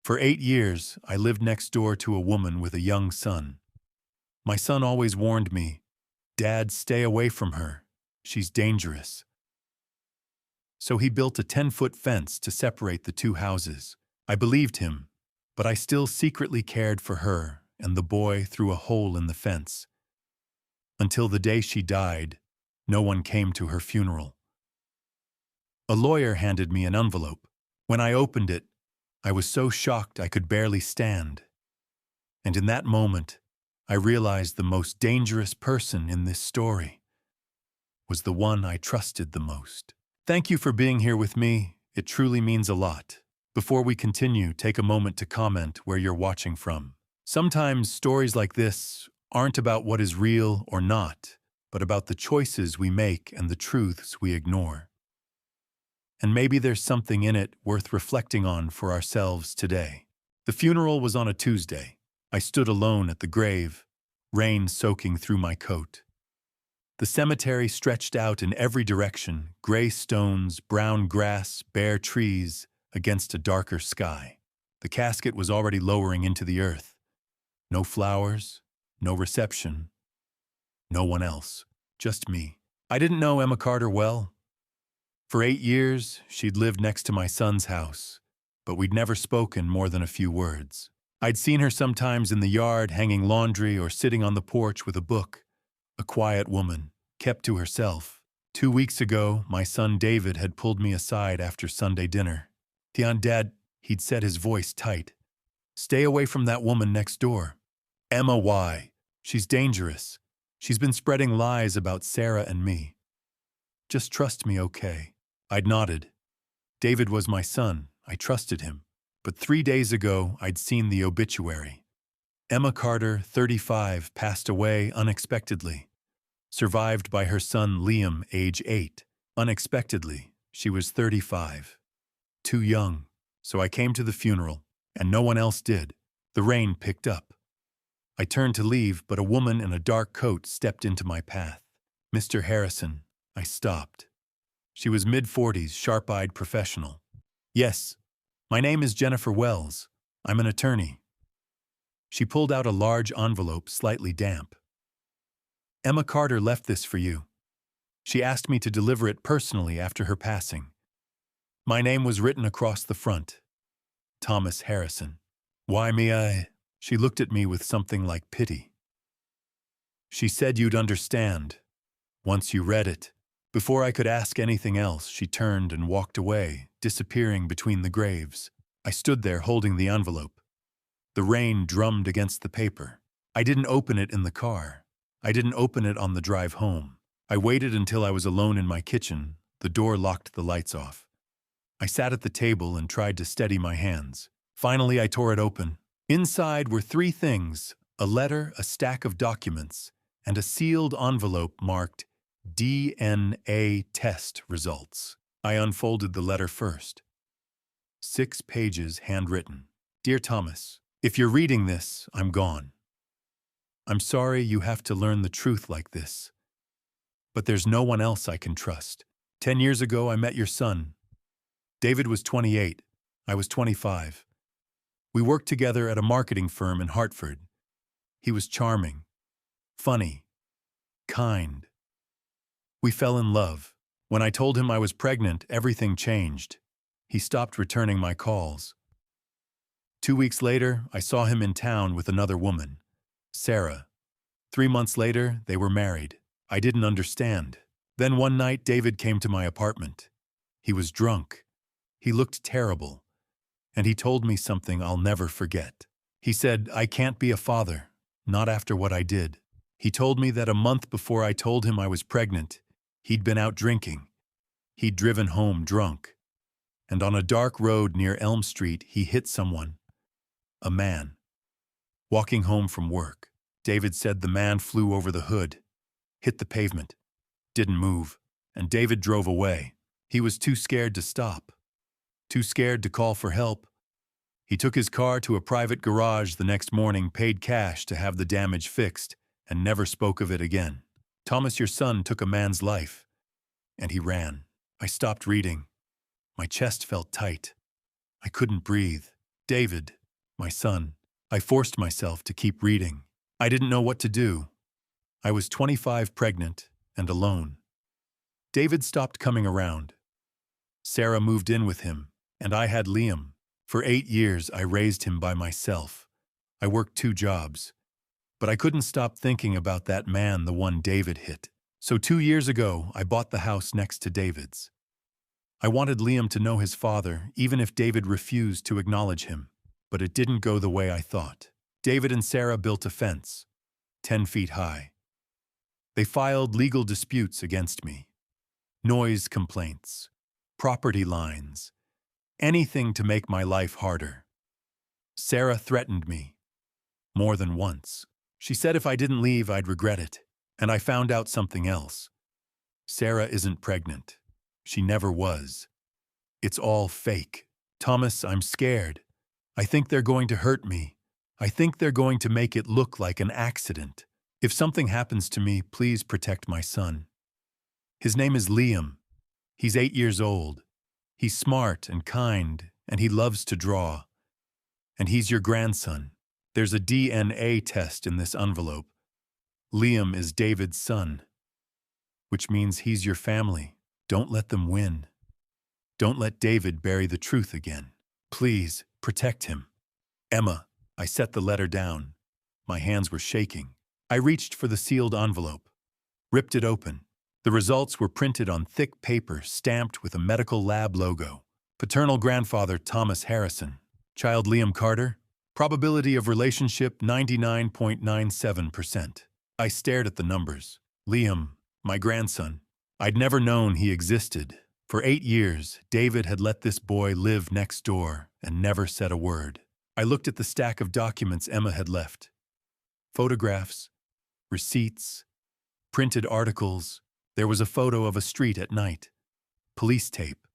For 8 years, I lived next door to a woman with a young son. My son always warned me, "Dad, stay away from her. She's dangerous." So he built a 10-foot fence to separate the two houses. I believed him, but I still secretly cared for her and the boy through a hole in the fence. Until the day she died, no one came to her funeral. A lawyer handed me an envelope. When I opened it, I was so shocked I could barely stand. And in that moment, I realized the most dangerous person in this story was the one I trusted the most. Thank you for being here with me. It truly means a lot. Before we continue, take a moment to comment where you're watching from. Sometimes stories like this aren't about what is real or not, but about the choices we make and the truths we ignore. And maybe there's something in it worth reflecting on for ourselves today. The funeral was on a Tuesday. I stood alone at the grave, rain soaking through my coat. The cemetery stretched out in every direction, gray stones, brown grass, bare trees, against a darker sky. The casket was already lowering into the earth. No flowers, no reception, no one else, just me. I didn't know Emma Carter well. For 8 years, she'd lived next to my son's house, but we'd never spoken more than a few words. I'd seen her sometimes in the yard hanging laundry or sitting on the porch with a book, a quiet woman, kept to herself. 2 weeks ago, my son David had pulled me aside after Sunday dinner. "Dad," he'd said, his voice tight. "Stay away from that woman next door." "Emma, why? She's dangerous. She's been spreading lies about Sarah and me." "Just trust me, okay?" I'd nodded. David was my son. I trusted him. But 3 days ago, I'd seen the obituary. Emma Carter, 35, passed away unexpectedly. Survived by her son Liam, age 8. Unexpectedly, she was 35. Too young. So I came to the funeral, and no one else did. The rain picked up. I turned to leave, but a woman in a dark coat stepped into my path. "Mr. Harrison," I stopped. She was mid-40s, sharp-eyed professional. "Yes, my name is Jennifer Wells. I'm an attorney." She pulled out a large envelope, slightly damp. "Emma Carter left this for you. She asked me to deliver it personally after her passing." My name was written across the front. Thomas Harrison. "Why me?" She looked at me with something like pity. "She said you'd understand once you read it." Before I could ask anything else, she turned and walked away, disappearing between the graves. I stood there holding the envelope. The rain drummed against the paper. I didn't open it in the car. I didn't open it on the drive home. I waited until I was alone in my kitchen. The door locked the lights off. I sat at the table and tried to steady my hands. Finally, I tore it open. Inside were 3 things: a letter, a stack of documents, and a sealed envelope marked DNA test results. I unfolded the letter first. 6 pages handwritten. "Dear Thomas, if you're reading this, I'm gone. I'm sorry you have to learn the truth like this. But there's no one else I can trust. 10 years ago, I met your son. David was 28. I was 25. We worked together at a marketing firm in Hartford. He was charming, funny, kind. We fell in love. When I told him I was pregnant, everything changed. He stopped returning my calls. 2 weeks later, I saw him in town with another woman, Sarah. 3 months later, they were married. I didn't understand. Then one night, David came to my apartment. He was drunk. He looked terrible. And he told me something I'll never forget. He said, "I can't be a father, not after what I did." He told me that a month before I told him I was pregnant, he'd been out drinking. He'd driven home drunk. And on a dark road near Elm Street, he hit someone. A man. Walking home from work. David said the man flew over the hood, hit the pavement, didn't move, and David drove away. He was too scared to stop. Too scared to call for help. He took his car to a private garage the next morning, paid cash to have the damage fixed, and never spoke of it again. "Thomas, your son took a man's life." And he ran. I stopped reading. My chest felt tight. I couldn't breathe. David, my son. I forced myself to keep reading. I didn't know what to do. I was 25, pregnant, and alone. David stopped coming around. Sarah moved in with him, and I had Liam. For 8 years, I raised him by myself. I worked 2 jobs. But I couldn't stop thinking about that man, the one David hit. So 2 years ago, I bought the house next to David's. I wanted Liam to know his father, even if David refused to acknowledge him. But it didn't go the way I thought. David and Sarah built a fence, 10 feet high. They filed legal disputes against me. Noise complaints, property lines, anything to make my life harder. Sarah threatened me, more than once. She said if I didn't leave, I'd regret it. And I found out something else. Sarah isn't pregnant. She never was. It's all fake. Thomas, I'm scared. I think they're going to hurt me. I think they're going to make it look like an accident. If something happens to me, please protect my son. His name is Liam. He's 8 years old. He's smart and kind, and he loves to draw. And he's your grandson. There's a DNA test in this envelope. Liam is David's son, which means he's your family. Don't let them win. Don't let David bury the truth again. Please, protect him. Emma, I set the letter down. My hands were shaking. I reached for the sealed envelope, ripped it open. The results were printed on thick paper, stamped with a medical lab logo. Paternal grandfather Thomas Harrison. Child Liam Carter. Probability of relationship 99.97%. I stared at the numbers. Liam, my grandson. I'd never known he existed. For 8 years, David had let this boy live next door and never said a word. I looked at the stack of documents Emma had left. Photographs, receipts, printed articles. There was a photo of a street at night. Police tape.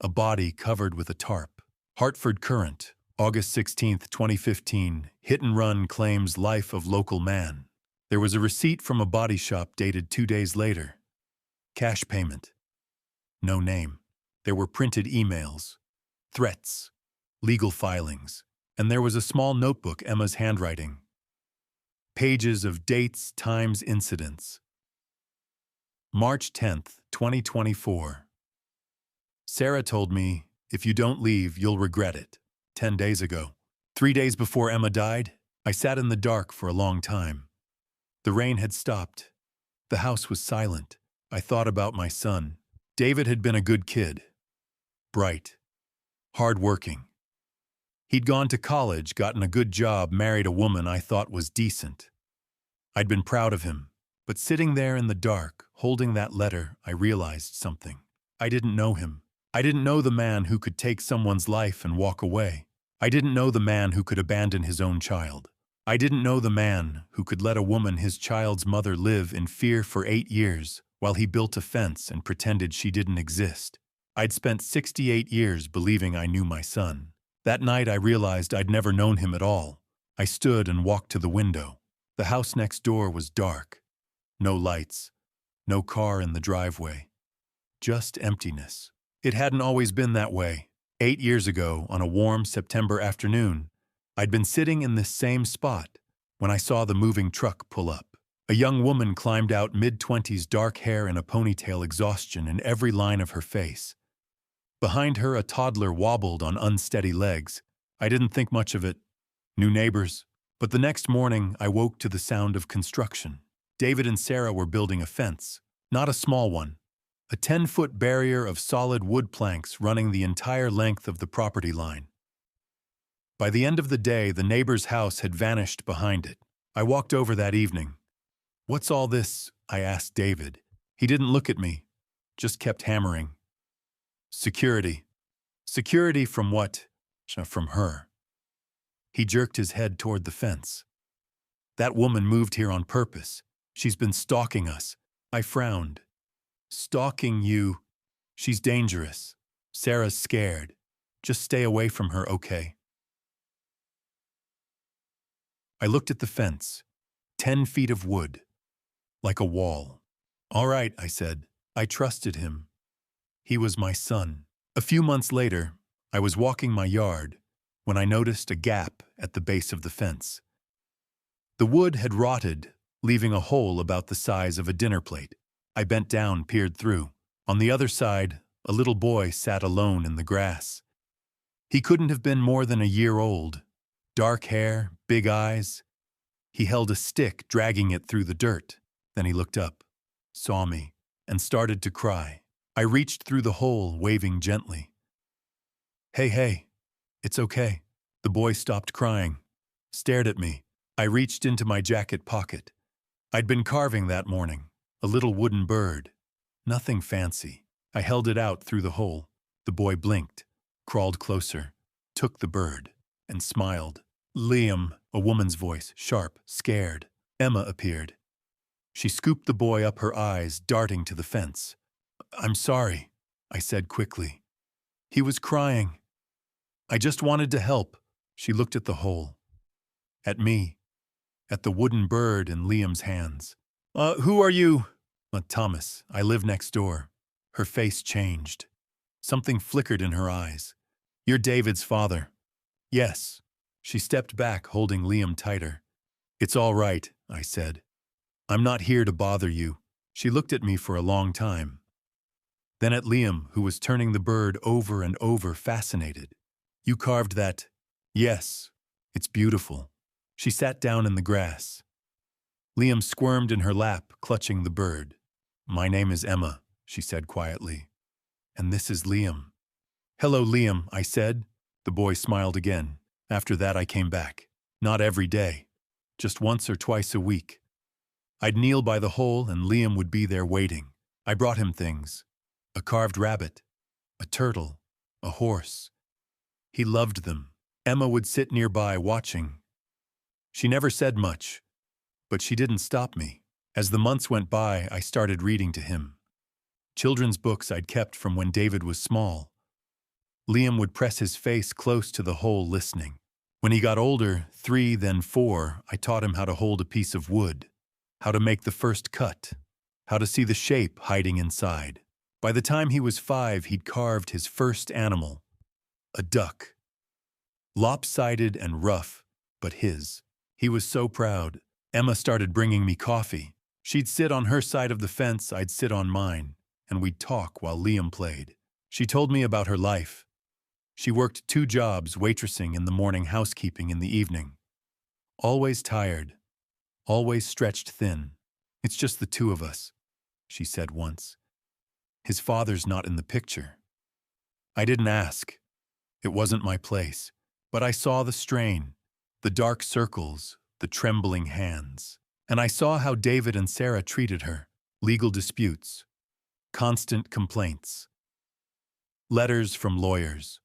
A body covered with a tarp. Hartford Courant, August 16, 2015. Hit and run claims life of local man. There was a receipt from a body shop dated 2 days later. Cash payment. No name. There were printed emails, threats, legal filings, and there was a small notebook, Emma's handwriting. Pages of dates, times, incidents. March 10th, 2024. Sarah told me, if you don't leave, you'll regret it. 10 days ago. 3 days before Emma died, I sat in the dark for a long time. The rain had stopped. The house was silent. I thought about my son. David had been a good kid. Bright. Hard-working. He'd gone to college, gotten a good job, married a woman I thought was decent. I'd been proud of him. But sitting there in the dark, holding that letter, I realized something. I didn't know him. I didn't know the man who could take someone's life and walk away. I didn't know the man who could abandon his own child. I didn't know the man who could let a woman, his child's mother, live in fear for 8 years while he built a fence and pretended she didn't exist. I'd spent 68 years believing I knew my son. That night I realized I'd never known him at all. I stood and walked to the window. The house next door was dark. No lights. No car in the driveway. Just emptiness. It hadn't always been that way. 8 years ago, on a warm September afternoon, I'd been sitting in this same spot when I saw the moving truck pull up. A young woman climbed out, mid-20s, dark hair in a ponytail, exhaustion in every line of her face. Behind her, a toddler wobbled on unsteady legs. I didn't think much of it. New neighbors. But the next morning, I woke to the sound of construction. David and Sarah were building a fence. Not a small one. A 10-foot barrier of solid wood planks running the entire length of the property line. By the end of the day, the neighbor's house had vanished behind it. I walked over that evening. "What's all this?" I asked David. He didn't look at me, just kept hammering. "Security." "Security from what?" "From her." He jerked his head toward the fence. "That woman moved here on purpose. She's been stalking us." I frowned. "Stalking you? She's dangerous. Sarah's scared. Just stay away from her, okay?" I looked at the fence. 10 feet of wood. Like a wall. "All right," I said. I trusted him. He was my son. A few months later, I was walking my yard when I noticed a gap at the base of the fence. The wood had rotted, leaving a hole about the size of a dinner plate. I bent down, peered through. On the other side, a little boy sat alone in the grass. He couldn't have been more than a year old. Dark hair, big eyes. He held a stick, dragging it through the dirt. Then he looked up, saw me, and started to cry. I reached through the hole, waving gently. Hey, it's okay." The boy stopped crying, stared at me. I reached into my jacket pocket. I'd been carving that morning, a little wooden bird. Nothing fancy. I held it out through the hole. The boy blinked, crawled closer, took the bird, and smiled. "Liam," a woman's voice, sharp, scared. Emma appeared. She scooped the boy up, her eyes darting to the fence. "I'm sorry," I said quickly. "He was crying. I just wanted to help." She looked at the hole, at me, at the wooden bird in Liam's hands. Who are you?" "Thomas. I live next door." Her face changed. Something flickered in her eyes. "You're David's father." "Yes." She stepped back, holding Liam tighter. "It's all right," I said. "I'm not here to bother you." She looked at me for a long time. Then at Liam, who was turning the bird over and over, fascinated. "You carved that?" "Yes. It's beautiful." She sat down in the grass. Liam squirmed in her lap, clutching the bird. "My name is Emma," she said quietly. "And this is Liam." "Hello, Liam," I said. The boy smiled again. After that I came back. Not every day. Just once or twice a week. I'd kneel by the hole and Liam would be there waiting. I brought him things. A carved rabbit. A turtle. A horse. He loved them. Emma would sit nearby watching. She never said much, but she didn't stop me. As the months went by, I started reading to him. Children's books I'd kept from when David was small. Liam would press his face close to the hole, listening. When he got older, 3, then 4, I taught him how to hold a piece of wood, how to make the first cut, how to see the shape hiding inside. By the time he was 5, he'd carved his first animal, a duck. Lopsided and rough, but his. He was so proud. Emma started bringing me coffee. She'd sit on her side of the fence, I'd sit on mine, and we'd talk while Liam played. She told me about her life. She worked 2 jobs, waitressing in the morning, housekeeping in the evening. Always tired, always stretched thin. "It's just the 2 of us," she said once. "His father's not in the picture." I didn't ask. It wasn't my place. But I saw the strain, the dark circles, the trembling hands. And I saw how David and Sarah treated her. Legal disputes, constant complaints, letters from lawyers.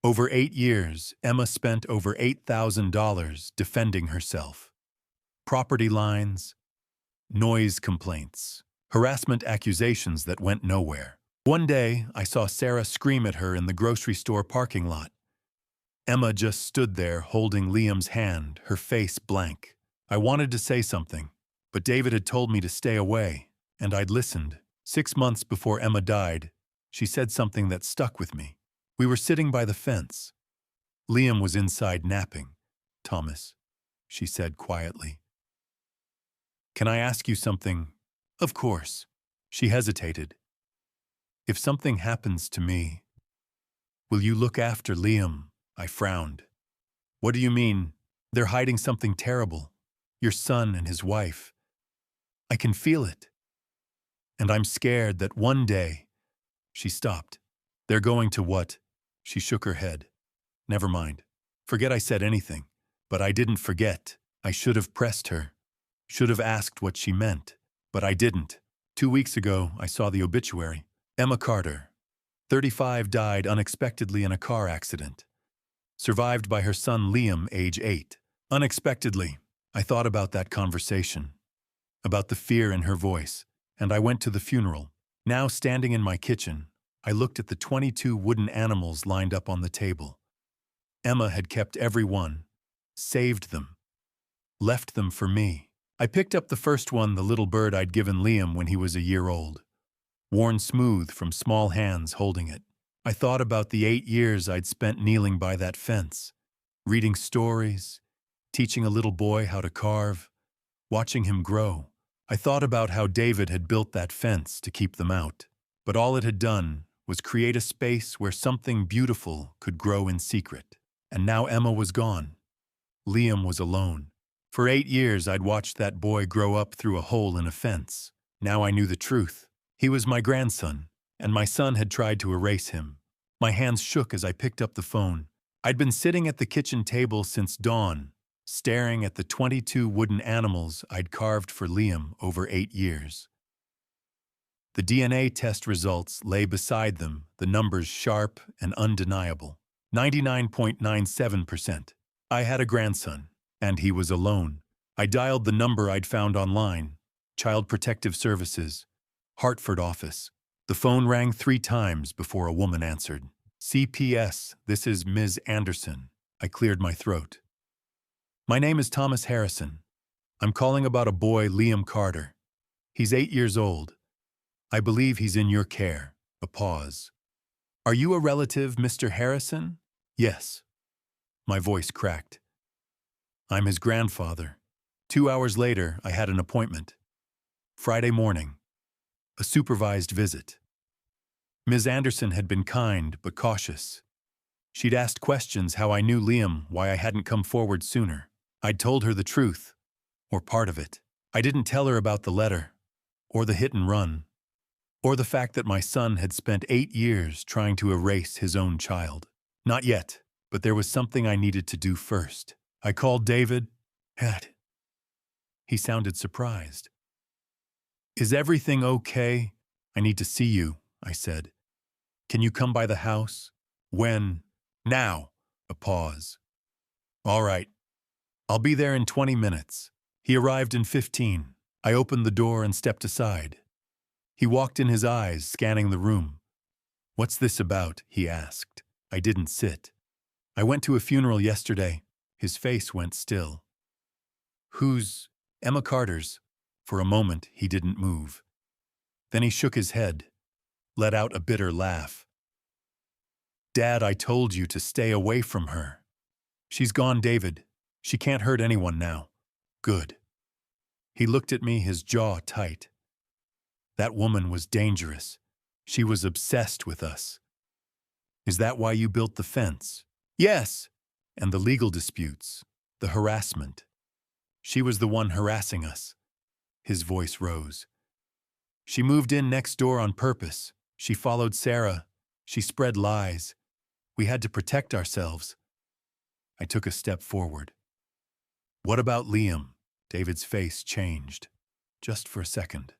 Over 8 years, Emma spent over $8,000 defending herself. Property lines, noise complaints, harassment accusations that went nowhere. One day, I saw Sarah scream at her in the grocery store parking lot. Emma just stood there holding Liam's hand, her face blank. I wanted to say something, but David had told me to stay away, and I'd listened. 6 months before Emma died, she said something that stuck with me. We were sitting by the fence. Liam was inside napping. "Thomas," she said quietly. "Can I ask you something?" "Of course." She hesitated. "If something happens to me, will you look after Liam?" I frowned. "What do you mean?" "They're hiding something terrible. Your son and his wife. I can feel it. And I'm scared that one day—" She stopped. "They're going to what?" She shook her head. "Never mind. Forget I said anything." But I didn't forget. I should have pressed her. Should have asked what she meant. But I didn't. 2 weeks ago, I saw the obituary. Emma Carter, 35, died unexpectedly in a car accident. Survived by her son Liam, age 8. Unexpectedly, I thought about that conversation, about the fear in her voice, and I went to the funeral. Now, standing in my kitchen, I looked at the 22 wooden animals lined up on the table. Emma had kept every one, saved them, left them for me. I picked up the first one, the little bird I'd given Liam when he was a year old, worn smooth from small hands holding it. I thought about the 8 years I'd spent kneeling by that fence, reading stories, teaching a little boy how to carve, watching him grow. I thought about how David had built that fence to keep them out, but all it had done was create a space where something beautiful could grow in secret. And now Emma was gone. Liam was alone. For 8 years I'd watched that boy grow up through a hole in a fence. Now I knew the truth. He was my grandson, and my son had tried to erase him. My hands shook as I picked up the phone. I'd been sitting at the kitchen table since dawn, staring at the 22 wooden animals I'd carved for Liam over 8 years. The DNA test results lay beside them, the numbers sharp and undeniable. 99.97%. I had a grandson, and he was alone. I dialed the number I'd found online, Child Protective Services, Hartford office. The phone rang 3 times before a woman answered. CPS, this is Ms. Anderson. I cleared my throat. My name is Thomas Harrison. I'm calling about a boy, Liam Carter. He's 8 years old. I believe he's in your care. A pause. Are you a relative, Mr. Harrison? Yes. My voice cracked. I'm his grandfather. 2 hours later, I had an appointment. Friday morning. A supervised visit. Ms. Anderson had been kind but cautious. She'd asked questions how I knew Liam, why I hadn't come forward sooner. I'd told her the truth, or part of it. I didn't tell her about the letter, or the hit and run, or the fact that my son had spent 8 years trying to erase his own child. Not yet, but there was something I needed to do first. I called David. He sounded surprised. Is everything okay? I need to see you, I said. Can you come by the house? When? Now. A pause. All right. I'll be there in 20 minutes. He arrived in 15. I opened the door and stepped aside. He walked in, his eyes scanning the room. What's this about? He asked. I didn't sit. I went to a funeral yesterday. His face went still. Whose? Emma Carter's. For a moment, he didn't move. Then he shook his head, let out a bitter laugh. Dad, I told you to stay away from her. She's gone, David. She can't hurt anyone now. Good. He looked at me, his jaw tight. That woman was dangerous. She was obsessed with us. Is that why you built the fence? Yes. And the legal disputes, the harassment. She was the one harassing us. His voice rose. She moved in next door on purpose. She followed Sarah. She spread lies. We had to protect ourselves. I took a step forward. What about Liam? David's face changed. Just for a second.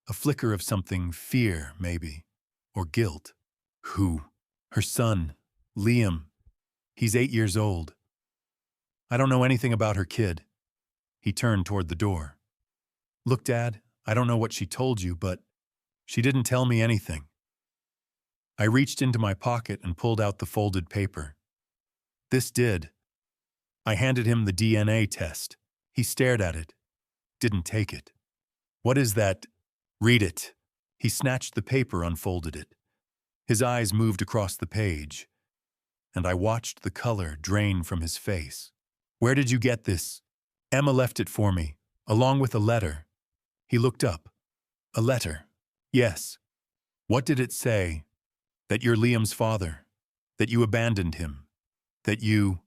A flicker of something, fear, maybe. Or guilt. Who? Her son, Liam. He's 8 years old. I don't know anything about her kid. He turned toward the door. Look, Dad, I don't know what she told you, but she didn't tell me anything. I reached into my pocket and pulled out the folded paper. This did. I handed him the DNA test. He stared at it. Didn't take it. What is that? Read it. He snatched the paper, unfolded it. His eyes moved across the page, and I watched the color drain from his face. Where did you get this? Emma left it for me, along with a letter. He looked up. A letter. Yes. What did it say? That you're Liam's father. That you abandoned him. That you...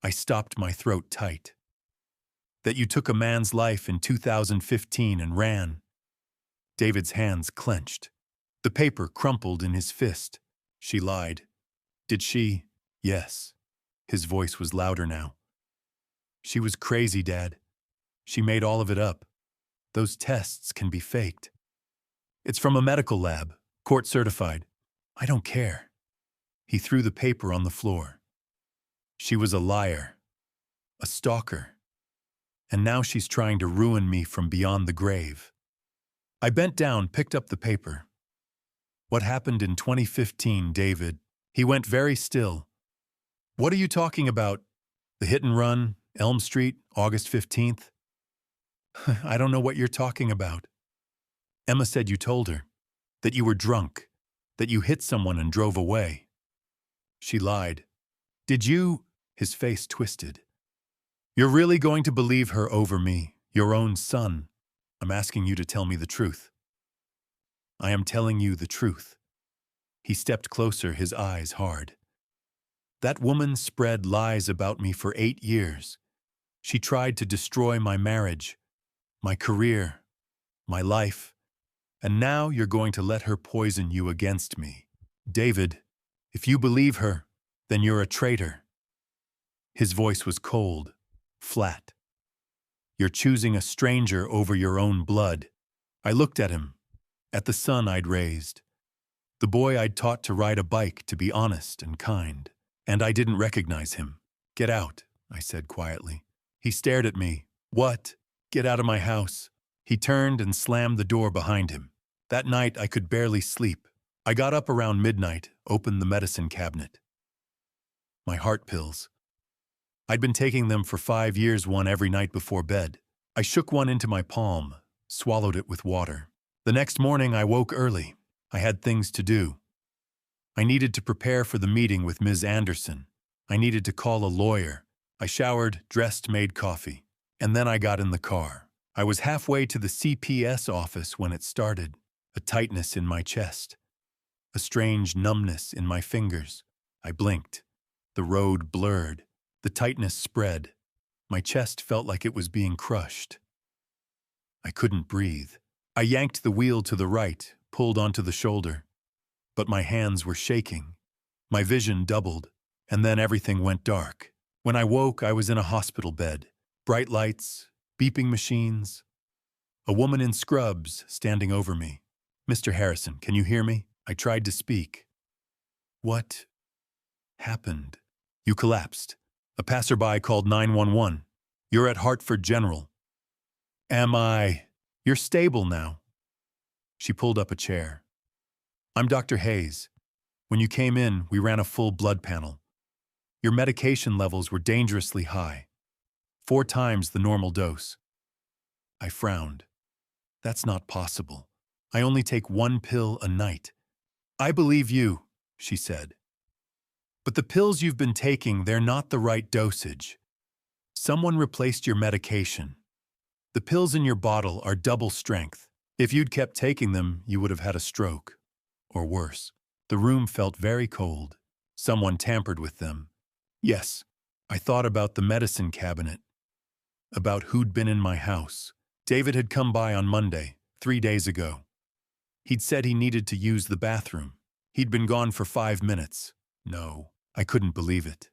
I stopped, my throat tight. That you took a man's life in 2015 and ran. David's hands clenched. The paper crumpled in his fist. She lied. Did she? Yes. His voice was louder now. She was crazy, Dad. She made all of it up. Those tests can be faked. It's from a medical lab, court certified. I don't care. He threw the paper on the floor. She was a liar, a stalker, and now she's trying to ruin me from beyond the grave. I bent down, picked up the paper. What happened in 2015, David? He went very still. What are you talking about? The hit and run, Elm Street, August 15th? I don't know what you're talking about. Emma said you told her, that you were drunk, that you hit someone and drove away." She lied. "Did you?" His face twisted. "You're really going to believe her over me, your own son? I'm asking you to tell me the truth." "I am telling you the truth." He stepped closer, his eyes hard. "That woman spread lies about me for 8 years. She tried to destroy my marriage, my career, my life, and now you're going to let her poison you against me. David, if you believe her, then you're a traitor." His voice was cold, flat. "You're choosing a stranger over your own blood." I looked at him, at the son I'd raised, the boy I'd taught to ride a bike, to be honest and kind. And I didn't recognize him. "Get out," I said quietly. He stared at me. "What? Get out of my house." He turned and slammed the door behind him. That night I could barely sleep. I got up around midnight, opened the medicine cabinet. My heart pills. I'd been taking them for 5 years, one every night before bed. I shook one into my palm, swallowed it with water. The next morning I woke early. I had things to do. I needed to prepare for the meeting with Ms. Anderson. I needed to call a lawyer. I showered, dressed, made coffee. And then I got in the car. I was halfway to the CPS office when it started. A tightness in my chest. A strange numbness in my fingers. I blinked. The road blurred. The tightness spread. My chest felt like it was being crushed. I couldn't breathe. I yanked the wheel to the right, pulled onto the shoulder. But my hands were shaking. My vision doubled, and then everything went dark. When I woke, I was in a hospital bed. Bright lights, beeping machines. A woman in scrubs standing over me. "Mr. Harrison, can you hear me?" I tried to speak. "What happened?" "You collapsed. A passerby called 911. You're at Hartford General." "Am I? You're stable now." She pulled up a chair. "I'm Dr. Hayes. When you came in, we ran a full blood panel. Your medication levels were dangerously high. 4 times the normal dose." I frowned. "That's not possible. I only take 1 pill a night." "I believe you," she said. "But the pills you've been taking, they're not the right dosage. Someone replaced your medication. The pills in your bottle are double strength. If you'd kept taking them, you would have had a stroke. Or worse." The room felt very cold. Someone tampered with them. Yes, I thought about the medicine cabinet. About who'd been in my house. David had come by on Monday, 3 days ago. He'd said he needed to use the bathroom. He'd been gone for 5 minutes. No, I couldn't believe it.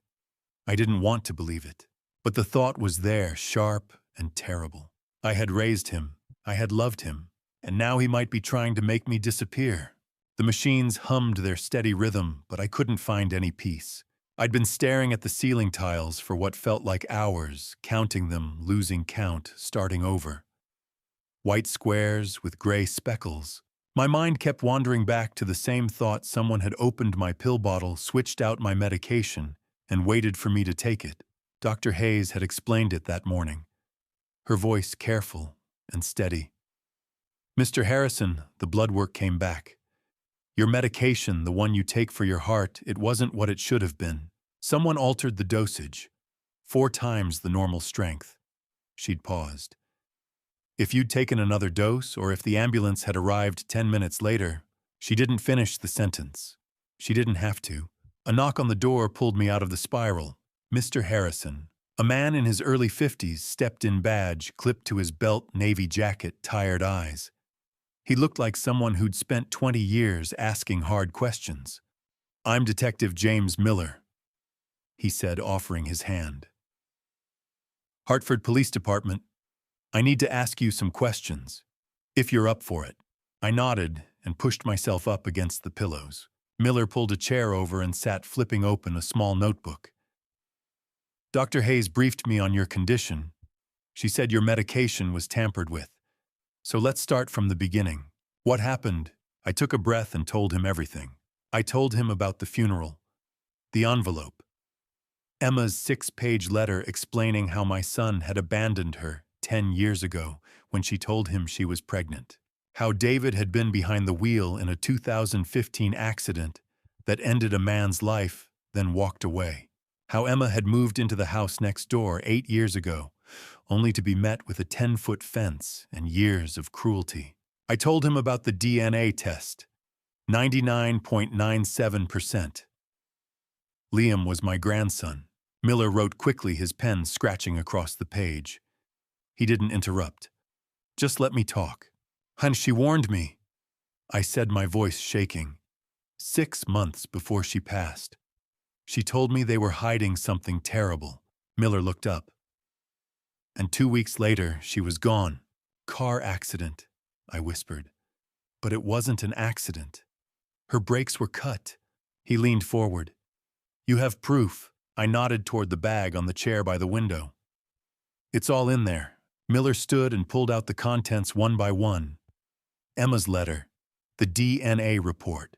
I didn't want to believe it. But the thought was there, sharp and terrible. I had raised him. I had loved him. And now he might be trying to make me disappear. The machines hummed their steady rhythm, but I couldn't find any peace. I'd been staring at the ceiling tiles for what felt like hours, counting them, losing count, starting over. White squares with gray speckles. My mind kept wandering back to the same thought: someone had opened my pill bottle, switched out my medication, and waited for me to take it. Dr. Hayes had explained it that morning. Her voice careful and steady. "Mr. Harrison," the blood work came back. "Your medication, the one you take for your heart, it wasn't what it should have been. Someone altered the dosage. 4 times the normal strength." She'd paused. "If you'd taken another dose, or if the ambulance had arrived 10 minutes later..." She didn't finish the sentence. She didn't have to. A knock on the door pulled me out of the spiral. Mr. Harrison. A man in his early 50s, stepped in, badge clipped to his belt, navy jacket, tired eyes. He looked like someone who'd spent 20 years asking hard questions. "I'm Detective James Miller," he said, offering his hand. "Hartford Police Department. I need to ask you some questions, if you're up for it." I nodded and pushed myself up against the pillows. Miller pulled a chair over and sat, flipping open a small notebook. "Dr. Hayes briefed me on your condition. She said your medication was tampered with. So let's start from the beginning. What happened?" I took a breath and told him everything. I told him about the funeral, the envelope, Emma's 6-page letter explaining how my son had abandoned her 10 years ago when she told him she was pregnant. How David had been behind the wheel in a 2015 accident that ended a man's life, then walked away. How Emma had moved into the house next door 8 years ago, only to be met with a 10-foot fence and years of cruelty. I told him about the DNA test. 99.97%. Liam was my grandson. Miller wrote quickly, his pen scratching across the page. He didn't interrupt. Just let me talk. Hun, she warned me, I said, my voice shaking. 6 months before she passed. She told me they were hiding something terrible. Miller looked up. And 2 weeks later, she was gone. Car accident, I whispered. But it wasn't an accident. Her brakes were cut. He leaned forward. You have proof. I nodded toward the bag on the chair by the window. It's all in there. Miller stood and pulled out the contents one by one. Emma's letter, the DNA report,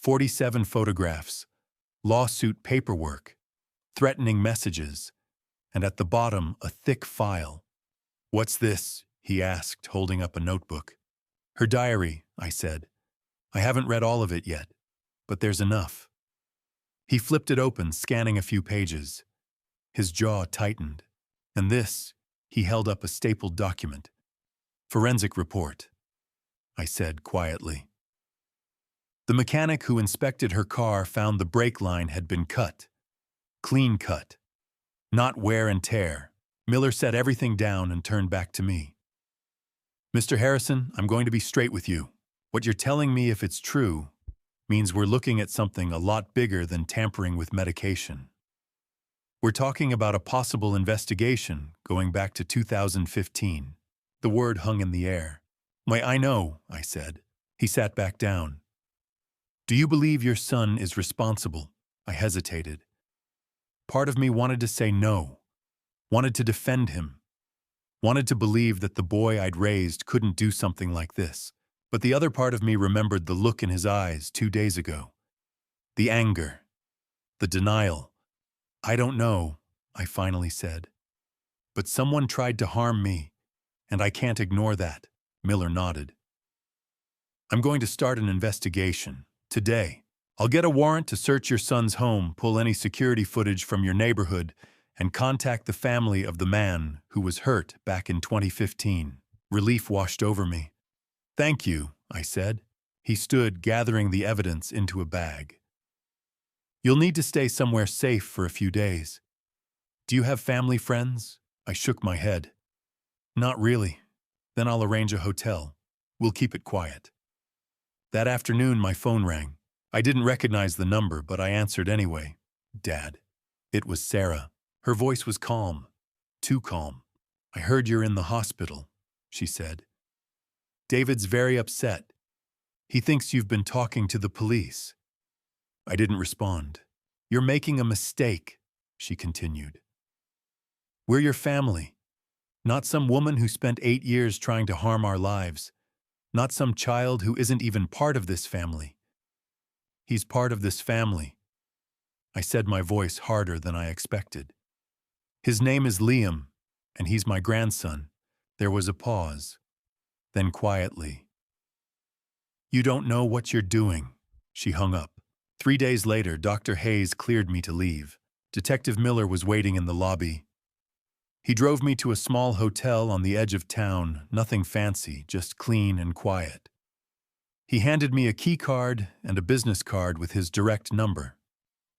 47 photographs, lawsuit paperwork, threatening messages, and at the bottom, a thick file. What's this? He asked, holding up a notebook. Her diary, I said. I haven't read all of it yet, but there's enough. He flipped it open, scanning a few pages. His jaw tightened. And this, he held up a stapled document. Forensic report, I said quietly. The mechanic who inspected her car found the brake line had been cut. Clean cut. Not wear and tear. Miller set everything down and turned back to me. Mr. Harrison, I'm going to be straight with you. What you're telling me, if it's true, means we're looking at something a lot bigger than tampering with medication. We're talking about a possible investigation going back to 2015. The word hung in the air. I know, I said. He sat back down. Do you believe your son is responsible? I hesitated. Part of me wanted to say no, wanted to defend him, wanted to believe that the boy I'd raised couldn't do something like this. But the other part of me remembered the look in his eyes 2 days ago. The anger, the denial. I don't know, I finally said. But someone tried to harm me, and I can't ignore that. Miller nodded. I'm going to start an investigation. Today. I'll get a warrant to search your son's home, pull any security footage from your neighborhood, and contact the family of the man who was hurt back in 2015. Relief washed over me. Thank you, I said. He stood, gathering the evidence into a bag. You'll need to stay somewhere safe for a few days. Do you have family friends? I shook my head. Not really. Then I'll arrange a hotel. We'll keep it quiet. That afternoon, my phone rang. I didn't recognize the number, but I answered anyway. Dad. It was Sarah. Her voice was calm. Too calm. I heard you're in the hospital, she said. David's very upset. He thinks you've been talking to the police. I didn't respond. You're making a mistake, she continued. We're your family. Not some woman who spent 8 years trying to harm our lives. Not some child who isn't even part of this family. He's part of this family. I said, my voice harder than I expected. His name is Liam, and he's my grandson. There was a pause. Then quietly. You don't know what you're doing. She hung up. 3 days later, Dr. Hayes cleared me to leave. Detective Miller was waiting in the lobby. He drove me to a small hotel on the edge of town, nothing fancy, just clean and quiet. He handed me a key card and a business card with his direct number.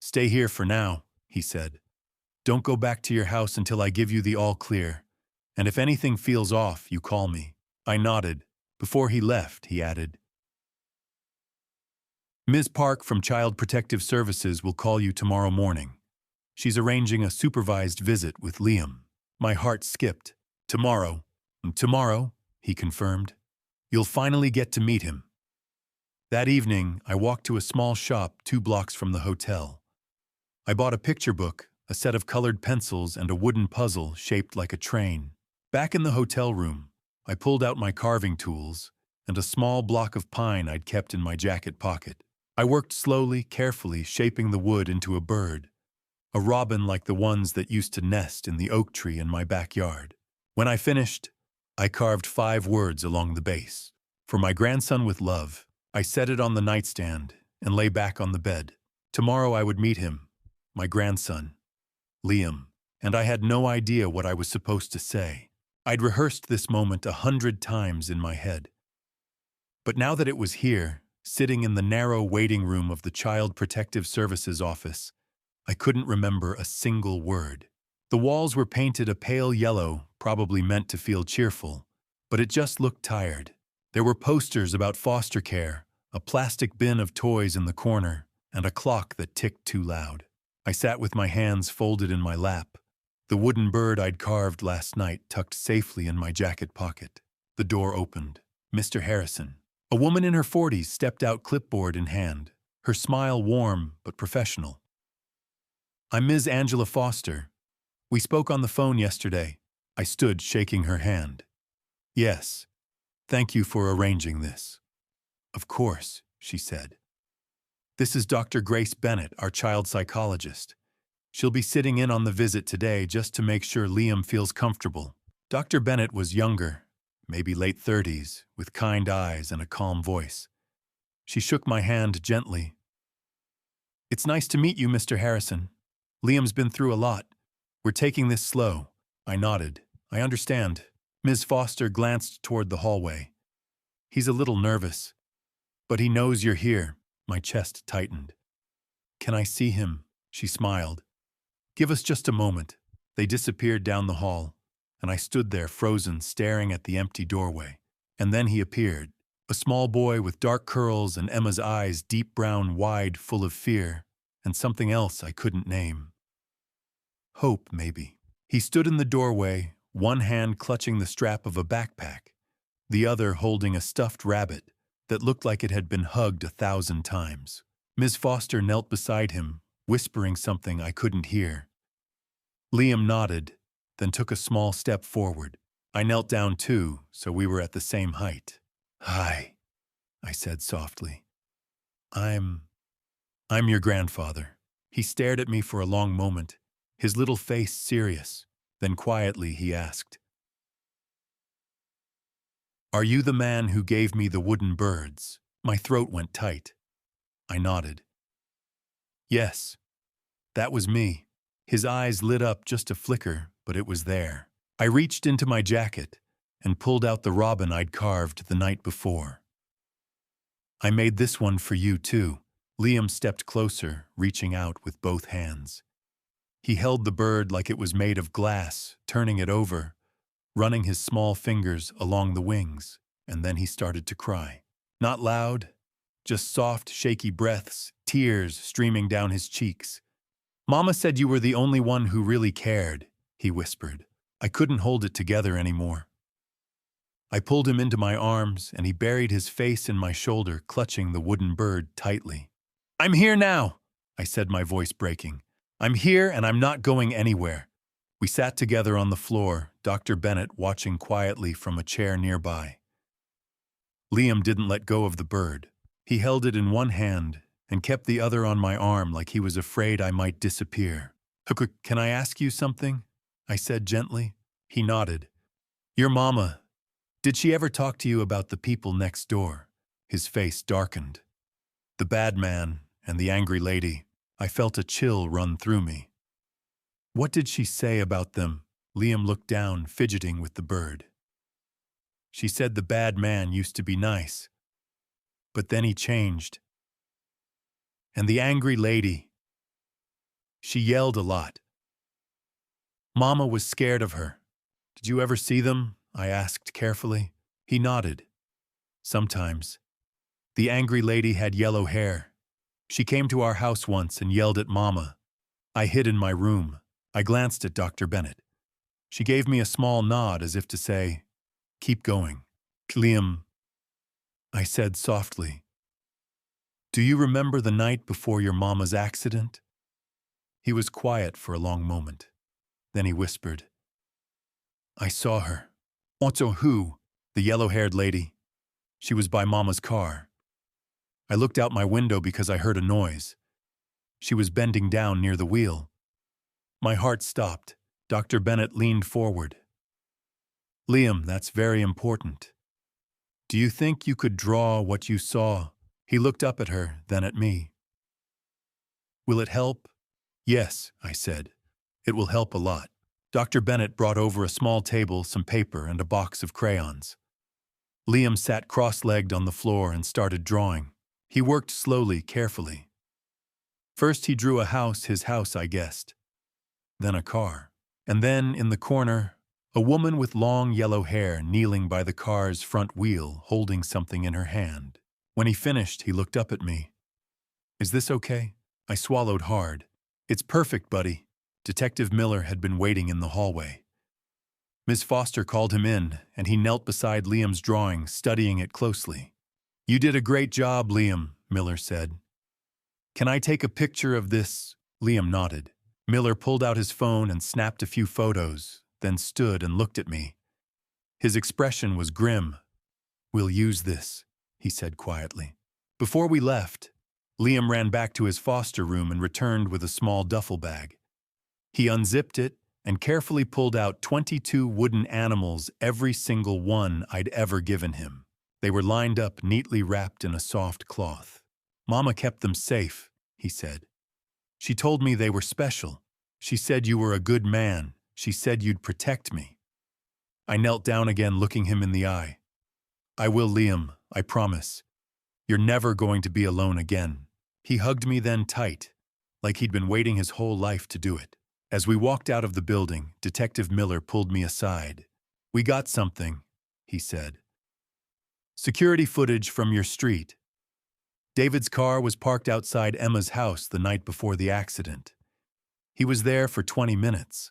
Stay here for now, he said. Don't go back to your house until I give you the all clear. And if anything feels off, you call me. I nodded. Before he left, he added, Ms. Park from Child Protective Services will call you tomorrow morning. She's arranging a supervised visit with Liam. My heart skipped. Tomorrow, he confirmed. You'll finally get to meet him. That evening, I walked to a small shop 2 blocks from the hotel. I bought a picture book, a set of colored pencils, and a wooden puzzle shaped like a train. Back in the hotel room, I pulled out my carving tools and a small block of pine I'd kept in my jacket pocket. I worked slowly, carefully, shaping the wood into a bird, a robin like the ones that used to nest in the oak tree in my backyard. When I finished, I carved 5 words along the base. For my grandson with love. I set it on the nightstand and lay back on the bed. Tomorrow I would meet him, my grandson, Liam, and I had no idea what I was supposed to say. I'd rehearsed this moment 100 times in my head. But now that it was here, sitting in the narrow waiting room of the Child Protective Services office, I couldn't remember a single word. The walls were painted a pale yellow, probably meant to feel cheerful, but it just looked tired. There were posters about foster care, a plastic bin of toys in the corner, and a clock that ticked too loud. I sat with my hands folded in my lap, the wooden bird I'd carved last night tucked safely in my jacket pocket. The door opened. Mr. Harrison. A woman in her 40s stepped out, clipboard in hand, her smile warm but professional. "I'm Ms. Angela Foster. We spoke on the phone yesterday." I stood, shaking her hand. "Yes. Thank you for arranging this." "Of course," she said. "This is Dr. Grace Bennett, our child psychologist. She'll be sitting in on the visit today just to make sure Liam feels comfortable." Dr. Bennett was younger, maybe late 30s, with kind eyes and a calm voice. She shook my hand gently. "It's nice to meet you, Mr. Harrison. Liam's been through a lot. We're taking this slow." I nodded. "I understand." Ms. Foster glanced toward the hallway. "He's a little nervous, but he knows you're here." My chest tightened. "Can I see him?" She smiled. "Give us just a moment." They disappeared down the hall, and I stood there frozen, staring at the empty doorway. And then he appeared, a small boy with dark curls and Emma's eyes deep brown, wide, full of fear, and something else I couldn't name. Hope, maybe. He stood in the doorway, one hand clutching the strap of a backpack, the other holding a stuffed rabbit that looked like it had been hugged 1,000 times. Ms. Foster knelt beside him, whispering something I couldn't hear. Liam nodded, then took a small step forward. I knelt down too, so we were at the same height. "Hi," I said softly. I'm your grandfather." He stared at me for a long moment, his little face serious. Then quietly he asked, "Are you the man who gave me the wooden birds?" My throat went tight. I nodded. "Yes, that was me." His eyes lit up just a flicker, but it was there. I reached into my jacket and pulled out the robin I'd carved the night before. "I made this one for you, too." Liam stepped closer, reaching out with both hands. He held the bird like it was made of glass, turning it over, running his small fingers along the wings, and then he started to cry. Not loud, just soft, shaky breaths, tears streaming down his cheeks. "Mama said you were the only one who really cared," he whispered. I couldn't hold it together anymore. I pulled him into my arms, and he buried his face in my shoulder, clutching the wooden bird tightly. "I'm here now," I said, my voice breaking. "I'm here, and I'm not going anywhere." We sat together on the floor, Dr. Bennett watching quietly from a chair nearby. Liam didn't let go of the bird. He held it in one hand and kept the other on my arm like he was afraid I might disappear. "Can I ask you something?" I said gently. He nodded. "Your mama, did she ever talk to you about the people next door?" His face darkened. The bad man and the angry lady. I felt a chill run through me. "What did she say about them?" Liam looked down, fidgeting with the bird. "She said the bad man used to be nice, but then he changed. And the angry lady, she yelled a lot. Mama was scared of her." "Did you ever see them?" I asked carefully. He nodded. "Sometimes. The angry lady had yellow hair. She came to our house once and yelled at Mama. I hid in my room. I glanced at Dr. Bennett. She gave me a small nod as if to say, 'Keep going.' Liam," I said softly, "do you remember the night before your mama's accident?" He was quiet for a long moment. Then he whispered, "I saw her." "Also who?" "The yellow-haired lady. She was by Mama's car. I looked out my window because I heard a noise. She was bending down near the wheel." My heart stopped. Dr. Bennett leaned forward. "Liam, that's very important. Do you think you could draw what you saw? He looked up at her, then at me. Will it help? Yes, I said. It will help a lot. Dr. Bennett brought over a small table, some paper, and a box of crayons. Liam sat cross-legged on the floor and started drawing. He worked slowly, carefully. First he drew a house, his house, I guessed. Then a car. And then, in the corner, a woman with long yellow hair kneeling by the car's front wheel, holding something in her hand. When he finished, he looked up at me. Is this okay? I swallowed hard. It's perfect, buddy. Detective Miller had been waiting in the hallway. Ms. Foster called him in, and he knelt beside Liam's drawing, studying it closely. You did a great job, Liam, Miller said. Can I take a picture of this? Liam nodded. Miller pulled out his phone and snapped a few photos, then stood and looked at me. His expression was grim. We'll use this, he said quietly. Before we left, Liam ran back to his foster room and returned with a small duffel bag. He unzipped it and carefully pulled out 22 wooden animals, every single one I'd ever given him. They were lined up, neatly wrapped in a soft cloth. Mama kept them safe, he said. She told me they were special. She said you were a good man. She said you'd protect me. I knelt down again, looking him in the eye. I will, Liam, I promise. You're never going to be alone again. He hugged me then tight, like he'd been waiting his whole life to do it. As we walked out of the building, Detective Miller pulled me aside. We got something, he said. Security footage from your street. David's car was parked outside Emma's house the night before the accident. He was there for 20 minutes.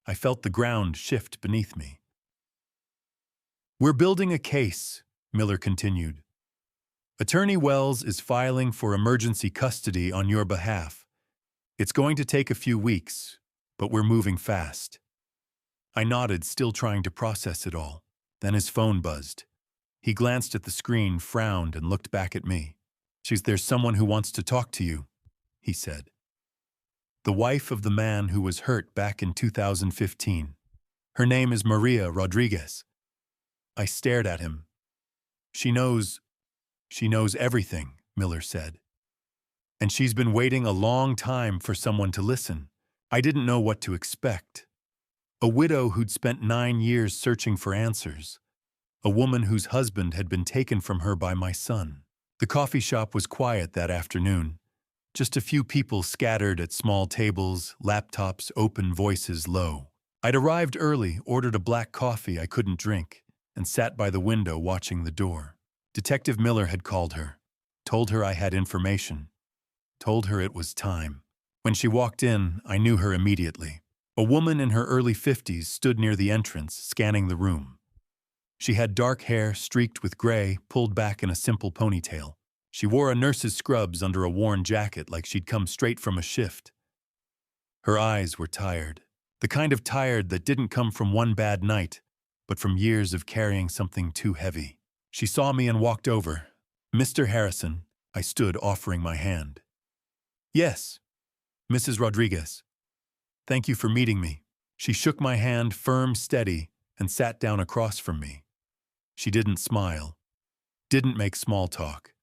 I felt the ground shift beneath me. We're building a case, Miller continued. Attorney Wells is filing for emergency custody on your behalf. It's going to take a few weeks, but we're moving fast. I nodded, still trying to process it all. Then his phone buzzed. He glanced at the screen, frowned, and looked back at me. There's someone who wants to talk to you, he said. The wife of the man who was hurt back in 2015. Her name is Maria Rodriguez. I stared at him. She knows everything, Miller said. And she's been waiting a long time for someone to listen. I didn't know what to expect. A widow who'd spent 9 years searching for answers. A woman whose husband had been taken from her by my son. The coffee shop was quiet that afternoon. Just a few people scattered at small tables, laptops open, voices low. I'd arrived early, ordered a black coffee I couldn't drink, and sat by the window watching the door. Detective Miller had called her, told her I had information, told her it was time. When she walked in, I knew her immediately. A woman in her early 50s stood near the entrance, scanning the room. She had dark hair streaked with gray, pulled back in a simple ponytail. She wore a nurse's scrubs under a worn jacket like she'd come straight from a shift. Her eyes were tired, the kind of tired that didn't come from one bad night, but from years of carrying something too heavy. She saw me and walked over. Mr. Harrison, I stood, offering my hand. Yes, Mrs. Rodriguez. Thank you for meeting me. She shook my hand, firm, steady, and sat down across from me. She didn't smile, didn't make small talk,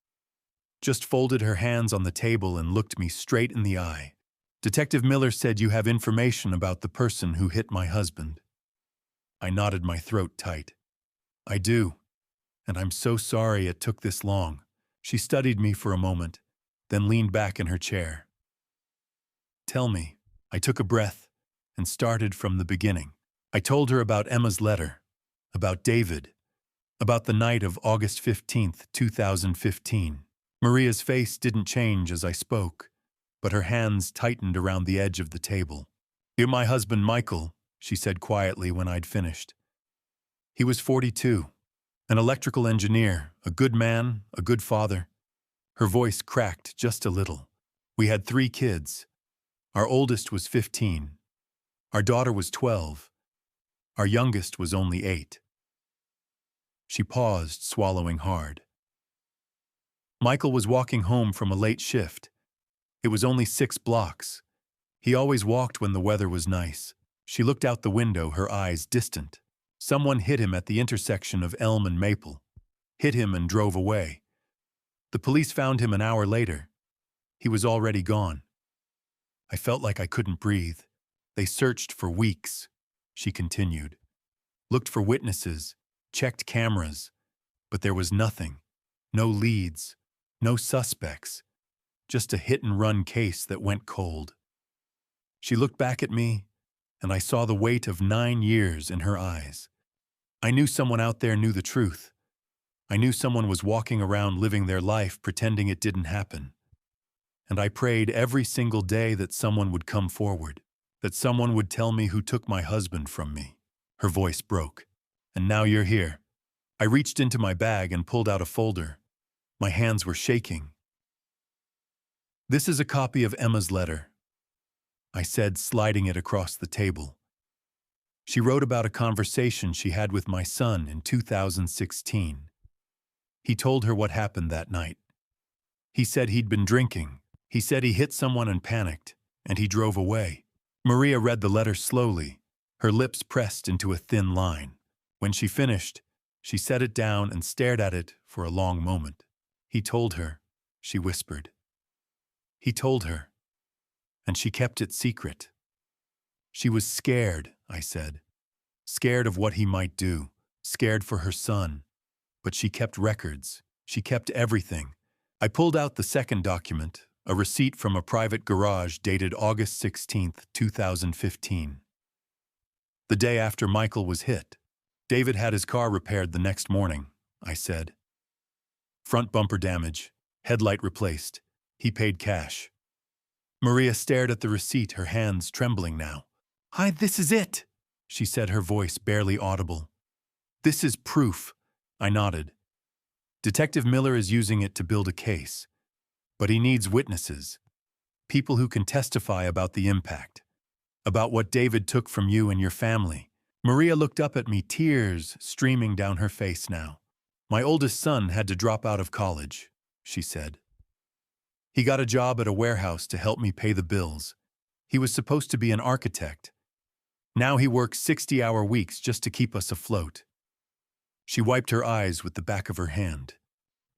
just folded her hands on the table and looked me straight in the eye. Detective Miller said you have information about the person who hit my husband. I knotted my throat tight. I do, and I'm so sorry it took this long. She studied me for a moment, then leaned back in her chair. Tell me. I took a breath and started from the beginning. I told her about Emma's letter, about David, about the night of August 15th, 2015. Maria's face didn't change as I spoke, but her hands tightened around the edge of the table. You're my husband, Michael, she said quietly when I'd finished. He was 42, an electrical engineer, a good man, a good father. Her voice cracked just a little. We had 3 kids. Our oldest was 15. Our daughter was 12. Our youngest was only 8. She paused, swallowing hard. Michael was walking home from a late shift. It was only 6 blocks. He always walked when the weather was nice. She looked out the window, her eyes distant. Someone hit him at the intersection of Elm and Maple. hit him and drove away. The police found him an hour later. He was already gone. I felt like I couldn't breathe. They searched for weeks, she continued. Looked for witnesses, checked cameras, but there was nothing. No leads, no suspects, just a hit-and-run case that went cold. She looked back at me, and I saw the weight of 9 years in her eyes. I knew someone out there knew the truth. I knew someone was walking around living their life pretending it didn't happen. And I prayed every single day that someone would come forward, that someone would tell me who took my husband from me. Her voice broke. And now you're here. I reached into my bag and pulled out a folder. My hands were shaking. This is a copy of Emma's letter, I said, sliding it across the table. She wrote about a conversation she had with my son in 2016. He told her what happened that night. He said he'd been drinking. He said he hit someone and panicked, and he drove away. Maria read the letter slowly, her lips pressed into a thin line. When she finished, she set it down and stared at it for a long moment. He told her, she whispered. He told her, and she kept it secret. She was scared, I said. Scared of what he might do, scared for her son. But she kept records. She kept everything. I pulled out the second document, a receipt from a private garage dated August 16, 2015. The day after Michael was hit. David had his car repaired the next morning, I said. Front bumper damage, headlight replaced. He paid cash. Maria stared at the receipt, her hands trembling now. "Hi, this is it," she said, her voice barely audible. "This is proof." I nodded. Detective Miller is using it to build a case. But he needs witnesses. People who can testify about the impact. About what David took from you and your family. Maria looked up at me, tears streaming down her face now. "My oldest son had to drop out of college," she said. "He got a job at a warehouse to help me pay the bills. He was supposed to be an architect. Now he works 60-hour weeks just to keep us afloat." She wiped her eyes with the back of her hand.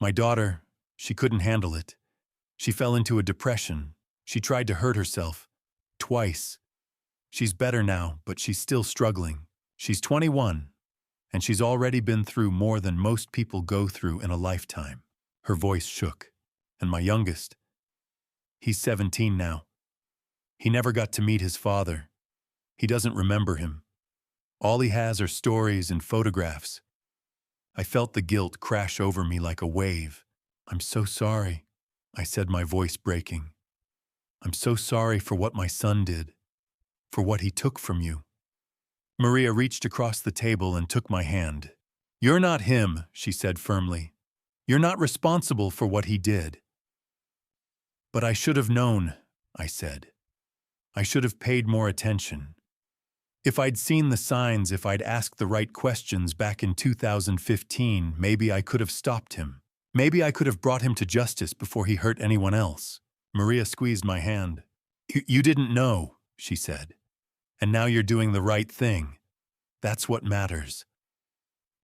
"My daughter, she couldn't handle it. She fell into a depression. She tried to hurt herself. Twice. She's better now, but she's still struggling. She's 21, and she's already been through more than most people go through in a lifetime." Her voice shook. "And my youngest, he's 17 now. He never got to meet his father. He doesn't remember him. All he has are stories and photographs." I felt the guilt crash over me like a wave. "I'm so sorry," I said, my voice breaking. "I'm so sorry for what my son did, for what he took from you." Maria reached across the table and took my hand. "You're not him," she said firmly. "You're not responsible for what he did." "But I should have known," I said. "I should have paid more attention. If I'd seen the signs, if I'd asked the right questions back in 2015, maybe I could have stopped him. Maybe I could have brought him to justice before he hurt anyone else." Maria squeezed my hand. You didn't know," she said. "And now you're doing the right thing. That's what matters."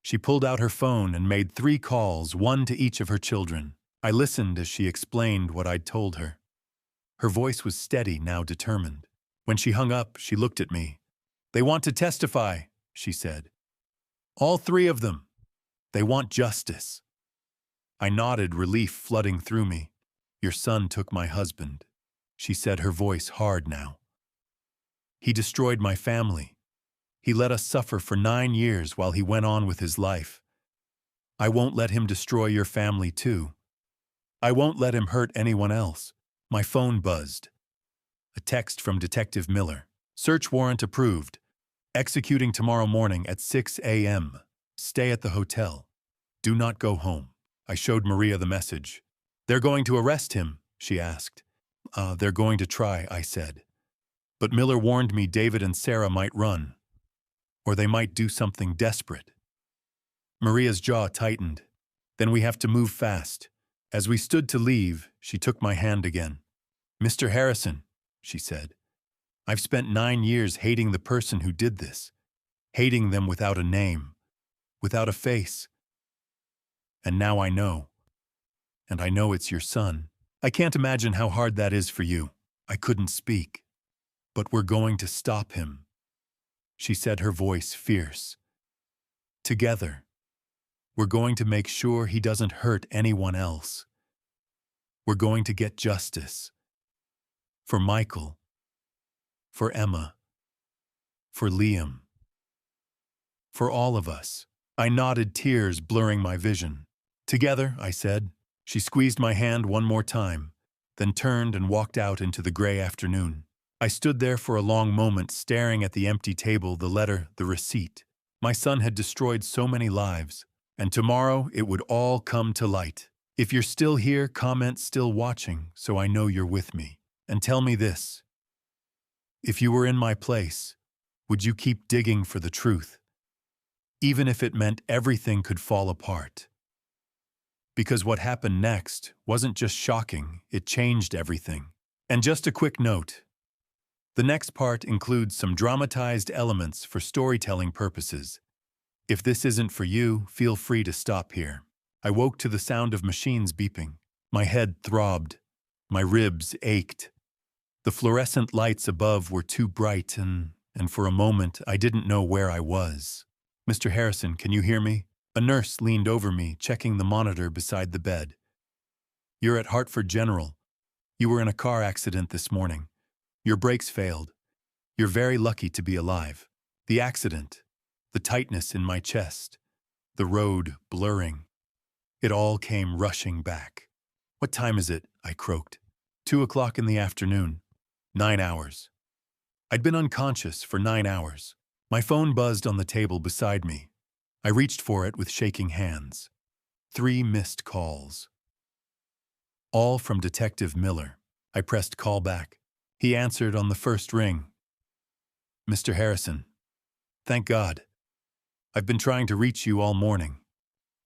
She pulled out her phone and made 3 calls, one to each of her children. I listened as she explained what I'd told her. Her voice was steady, now determined. When she hung up, she looked at me. "They want to testify," she said. "All 3 of them. They want justice." I nodded, relief flooding through me. "Your son took my husband," she said, her voice hard now. "He destroyed my family. He let us suffer for 9 years while he went on with his life. I won't let him destroy your family too. I won't let him hurt anyone else." My phone buzzed. A text from Detective Miller. "Search warrant approved. Executing tomorrow morning at 6 a.m. Stay at the hotel. Do not go home." I showed Maria the message. "They're going to arrest him?" she asked. They're going to try," I said. "But Miller warned me David and Sarah might run. Or they might do something desperate." Maria's jaw tightened. "Then we have to move fast." As we stood to leave, she took my hand again. "Mr. Harrison," she said, "I've spent 9 years hating the person who did this. Hating them without a name, without a face. And now I know. And I know it's your son. I can't imagine how hard that is for you. I couldn't speak. But we're going to stop him, she said, her voice fierce. Together, we're going to make sure he doesn't hurt anyone else. We're going to get justice. For Michael. For Emma. For Liam. For all of us. I nodded, tears blurring my vision. Together, I said. She squeezed my hand one more time, then turned and walked out into the gray afternoon. I stood there for a long moment, staring at the empty table, the letter, the receipt. My son had destroyed so many lives, and tomorrow it would all come to light. If you're still here, comment still watching, so I know you're with me. And tell me this. If you were in my place, would you keep digging for the truth? Even if it meant everything could fall apart. Because what happened next wasn't just shocking, it changed everything. And just a quick note. The next part includes some dramatized elements for storytelling purposes. If this isn't for you, feel free to stop here. I woke to the sound of machines beeping. My head throbbed. My ribs ached. The fluorescent lights above were too bright, and for a moment I didn't know where I was. Mr. Harrison, can you hear me? A nurse leaned over me, checking the monitor beside the bed. You're at Hartford General. You were in a car accident this morning. Your brakes failed. You're very lucky to be alive. The accident, the tightness in my chest, the road blurring. It all came rushing back. What time is it? I croaked. 2:00 in the afternoon. 9 hours. I'd been unconscious for 9 hours. My phone buzzed on the table beside me. I reached for it with shaking hands. 3 missed calls. All from Detective Miller. I pressed call back. He answered on the first ring. Mr. Harrison. Thank God. I've been trying to reach you all morning.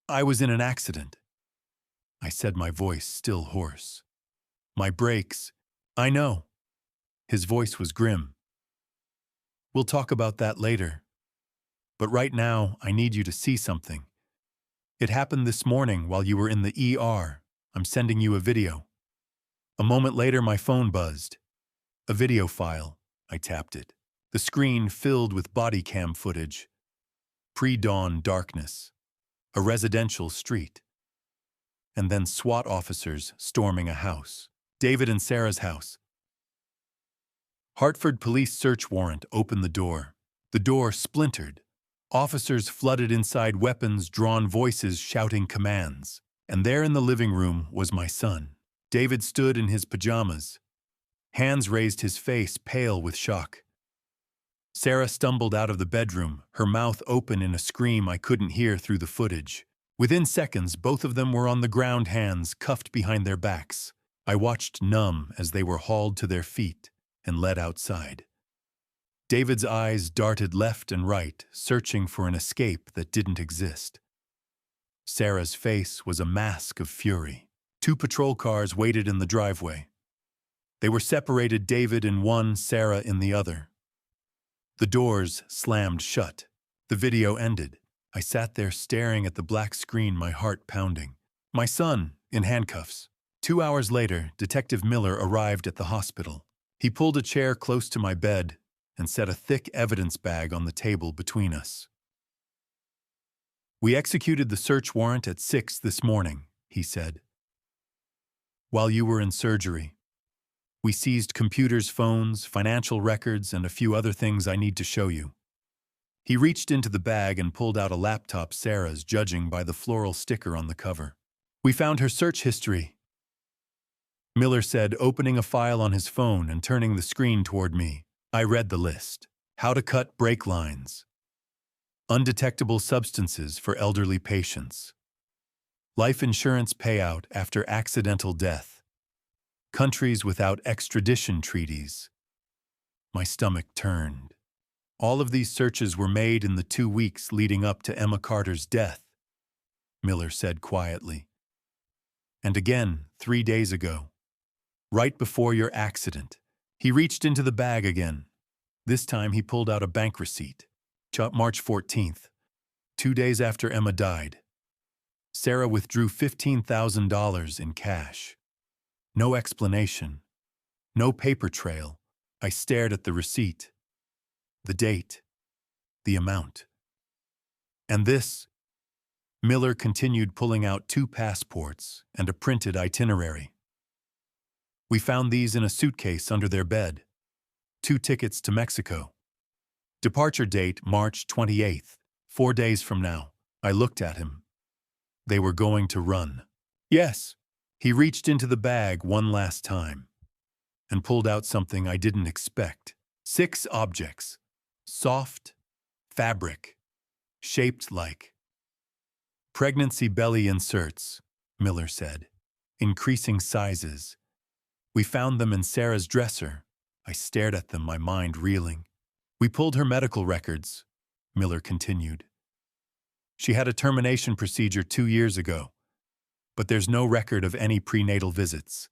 I was in an accident. I said, my voice still hoarse. My brakes. I know. His voice was grim. We'll talk about that later. But right now, I need you to see something. It happened this morning while you were in the ER. I'm sending you a video. A moment later, my phone buzzed. A video file. I tapped it. The screen filled with body cam footage. Pre-dawn darkness. A residential street. And then SWAT officers storming a house. David and Sarah's house. Hartford police search warrant opened the door. The door splintered. Officers flooded inside, weapons drawn, voices shouting commands. And there in the living room was my son. David stood in his pajamas. Hands raised, his face pale with shock. Sarah stumbled out of the bedroom, her mouth open in a scream I couldn't hear through the footage. Within seconds, both of them were on the ground, hands cuffed behind their backs. I watched numb as they were hauled to their feet and led outside. David's eyes darted left and right, searching for an escape that didn't exist. Sarah's face was a mask of fury. 2 patrol cars waited in the driveway. They were separated, David in one, Sarah in the other. The doors slammed shut. The video ended. I sat there staring at the black screen, my heart pounding. My son, in handcuffs. 2 hours later, Detective Miller arrived at the hospital. He pulled a chair close to my bed and set a thick evidence bag on the table between us. We executed the search warrant at 6 this morning, he said. While you were in surgery. We seized computers, phones, financial records, and a few other things I need to show you. He reached into the bag and pulled out a laptop, Sarah's, judging by the floral sticker on the cover. We found her search history, Miller said, opening a file on his phone and turning the screen toward me. I read the list. How to cut brake lines. Undetectable substances for elderly patients. Life insurance payout after accidental death. Countries without extradition treaties. My stomach turned. All of these searches were made in the 2 weeks leading up to Emma Carter's death, Miller said quietly. And again, 3 days ago. Right before your accident. He reached into the bag again. This time he pulled out a bank receipt. March 14th, 2 days after Emma died. Sarah withdrew $15,000 in cash. No explanation. No paper trail. I stared at the receipt. The date. The amount. And this? Miller continued pulling out 2 passports and a printed itinerary. We found these in a suitcase under their bed. 2 tickets to Mexico. Departure date March 28th, 4 days from now. I looked at him. They were going to run. Yes. He reached into the bag one last time and pulled out something I didn't expect. 6 objects. Soft, fabric, shaped like pregnancy belly inserts, Miller said. Increasing sizes. We found them in Sarah's dresser. I stared at them, my mind reeling. We pulled her medical records, Miller continued. She had a termination procedure 2 years ago, but there's no record of any prenatal visits,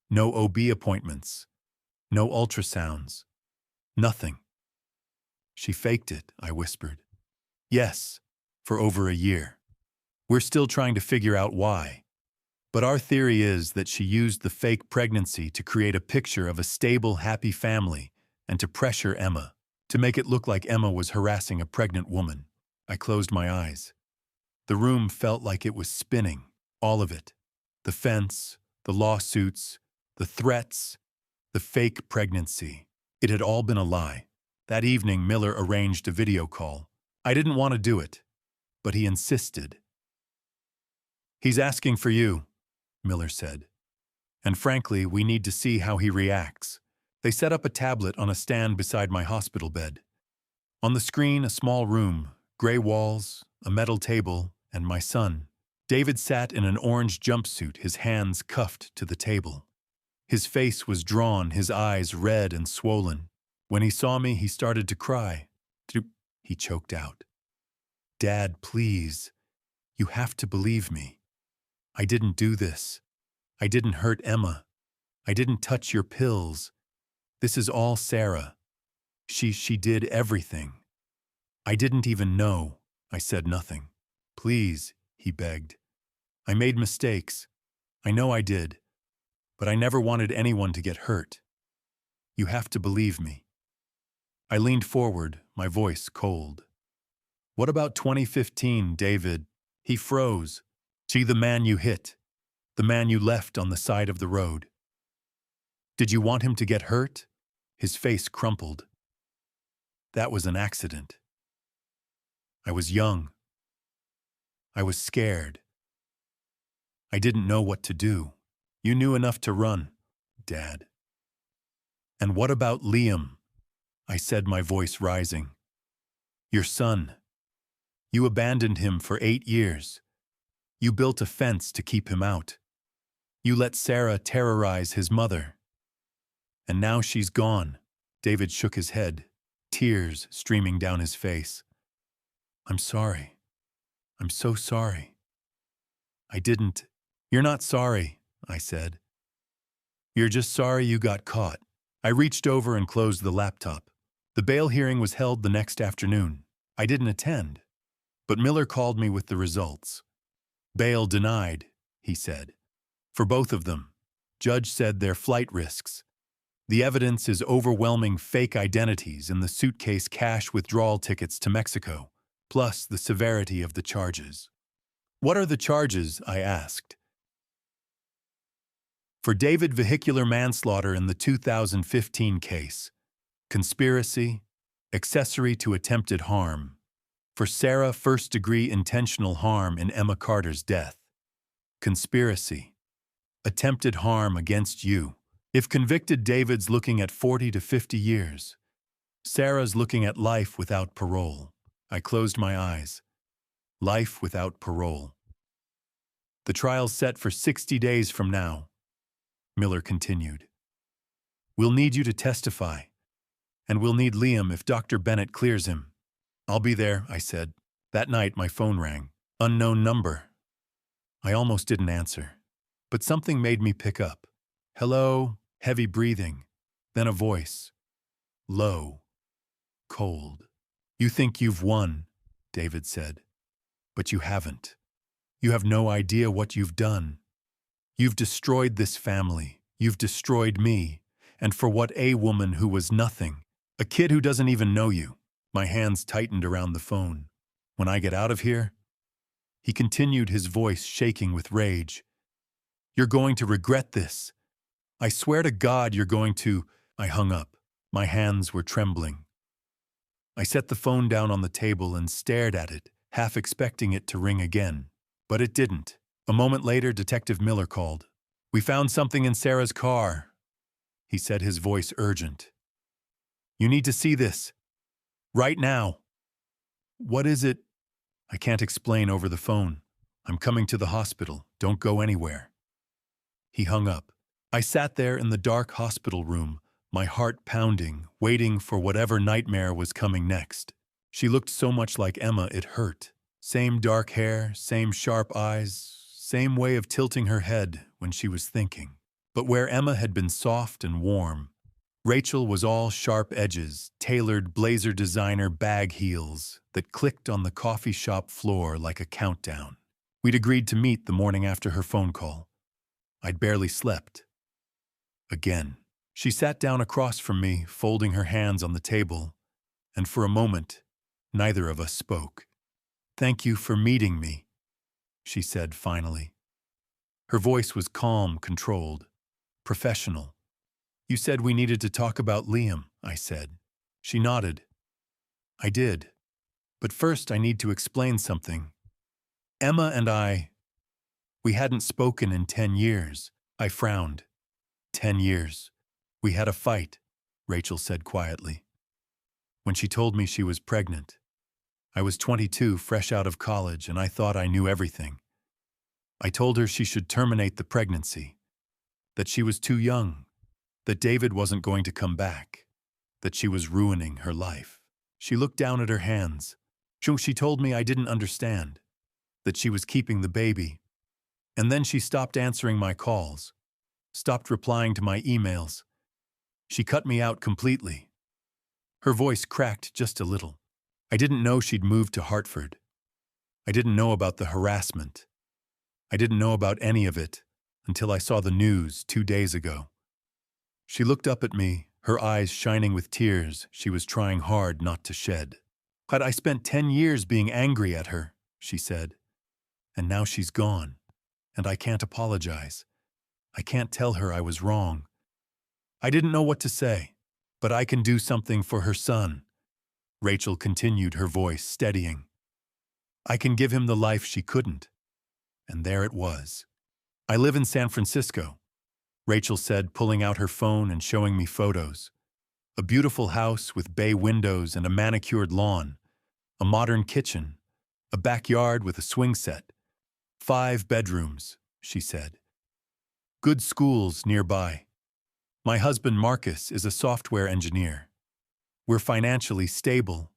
no OB appointments, no ultrasounds, nothing. She faked it, I whispered. Yes, for over a year. We're still trying to figure out why. But our theory is that she used the fake pregnancy to create a picture of a stable, happy family and to pressure Emma, to make it look like Emma was harassing a pregnant woman. I closed my eyes. The room felt like it was spinning, all of it. The fence, the lawsuits, the threats, the fake pregnancy. It had all been a lie. That evening, Miller arranged a video call. I didn't want to do it, but he insisted. He's asking for you, Miller said. And frankly, we need to see how he reacts. They set up a tablet on a stand beside my hospital bed. On the screen, a small room, gray walls, a metal table, and my son. David sat in an orange jumpsuit, his hands cuffed to the table. His face was drawn, his eyes red and swollen. When he saw me, he started to cry. He choked out. Dad, please. You have to believe me. I didn't do this. I didn't hurt Emma. I didn't touch your pills. This is all Sarah. She did everything. I didn't even know. I said nothing. Please, he begged. I made mistakes. I know I did. But I never wanted anyone to get hurt. You have to believe me. I leaned forward, my voice cold. What about 2015, David? He froze. See the man you hit. The man you left on the side of the road. Did you want him to get hurt? His face crumpled. That was an accident. I was young. I was scared. I didn't know what to do. You knew enough to run, Dad. And what about Liam? I said, my voice rising. Your son. You abandoned him for 8 years. You built a fence to keep him out. You let Sarah terrorize his mother. And now she's gone. David shook his head, tears streaming down his face. I'm sorry. I'm so sorry. I didn't. You're not sorry, I said. You're just sorry you got caught. I reached over and closed the laptop. The bail hearing was held the next afternoon. I didn't attend. But Miller called me with the results. Bail denied, he said. For both of them. Judge said they're flight risks. The evidence is overwhelming fake identities and the suitcase cash withdrawal tickets to Mexico, plus the severity of the charges. What are the charges? I asked. For David, vehicular manslaughter in the 2015 case. Conspiracy, accessory to attempted harm. For Sarah, first-degree intentional harm in Emma Carter's death. Conspiracy, attempted harm against you. If convicted, David's looking at 40 to 50 years. Sarah's looking at life without parole. I closed my eyes. Life without parole. The trial's set for 60 days from now, Miller continued. We'll need you to testify, and we'll need Liam if Dr. Bennett clears him. I'll be there, I said. That night, my phone rang. Unknown number. I almost didn't answer, but something made me pick up. Hello, heavy breathing, then a voice. Low, cold. You think you've won, David said, but you haven't. You have no idea what you've done. You've destroyed this family. You've destroyed me. And for what? A woman who was nothing. A kid who doesn't even know you. My hands tightened around the phone. When I get out of here, he continued, his voice shaking with rage. You're going to regret this. I swear to God you're going to. I hung up. My hands were trembling. I set the phone down on the table and stared at it, half expecting it to ring again. But it didn't. A moment later, Detective Miller called. We found something in Sarah's car, he said, his voice urgent. You need to see this. Right now. What is it? I can't explain over the phone. I'm coming to the hospital. Don't go anywhere. He hung up. I sat there in the dark hospital room, my heart pounding, waiting for whatever nightmare was coming next. She looked so much like Emma, it hurt. Same dark hair, same sharp eyes, same way of tilting her head when she was thinking. But where Emma had been soft and warm, Rachel was all sharp edges, tailored blazer designer bag heels that clicked on the coffee shop floor like a countdown. We'd agreed to meet the morning after her phone call. I'd barely slept. Again. She sat down across from me, folding her hands on the table, and for a moment, neither of us spoke. Thank you for meeting me, she said finally. Her voice was calm, controlled, professional. You said we needed to talk about Liam, I said. She nodded. I did. But first I need to explain something. Emma and we hadn't spoken in 10 years. I frowned. 10 years. We had a fight, Rachel said quietly. When she told me she was pregnant. I was 22, fresh out of college, and I thought I knew everything. I told her she should terminate the pregnancy, that she was too young, that David wasn't going to come back, that she was ruining her life. She looked down at her hands. She told me I didn't understand, that she was keeping the baby. And then she stopped answering my calls, stopped replying to my emails. She cut me out completely. Her voice cracked just a little. I didn't know she'd moved to Hartford. I didn't know about the harassment. I didn't know about any of it until I saw the news 2 days ago. She looked up at me, her eyes shining with tears she was trying hard not to shed. Had I spent 10 years being angry at her, she said. And now she's gone, and I can't apologize. I can't tell her I was wrong. I didn't know what to say, but I can do something for her son. Rachel continued, her voice steadying. I can give him the life she couldn't. And there it was. I live in San Francisco, Rachel said, pulling out her phone and showing me photos. A beautiful house with bay windows and a manicured lawn, a modern kitchen, a backyard with a swing set. 5 bedrooms, she said. Good schools nearby. My husband Marcus is a software engineer. We're financially stable.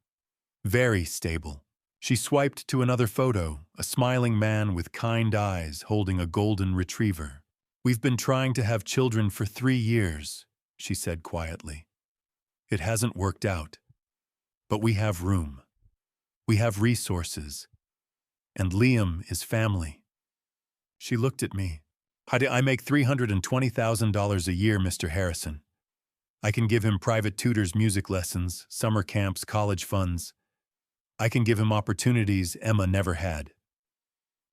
Very stable. She swiped to another photo, a smiling man with kind eyes holding a golden retriever. We've been trying to have children for 3 years, she said quietly. It hasn't worked out. But we have room. We have resources. And Liam is family. She looked at me. I make $320,000 a year, Mr. Harrison. I can give him private tutors, music lessons, summer camps, college funds. I can give him opportunities Emma never had.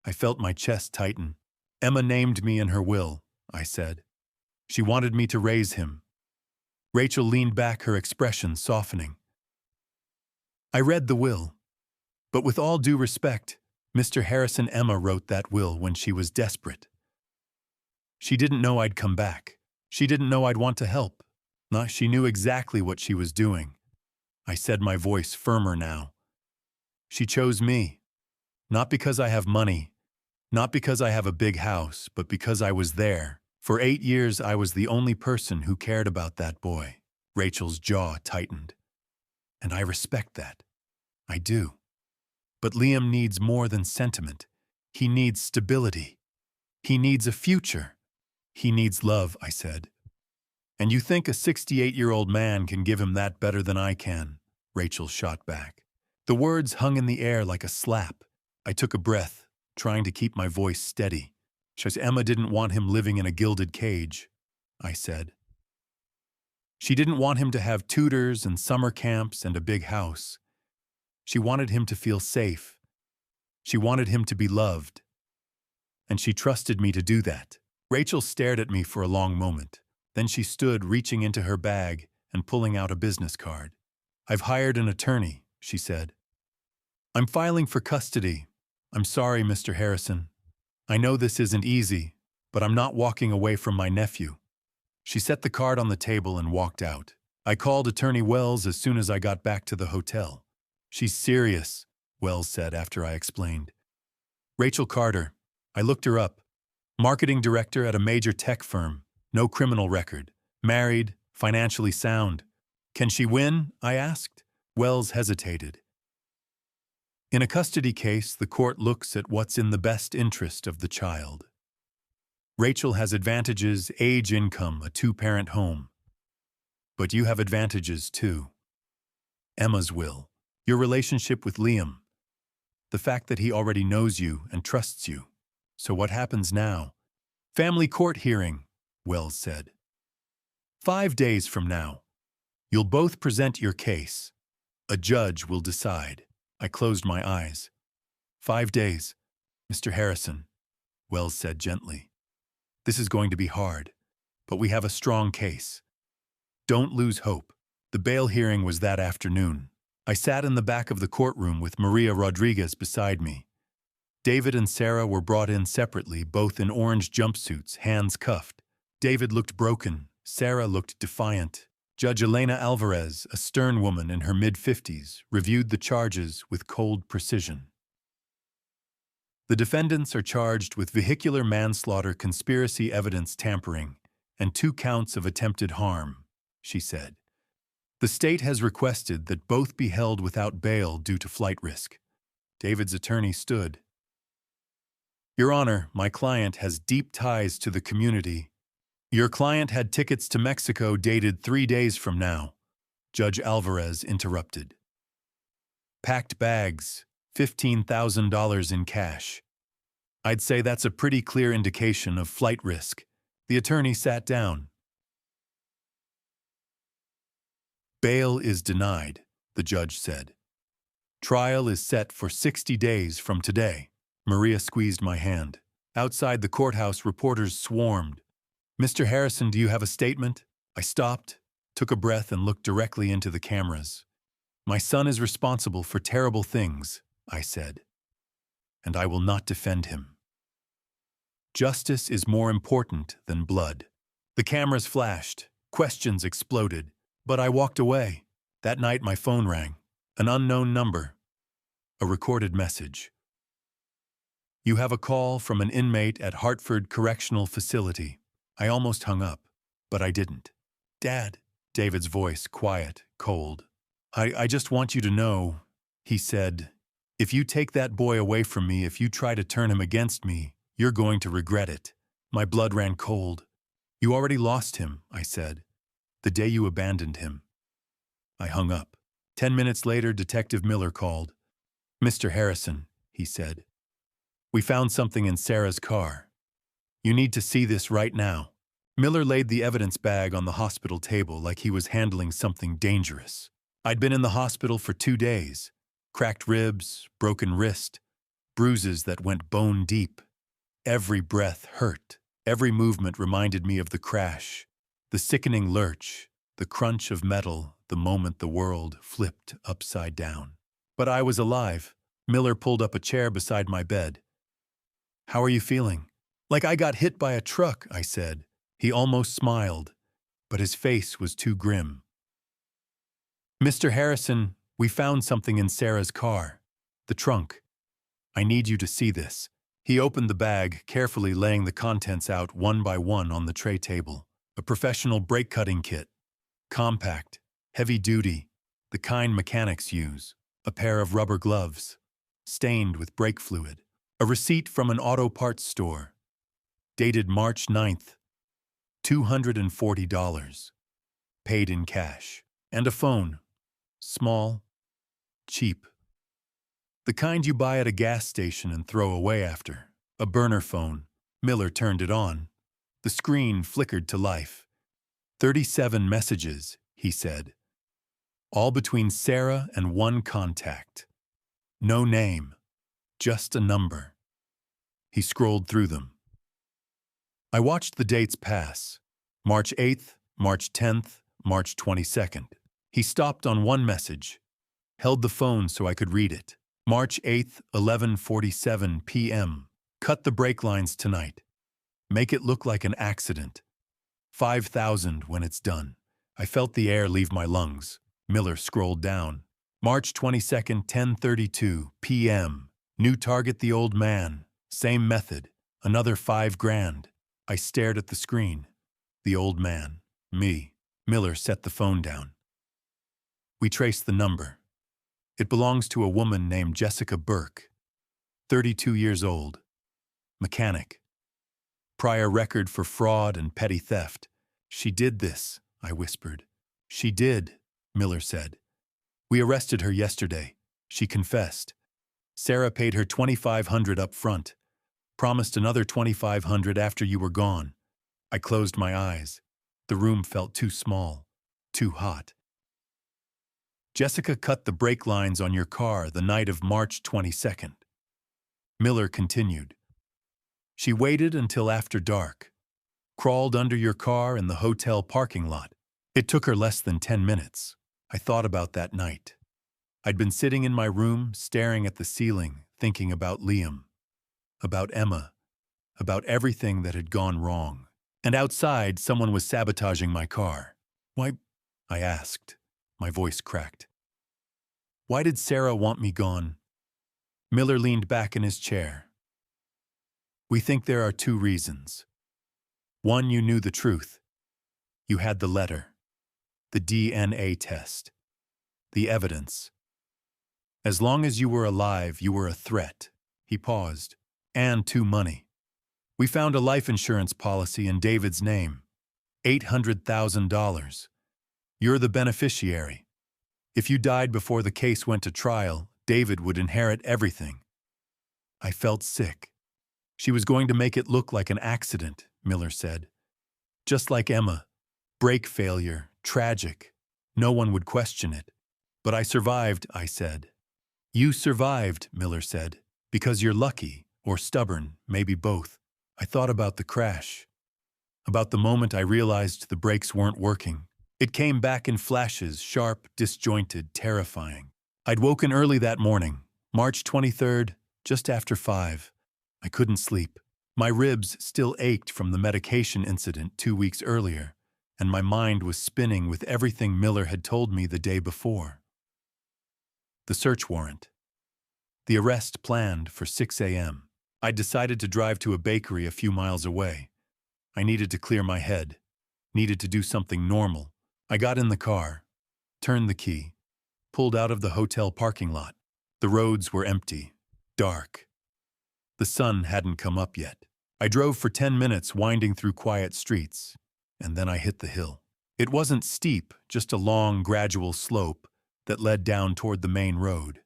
I felt my chest tighten. Emma named me in her will, I said. She wanted me to raise him. Rachel leaned back, her expression softening. I read the will. But with all due respect, Mr. Harrison, Emma wrote that will when she was desperate. She didn't know I'd come back. She didn't know I'd want to help. She knew exactly what she was doing. I said, my voice firmer now. She chose me. Not because I have money, not because I have a big house, but because I was there. For 8 years, I was the only person who cared about that boy. Rachel's jaw tightened. And I respect that. I do. But Liam needs more than sentiment. He needs stability. He needs a future. He needs love, I said. And you think a 68-year-old man can give him that better than I can? Rachel shot back. The words hung in the air like a slap. I took a breath, trying to keep my voice steady. Because Emma didn't want him living in a gilded cage, I said. She didn't want him to have tutors and summer camps and a big house. She wanted him to feel safe. She wanted him to be loved. And she trusted me to do that. Rachel stared at me for a long moment. Then she stood, reaching into her bag and pulling out a business card. "I've hired an attorney," she said. "I'm filing for custody. I'm sorry, Mr. Harrison. I know this isn't easy, but I'm not walking away from my nephew." She set the card on the table and walked out. I called Attorney Wells as soon as I got back to the hotel. "She's serious," Wells said after I explained. "Rachel Carter. I looked her up. Marketing director at a major tech firm. No criminal record. Married, financially sound. Can she win?" I asked. Wells hesitated. "In a custody case, the court looks at what's in the best interest of the child. Rachel has advantages: age, income, a two-parent home. But you have advantages too. Emma's will, your relationship with Liam, the fact that he already knows you and trusts you. So what happens now?" "Family court hearing," Wells said. "5 days from now. You'll both present your case. A judge will decide." I closed my eyes. "5 days, Mr. Harrison," Wells said gently. "This is going to be hard, but we have a strong case. Don't lose hope." The bail hearing was that afternoon. I sat in the back of the courtroom with Maria Rodriguez beside me. David and Sarah were brought in separately, both in orange jumpsuits, hands cuffed. David looked broken. Sarah looked defiant. Judge Elena Alvarez, a stern woman in her mid-50s, reviewed the charges with cold precision. "The defendants are charged with vehicular manslaughter, conspiracy, evidence tampering, and 2 counts of attempted harm," she said. "The state has requested that both be held without bail due to flight risk." David's attorney stood. "Your Honor, my client has deep ties to the community." "Your client had tickets to Mexico dated 3 days from now," Judge Alvarez interrupted. "Packed bags, $15,000 in cash. I'd say that's a pretty clear indication of flight risk." The attorney sat down. "Bail is denied," the judge said. "Trial is set for 60 days from today." Maria squeezed my hand. Outside the courthouse, reporters swarmed. "Mr. Harrison, do you have a statement?" I stopped, took a breath, and looked directly into the cameras. "My son is responsible for terrible things," I said, "and I will not defend him. Justice is more important than blood." The cameras flashed, questions exploded, but I walked away. That night my phone rang. An unknown number. A recorded message. "You have a call from an inmate at Hartford Correctional Facility." I almost hung up, but I didn't. "Dad," David's voice, quiet, cold. I just want you to know," he said, "if you take that boy away from me, if you try to turn him against me, you're going to regret it." My blood ran cold. "You already lost him," I said, "the day you abandoned him." I hung up. 10 minutes later, Detective Miller called. "Mr. Harrison," he said, "we found something in Sarah's car. You need to see this right now." Miller laid the evidence bag on the hospital table like he was handling something dangerous. I'd been in the hospital for 2 days. Cracked ribs, broken wrist, bruises that went bone deep. Every breath hurt. Every movement reminded me of the crash, the sickening lurch, the crunch of metal the moment the world flipped upside down. But I was alive. Miller pulled up a chair beside my bed. "How are you feeling?" "Like I got hit by a truck," I said. He almost smiled, but his face was too grim. "Mr. Harrison, we found something in Sarah's car. The trunk. I need you to see this." He opened the bag, carefully laying the contents out one by one on the tray table. A professional brake-cutting kit. Compact, heavy-duty, the kind mechanics use. A pair of rubber gloves, stained with brake fluid. A receipt from an auto parts store. Dated March 9th. $240. Paid in cash. And a phone. Small, cheap, The kind you buy at a gas station and throw away after. A burner phone. Miller turned it on. The screen flickered to life. 37 messages, he said. All between Sarah and one contact. No name, just a number. He scrolled through them. I watched the dates pass. March 8th, March 10th, March 22nd. He stopped on one message, held the phone so I could read it. March 8th, 11:47 p.m. Cut the brake lines tonight. Make it look like an accident. 5,000 when it's done. I felt the air leave my lungs. Miller scrolled down. March 22nd, 10:32 p.m. New target, the old man. Same method. Another $5,000. I stared at the screen. The old man. Me. Miller set the phone down. We traced the number. It belongs to a woman named Jessica Burke, 32 years old. Mechanic. Prior record for fraud and petty theft. She did this, I whispered. She did, Miller said. We arrested her yesterday. She confessed. Sarah paid her $2,500 up front. Promised another $2,500 after you were gone. I closed my eyes. The room felt too small, too hot. Jessica cut the brake lines on your car the night of March 22nd. Miller continued. She waited until after dark. Crawled under your car in the hotel parking lot. It took her less than 10 minutes. I thought about that night. I'd been sitting in my room, staring at the ceiling, thinking about Liam, about Emma, about everything that had gone wrong. And outside, someone was sabotaging my car. Why? I asked. My voice cracked. Why did Sarah want me gone? Miller leaned back in his chair. We think there are 2 reasons. One, you knew the truth. You had the letter, the DNA test, the evidence. As long as you were alive, you were a threat. He paused. And 2, money. We found a life insurance policy in David's name. $800,000. You're the beneficiary. If you died before the case went to trial, David would inherit everything. I felt sick. She was going to make it look like an accident, Miller said. Just like Emma. Brake failure, tragic. No one would question it. But I survived, I said. You survived, Miller said, because you're lucky, or stubborn, maybe both. I thought about the crash. About the moment I realized the brakes weren't working. It came back in flashes, sharp, disjointed, terrifying. I'd woken early that morning, March 23rd, just after 5. I couldn't sleep. My ribs still ached from the medication incident 2 weeks earlier, and my mind was spinning with everything Miller had told me the day before. The search warrant. The arrest planned for 6 a.m. I decided to drive to a bakery a few miles away. I needed to clear my head, needed to do something normal. I got in the car, turned the key, pulled out of the hotel parking lot. The roads were empty, dark. The sun hadn't come up yet. I drove for 10 minutes, winding through quiet streets, and then I hit the hill. It wasn't steep, just a long, gradual slope that led down toward the main road.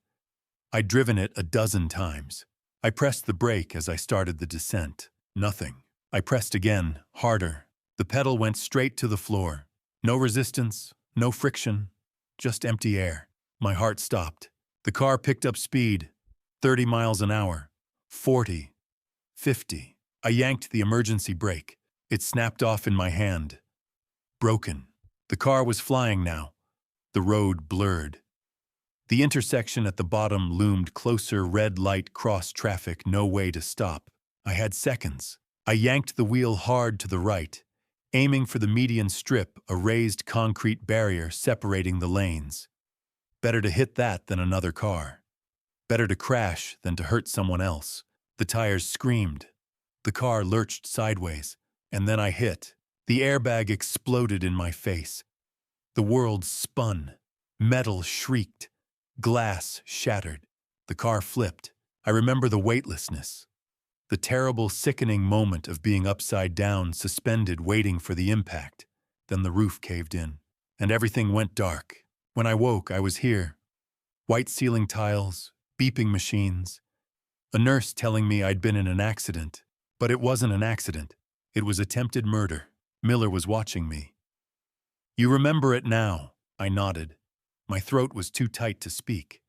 I'd driven it a dozen times. I pressed the brake as I started the descent. Nothing. I pressed again, harder. The pedal went straight to the floor. No resistance, no friction, just empty air. My heart stopped. The car picked up speed, 30 miles an hour, 40, 50. I yanked the emergency brake. It snapped off in my hand. Broken. The car was flying now. The road blurred. The intersection at the bottom loomed closer, red light, cross traffic, no way to stop. I had seconds. I yanked the wheel hard to the right, aiming for the median strip, a raised concrete barrier separating the lanes. Better to hit that than another car. Better to crash than to hurt someone else. The tires screamed. The car lurched sideways, and then I hit. The airbag exploded in my face. The world spun. Metal shrieked. Glass shattered. The car flipped. I remember the weightlessness. The terrible, sickening moment of being upside down, suspended, waiting for the impact. Then the roof caved in, and everything went dark. When I woke, I was here. White ceiling tiles, beeping machines, a nurse telling me I'd been in an accident. But it wasn't an accident. It was attempted murder. Miller was watching me. You remember it now, I nodded. My throat was too tight to speak.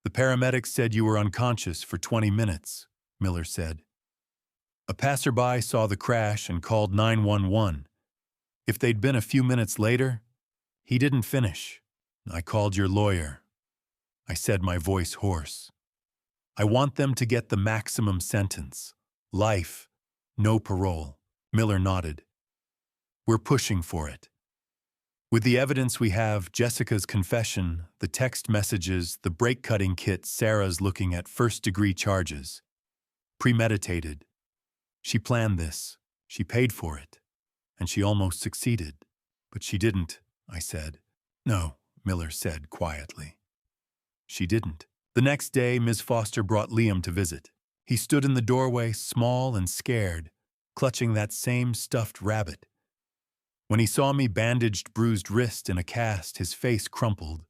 The paramedics said you were unconscious for 20 minutes, Miller said. A passerby saw the crash and called 911. If they'd been a few minutes later, he didn't finish. I called your lawyer. I said, my voice hoarse. I want them to get the maximum sentence. Life, no parole. Miller nodded. We're pushing for it. With the evidence we have, Jessica's confession, the text messages, the brake-cutting kit, Sarah's looking at first-degree charges. Premeditated. She planned this. She paid for it. And she almost succeeded. But she didn't, I said. No, Miller said quietly. She didn't. The next day, Ms. Foster brought Liam to visit. He stood in the doorway, small and scared, clutching that same stuffed rabbit. When he saw me bandaged, bruised wrist in a cast, his face crumpled.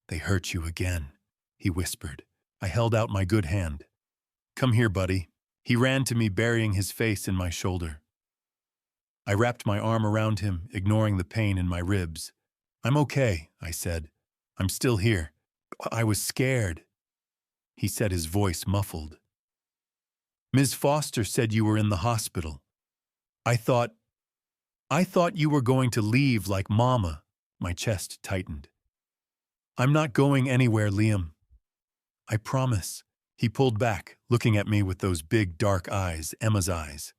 They hurt you again, he whispered. I held out my good hand. Come here, buddy. He ran to me, burying his face in my shoulder. I wrapped my arm around him, ignoring the pain in my ribs. I'm okay, I said. I'm still here. I was scared. He said, his voice muffled. Ms. Foster said you were in the hospital. I thought you were going to leave like Mama. My chest tightened. I'm not going anywhere, Liam. I promise. He pulled back, looking at me with those big, dark eyes, Emma's eyes.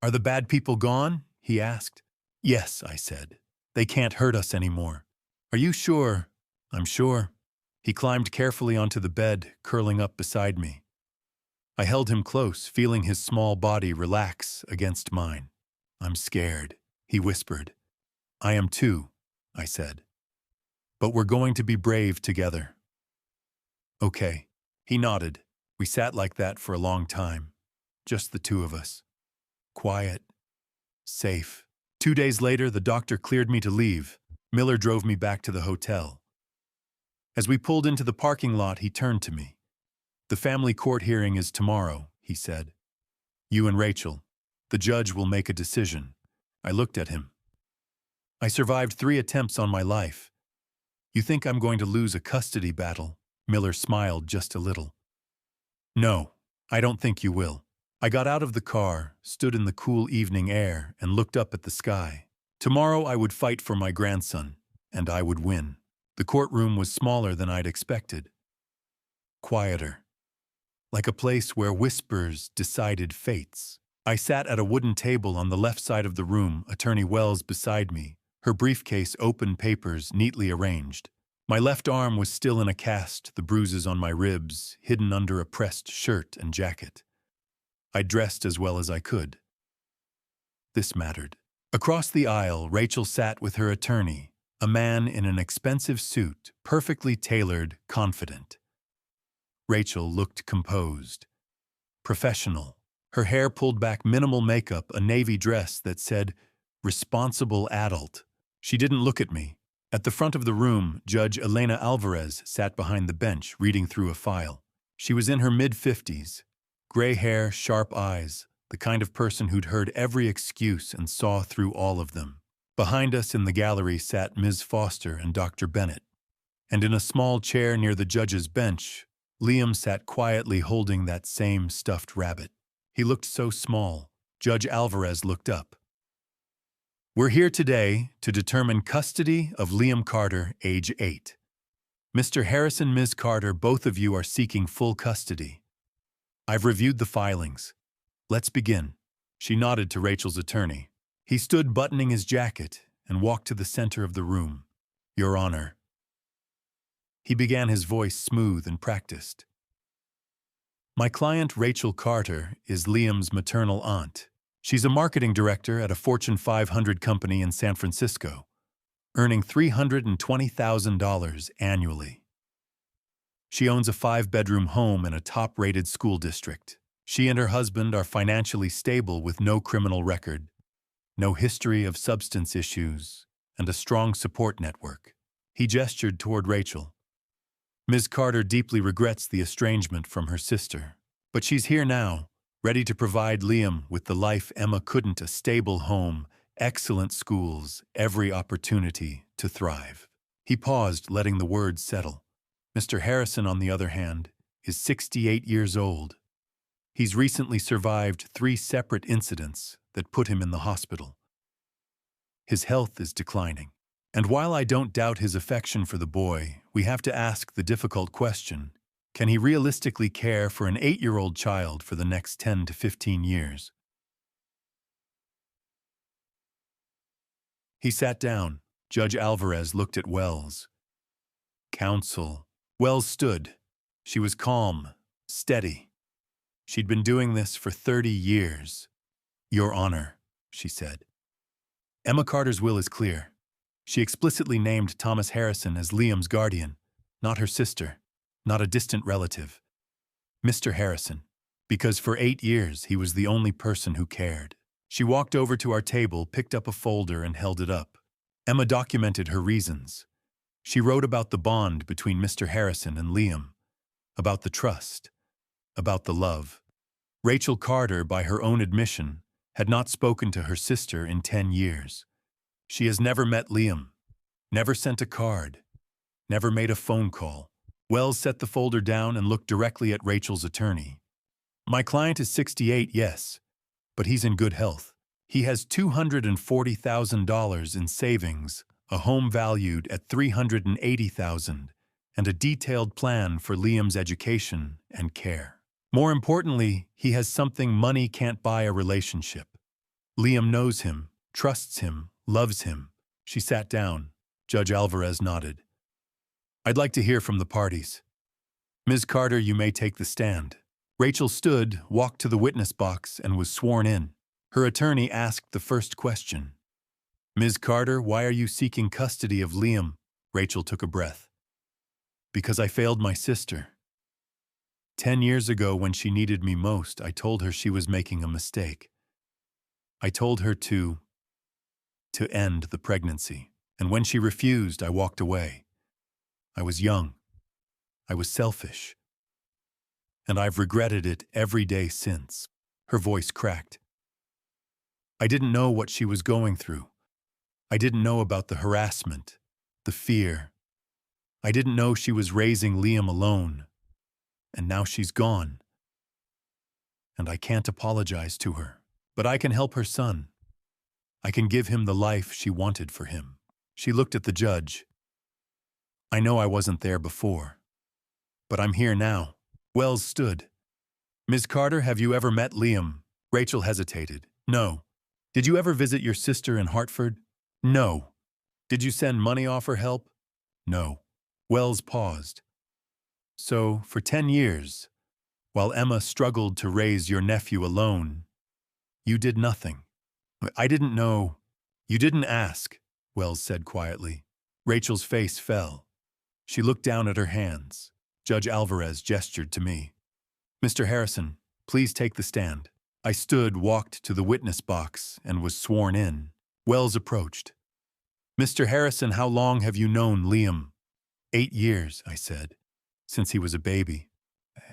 Are the bad people gone? He asked. Yes, I said. They can't hurt us anymore. Are you sure? I'm sure. He climbed carefully onto the bed, curling up beside me. I held him close, feeling his small body relax against mine. I'm scared, he whispered. I am too, I said. But we're going to be brave together. Okay. He nodded. We sat like that for a long time. Just the two of us. Quiet. Safe. 2 days later, the doctor cleared me to leave. Miller drove me back to the hotel. As we pulled into the parking lot, he turned to me. The family court hearing is tomorrow, he said. You and Rachel. The judge will make a decision. I looked at him. I survived 3 attempts on my life. You think I'm going to lose a custody battle? Miller smiled just a little. No, I don't think you will. I got out of the car, stood in the cool evening air, and looked up at the sky. Tomorrow I would fight for my grandson, and I would win. The courtroom was smaller than I'd expected. Quieter. Like a place where whispers decided fates. I sat at a wooden table on the left side of the room, Attorney Wells beside me, her briefcase open, papers neatly arranged. My left arm was still in a cast, the bruises on my ribs hidden under a pressed shirt and jacket. I dressed as well as I could. This mattered. Across the aisle, Rachel sat with her attorney, a man in an expensive suit, perfectly tailored, confident. Rachel looked composed, professional. Her hair pulled back, minimal makeup, a navy dress that said, responsible adult. She didn't look at me. At the front of the room, Judge Elena Alvarez sat behind the bench, reading through a file. She was in her mid-50s, gray hair, sharp eyes, the kind of person who'd heard every excuse and saw through all of them. Behind us in the gallery sat Ms. Foster and Dr. Bennett. And in a small chair near the judge's bench, Liam sat quietly holding that same stuffed rabbit. He looked so small. Judge Alvarez looked up. We're here today to determine custody of Liam Carter, age 8. Mr. Harrison, Ms. Carter, both of you are seeking full custody. I've reviewed the filings. Let's begin. She nodded to Rachel's attorney. He stood buttoning his jacket and walked to the center of the room. Your Honor. He began, his voice smooth and practiced. My client, Rachel Carter, is Liam's maternal aunt. She's a marketing director at a Fortune 500 company in San Francisco, earning $320,000 annually. She owns a 5-bedroom home in a top-rated school district. She and her husband are financially stable with no criminal record, no history of substance issues, and a strong support network. He gestured toward Rachel. Ms. Carter deeply regrets the estrangement from her sister. But she's here now, ready to provide Liam with the life Emma couldn't: a stable home, excellent schools, every opportunity to thrive. He paused, letting the words settle. Mr. Harrison, on the other hand, is 68 years old. He's recently survived 3 separate incidents that put him in the hospital. His health is declining. And while I don't doubt his affection for the boy, we have to ask the difficult question: can he realistically care for an 8-year-old child for the next 10 to 15 years? He sat down. Judge Alvarez looked at Wells. Counsel. Wells stood. She was calm, steady. She'd been doing this for 30 years. Your Honor, she said. Emma Carter's will is clear. She explicitly named Thomas Harrison as Liam's guardian, not her sister, not a distant relative. Mr. Harrison, because for 8 years he was the only person who cared. She walked over to our table, picked up a folder, and held it up. Emma documented her reasons. She wrote about the bond between Mr. Harrison and Liam, about the trust, about the love. Rachel Carter, by her own admission, had not spoken to her sister in 10 years. She has never met Liam, never sent a card, never made a phone call. Wells set the folder down and looked directly at Rachel's attorney. My client is 68, yes, but he's in good health. He has $240,000 in savings, a home valued at $380,000, and a detailed plan for Liam's education and care. More importantly, he has something money can't buy: a relationship. Liam knows him, trusts him, loves him. She sat down. Judge Alvarez nodded. I'd like to hear from the parties. Ms. Carter, you may take the stand. Rachel stood, walked to the witness box, and was sworn in. Her attorney asked the first question. Ms. Carter, why are you seeking custody of Liam? Rachel took a breath. Because I failed my sister. 10 years ago, when she needed me most, I told her she was making a mistake. I told her to end the pregnancy. And when she refused, I walked away. I was young. I was selfish. And I've regretted it every day since. Her voice cracked. I didn't know what she was going through. I didn't know about the harassment, the fear. I didn't know she was raising Liam alone. And now she's gone. And I can't apologize to her. But I can help her son. I can give him the life she wanted for him. She looked at the judge. I know I wasn't there before, but I'm here now. Wells stood. Ms. Carter, have you ever met Liam? Rachel hesitated. No. Did you ever visit your sister in Hartford? No. Did you send money off her help? No. Wells paused. So, for 10 years, while Emma struggled to raise your nephew alone, you did nothing. I didn't know. You didn't ask, Wells said quietly. Rachel's face fell. She looked down at her hands. Judge Alvarez gestured to me. Mr. Harrison, please take the stand. I stood, walked to the witness box, and was sworn in. Wells approached. Mr. Harrison, how long have you known Liam? 8 years, I said, since he was a baby.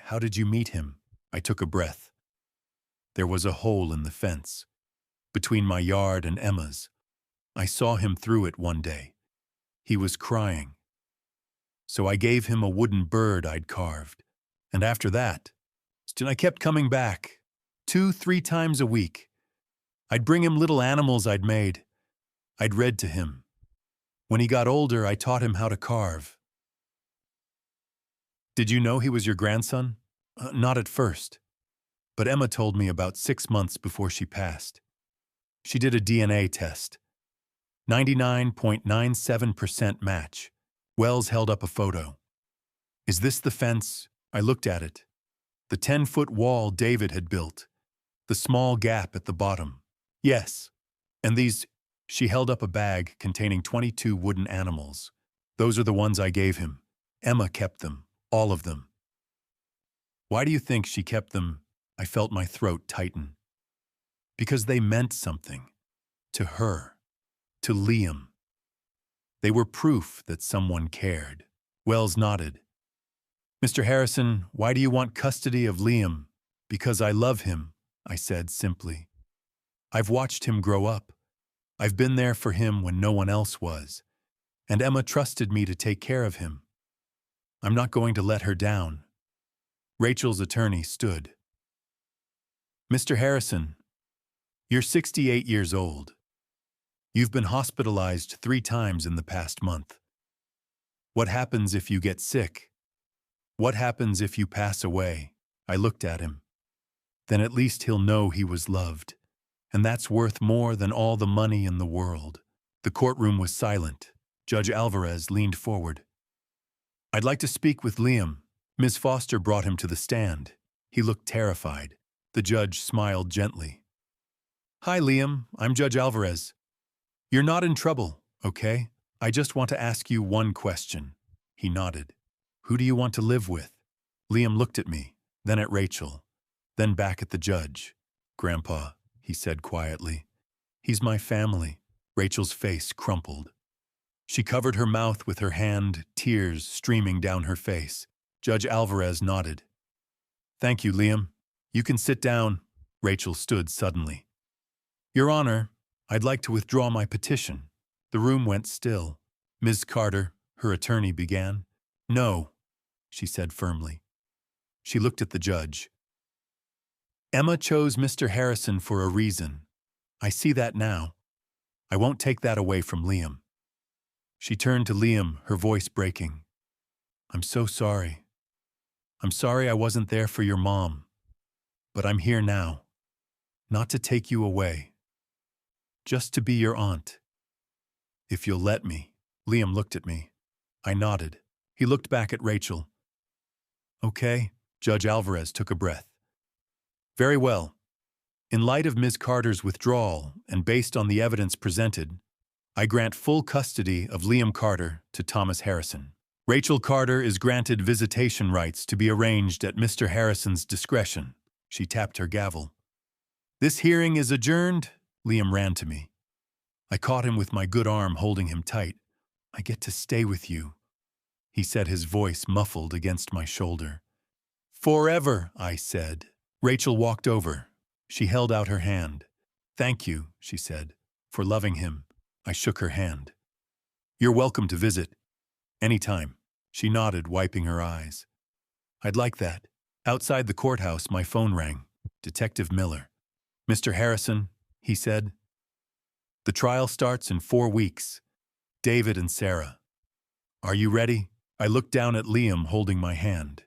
How did you meet him? I took a breath. There was a hole in the fence, between my yard and Emma's. I saw him through it one day. He was crying. So I gave him a wooden bird I'd carved. And after that, I kept coming back, 2-3 times a week. I'd bring him little animals I'd made. I'd read to him. When he got older, I taught him how to carve. Did you know he was your grandson? Not at first. But Emma told me about 6 months before she passed. She did a DNA test. 99.97% match. Wells held up a photo. Is this the fence? I looked at it. The 10-foot wall David had built. The small gap at the bottom. Yes. And these... She held up a bag containing 22 wooden animals. Those are the ones I gave him. Emma kept them. All of them. Why do you think she kept them? I felt my throat tighten. Because they meant something. To her. To Liam. They were proof that someone cared. Wells nodded. Mr. Harrison, why do you want custody of Liam? Because I love him, I said simply. I've watched him grow up. I've been there for him when no one else was. And Emma trusted me to take care of him. I'm not going to let her down. Rachel's attorney stood. Mr. Harrison, you're 68 years old. You've been hospitalized 3 times in the past month. What happens if you get sick? What happens if you pass away? I looked at him. Then at least he'll know he was loved. And that's worth more than all the money in the world. The courtroom was silent. Judge Alvarez leaned forward. I'd like to speak with Liam. Ms. Foster brought him to the stand. He looked terrified. The judge smiled gently. Hi, Liam. I'm Judge Alvarez. You're not in trouble, okay? I just want to ask you one question. He nodded. Who do you want to live with? Liam looked at me, then at Rachel, then back at the judge. Grandpa, he said quietly. He's my family. Rachel's face crumpled. She covered her mouth with her hand, tears streaming down her face. Judge Alvarez nodded. Thank you, Liam. You can sit down. Rachel stood suddenly. Your Honor, I'd like to withdraw my petition. The room went still. Ms. Carter, her attorney, began. No, she said firmly. She looked at the judge. Emma chose Mr. Harrison for a reason. I see that now. I won't take that away from Liam. She turned to Liam, her voice breaking. I'm so sorry. I'm sorry I wasn't there for your mom. But I'm here now. Not to take you away. Just to be your aunt. If you'll let me. Liam looked at me. I nodded. He looked back at Rachel. Okay, Judge Alvarez took a breath. Very well. In light of Ms. Carter's withdrawal and based on the evidence presented, I grant full custody of Liam Carter to Thomas Harrison. Rachel Carter is granted visitation rights to be arranged at Mr. Harrison's discretion. She tapped her gavel. This hearing is adjourned. Liam ran to me. I caught him with my good arm, holding him tight. I get to stay with you, he said, his voice muffled against my shoulder. Forever, I said. Rachel walked over. She held out her hand. Thank you, she said, for loving him. I shook her hand. You're welcome to visit. Anytime. She nodded, wiping her eyes. I'd like that. Outside the courthouse, my phone rang. Detective Miller. Mr. Harrison, he said. The trial starts in 4 weeks. David and Sarah. Are you ready? I looked down at Liam, holding my hand.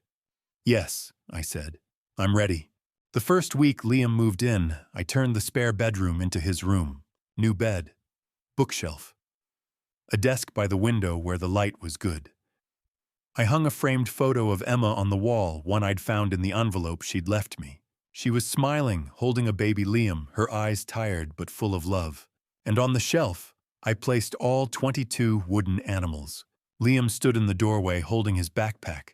Yes, I said. I'm ready. The first week Liam moved in, I turned the spare bedroom into his room. New bed. Bookshelf. A desk by the window where the light was good. I hung a framed photo of Emma on the wall, one I'd found in the envelope she'd left me. She was smiling, holding a baby Liam, her eyes tired but full of love. And on the shelf, I placed all 22 wooden animals. Liam stood in the doorway holding his backpack,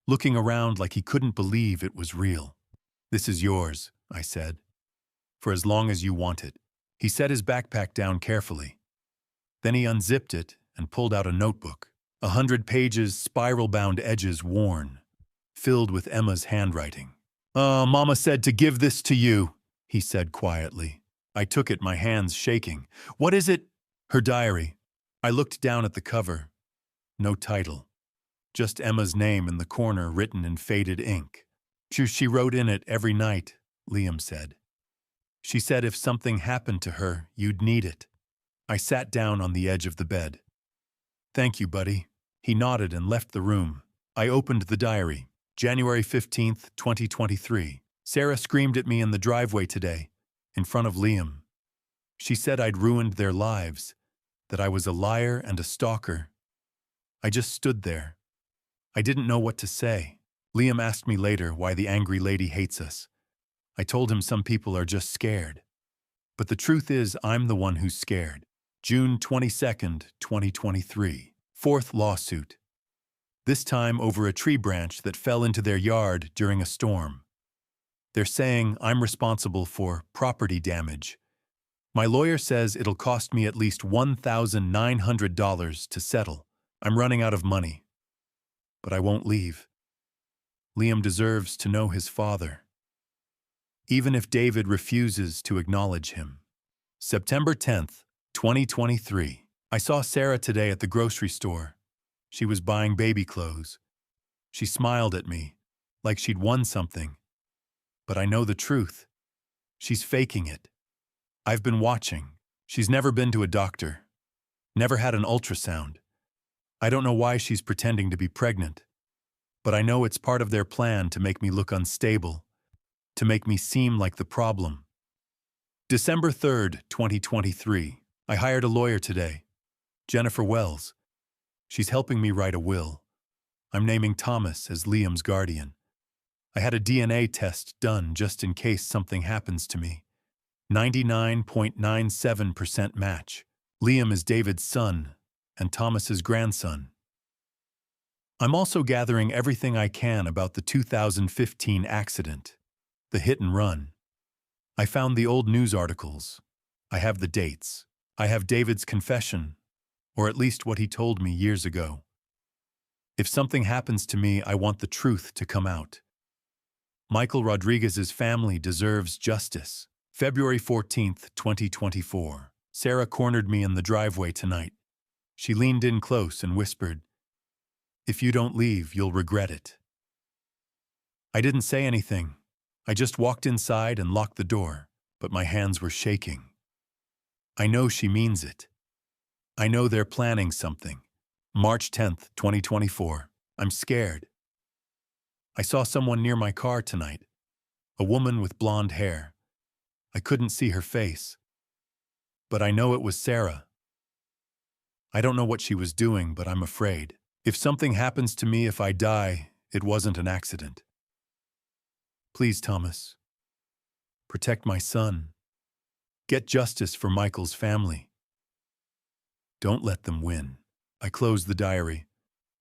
looking around like he couldn't believe it was real. This is yours, I said, for as long as you want it. He set his backpack down carefully. Then he unzipped it and pulled out a notebook, 100 pages, spiral-bound edges worn, filled with Emma's handwriting. Mama said to give this to you, he said quietly. I took it, my hands shaking. What is it? Her diary. I looked down at the cover. No title. Just Emma's name in the corner written in faded ink. She wrote in it every night, Liam said. She said if something happened to her, you'd need it. I sat down on the edge of the bed. Thank you, buddy. He nodded and left the room. I opened the diary. January 15th, 2023. Sarah screamed at me in the driveway today, in front of Liam. She said I'd ruined their lives, that I was a liar and a stalker. I just stood there. I didn't know what to say. Liam asked me later why the angry lady hates us. I told him some people are just scared. But the truth is, I'm the one who's scared. June 22nd, 2023. 4th lawsuit. This time over a tree branch that fell into their yard during a storm. They're saying I'm responsible for property damage. My lawyer says it'll cost me at least $1,900 to settle. I'm running out of money. But I won't leave. Liam deserves to know his father, even if David refuses to acknowledge him. September 10th, 2023. I saw Sarah today at the grocery store. She was buying baby clothes. She smiled at me, like she'd won something. But I know the truth. She's faking it. I've been watching. She's never been to a doctor, never had an ultrasound. I don't know why she's pretending to be pregnant, but I know it's part of their plan to make me look unstable, to make me seem like the problem. December 3rd, 2023. I hired a lawyer today, Jennifer Wells. She's helping me write a will. I'm naming Thomas as Liam's guardian. I had a DNA test done just in case something happens to me. 99.97% match. Liam is David's son and Thomas's grandson. I'm also gathering everything I can about the 2015 accident, the hit and run. I found the old news articles. I have the dates. I have David's confession, or at least what he told me years ago. If something happens to me, I want the truth to come out. Michael Rodriguez's family deserves justice. February 14th, 2024. Sarah cornered me in the driveway tonight. She leaned in close and whispered, "If you don't leave, you'll regret it." I didn't say anything. I just walked inside and locked the door, but my hands were shaking. I know she means it. I know they're planning something. March 10th, 2024. I'm scared. I saw someone near my car tonight, a woman with blonde hair. I couldn't see her face, but I know it was Sarah. I don't know what she was doing, but I'm afraid. If something happens to me, if I die, it wasn't an accident. Please, Thomas, protect my son. Get justice for Michael's family. Don't let them win. I closed the diary.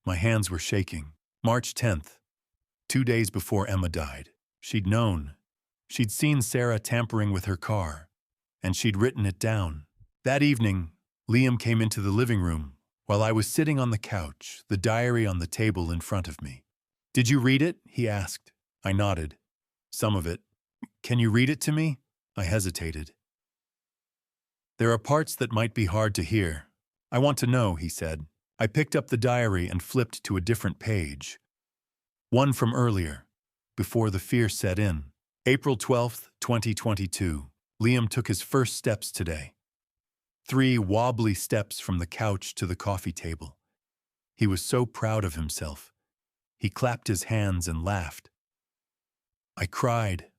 My hands were shaking. March 10th, 2 days before Emma died. She'd known. She'd seen Sarah tampering with her car, and she'd written it down. That evening, Liam came into the living room while I was sitting on the couch, the diary on the table in front of me. "Did you read it?" he asked. I nodded. "Some of it." "Can you read it to me?" I hesitated. "There are parts that might be hard to hear. I want to know," he said. I picked up the diary and flipped to a different page. One from earlier, before the fear set in. April 12th, 2022. Liam took his first steps today. 3 wobbly steps from the couch to the coffee table. He was so proud of himself. He clapped his hands and laughed. I cried.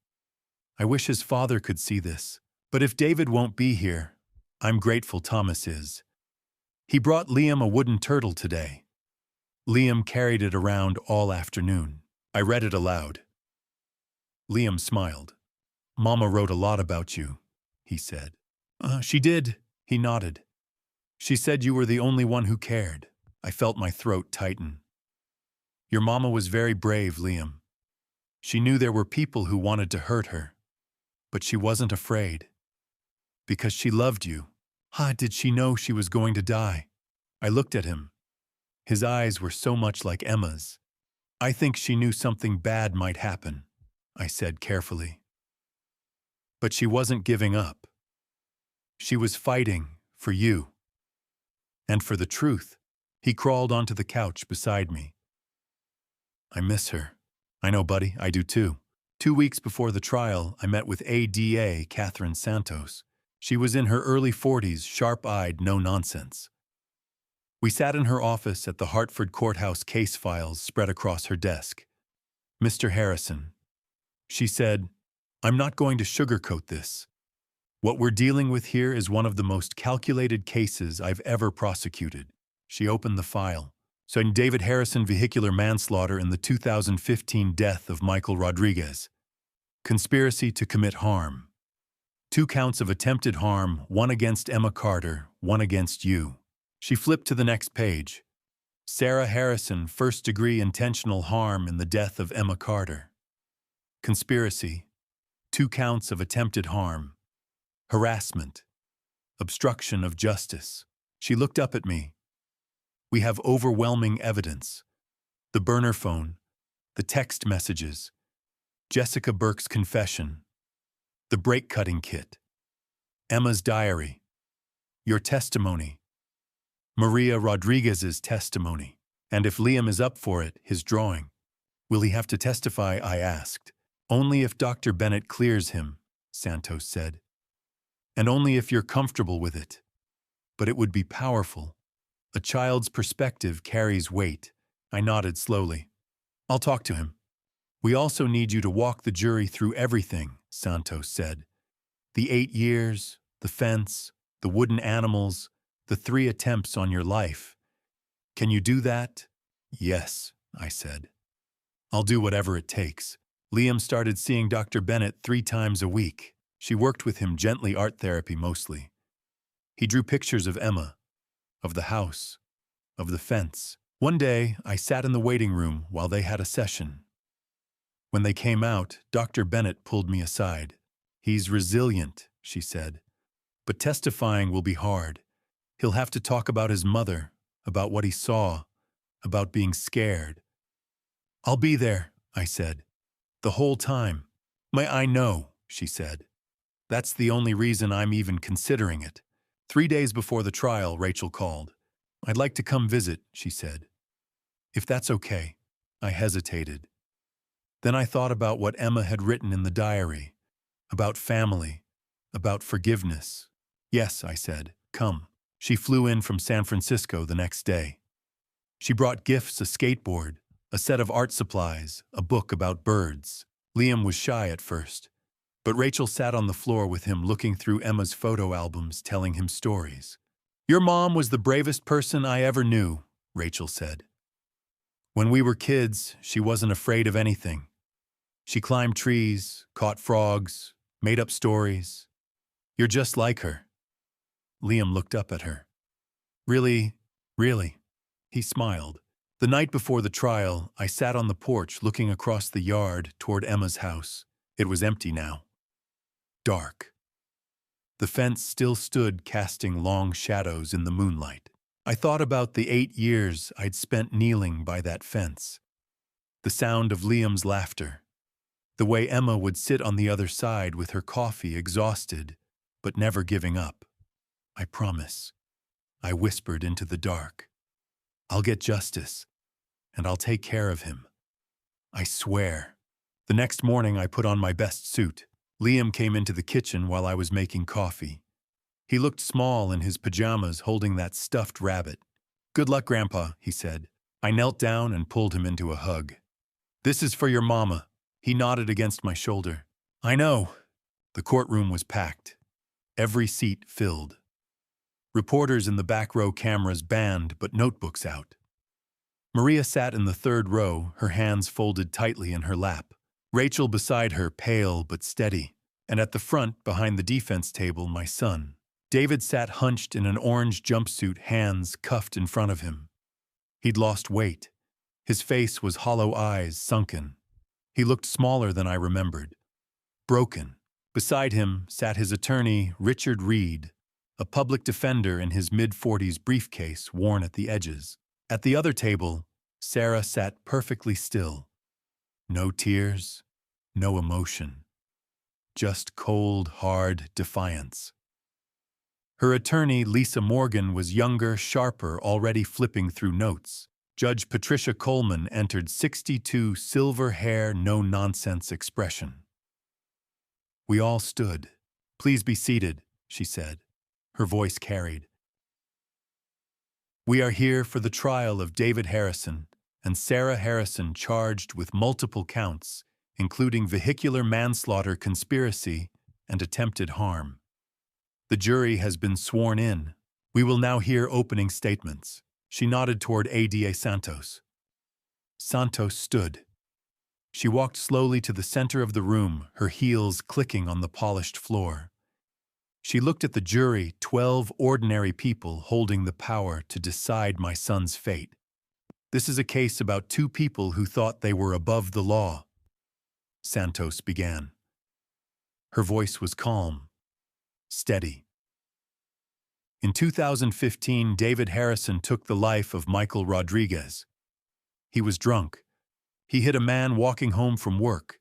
I wish his father could see this. But if David won't be here, I'm grateful Thomas is. He brought Liam a wooden turtle today. Liam carried it around all afternoon. I read it aloud. Liam smiled. "Mama wrote a lot about you," he said. She did," he nodded. "She said you were the only one who cared." I felt my throat tighten. "Your mama was very brave, Liam. She knew there were people who wanted to hurt her, but she wasn't afraid. Because she loved you." Did she know she was going to die? I looked at him. His eyes were so much like Emma's. "I think she knew something bad might happen," I said carefully. "But she wasn't giving up. She was fighting for you. And for the truth." He crawled onto the couch beside me. "I miss her." "I know, buddy, I do too." 2 weeks before the trial, I met with ADA Catherine Santos. She was in her early 40s, sharp-eyed, no-nonsense. We sat in her office at the Hartford courthouse, case files spread across her desk. "Mr. Harrison," she said, "I'm not going to sugarcoat this. What we're dealing with here is one of the most calculated cases I've ever prosecuted." She opened the file. So David Harrison, vehicular manslaughter in the 2015 death of Michael Rodriguez. Conspiracy to commit harm. 2 counts of attempted harm, 1 against Emma Carter, 1 against you. She flipped to the next page. Sarah Harrison, first-degree intentional harm in the death of Emma Carter. Conspiracy. 2 counts of attempted harm. Harassment. Obstruction of justice. She looked up at me. "We have overwhelming evidence. The burner phone, The text messages, Jessica Burke's confession, the brake-cutting kit, Emma's diary, your testimony, Maria Rodriguez's testimony, and if Liam is up for it, his drawing. Will he have to testify, I asked. Only if Dr. Bennett clears him, Santos said. And only if you're comfortable with it. But it would be powerful. A child's perspective carries weight. I nodded slowly. I'll talk to him. We also need you to walk the jury through everything, Santos said. The 8 years, the fence, the wooden animals, the 3 attempts on your life. Can you do that? Yes, I said. I'll do whatever it takes. Liam started seeing Dr. Bennett 3 times a week. She worked with him gently, art therapy mostly. He drew pictures of Emma, of the house, of the fence. One day, I sat in the waiting room while they had a session. When they came out, Dr. Bennett pulled me aside. He's resilient, she said. But testifying will be hard. He'll have to talk about his mother, about what he saw, about being scared. I'll be there, I said. The whole time. I know, she said. That's the only reason I'm even considering it. 3 days before the trial, Rachel called. I'd like to come visit, she said. If that's okay. I hesitated. Then I thought about what Emma had written in the diary, about family, about forgiveness. Yes, I said, come. She flew in from San Francisco the next day. She brought gifts, a skateboard, a set of art supplies, a book about birds. Liam was shy at first, but Rachel sat on the floor with him looking through Emma's photo albums, telling him stories. Your mom was the bravest person I ever knew, Rachel said. When we were kids, she wasn't afraid of anything. She climbed trees, caught frogs, made up stories. You're just like her. Liam looked up at her. Really, really. He smiled. The night before the trial, I sat on the porch looking across the yard toward Emma's house. It was empty now. Dark. The fence still stood, casting long shadows in the moonlight. I thought about the 8 years I'd spent kneeling by that fence. The sound of Liam's laughter. The way Emma would sit on the other side with her coffee, exhausted, but never giving up. I promise, I whispered into the dark. I'll get justice, and I'll take care of him. I swear. The next morning I put on my best suit. Liam came into the kitchen while I was making coffee. He looked small in his pajamas holding that stuffed rabbit. Good luck, Grandpa, he said. I knelt down and pulled him into a hug. This is for your mama. He nodded against my shoulder. I know. The courtroom was packed. Every seat filled. Reporters in the back row, cameras banned, but notebooks out. Maria sat in the 3rd row, her hands folded tightly in her lap. Rachel beside her, pale but steady. And at the front, behind the defense table, my son. David sat hunched in an orange jumpsuit, hands cuffed in front of him. He'd lost weight. His face was hollow eyes, sunken. He looked smaller than I remembered. Broken. Beside him sat his attorney, Richard Reed, a public defender in his mid-40s briefcase worn at the edges. At the other table, Sarah sat perfectly still. No tears, no emotion. Just cold, hard defiance. Her attorney, Lisa Morgan, was younger, sharper, already flipping through notes. Judge Patricia Coleman entered, 62, silver hair, no-nonsense expression. We all stood. Please be seated, she said. Her voice carried. We are here for the trial of David Harrison and Sarah Harrison, charged with multiple counts, including vehicular manslaughter, conspiracy, and attempted harm. The jury has been sworn in. We will now hear opening statements. She nodded toward ADA Santos. Santos stood. She walked slowly to the center of the room, her heels clicking on the polished floor. She looked at the jury, 12 ordinary people holding the power to decide my son's fate. This is a case about 2 people who thought they were above the law. Santos began. Her voice was calm, steady. In 2015, David Harrison took the life of Michael Rodriguez. He was drunk. He hit a man walking home from work,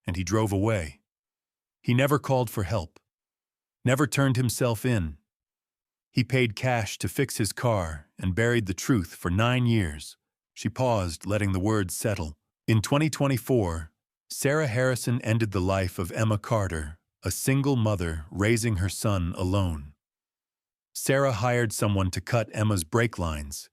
and he drove away. He never called for help, never turned himself in. He paid cash to fix his car and buried the truth for 9 years. She paused, letting the words settle. In 2024, Sarah Harrison ended the life of Emma Carter, a single mother raising her son alone. Sarah hired someone to cut Emma's brake lines.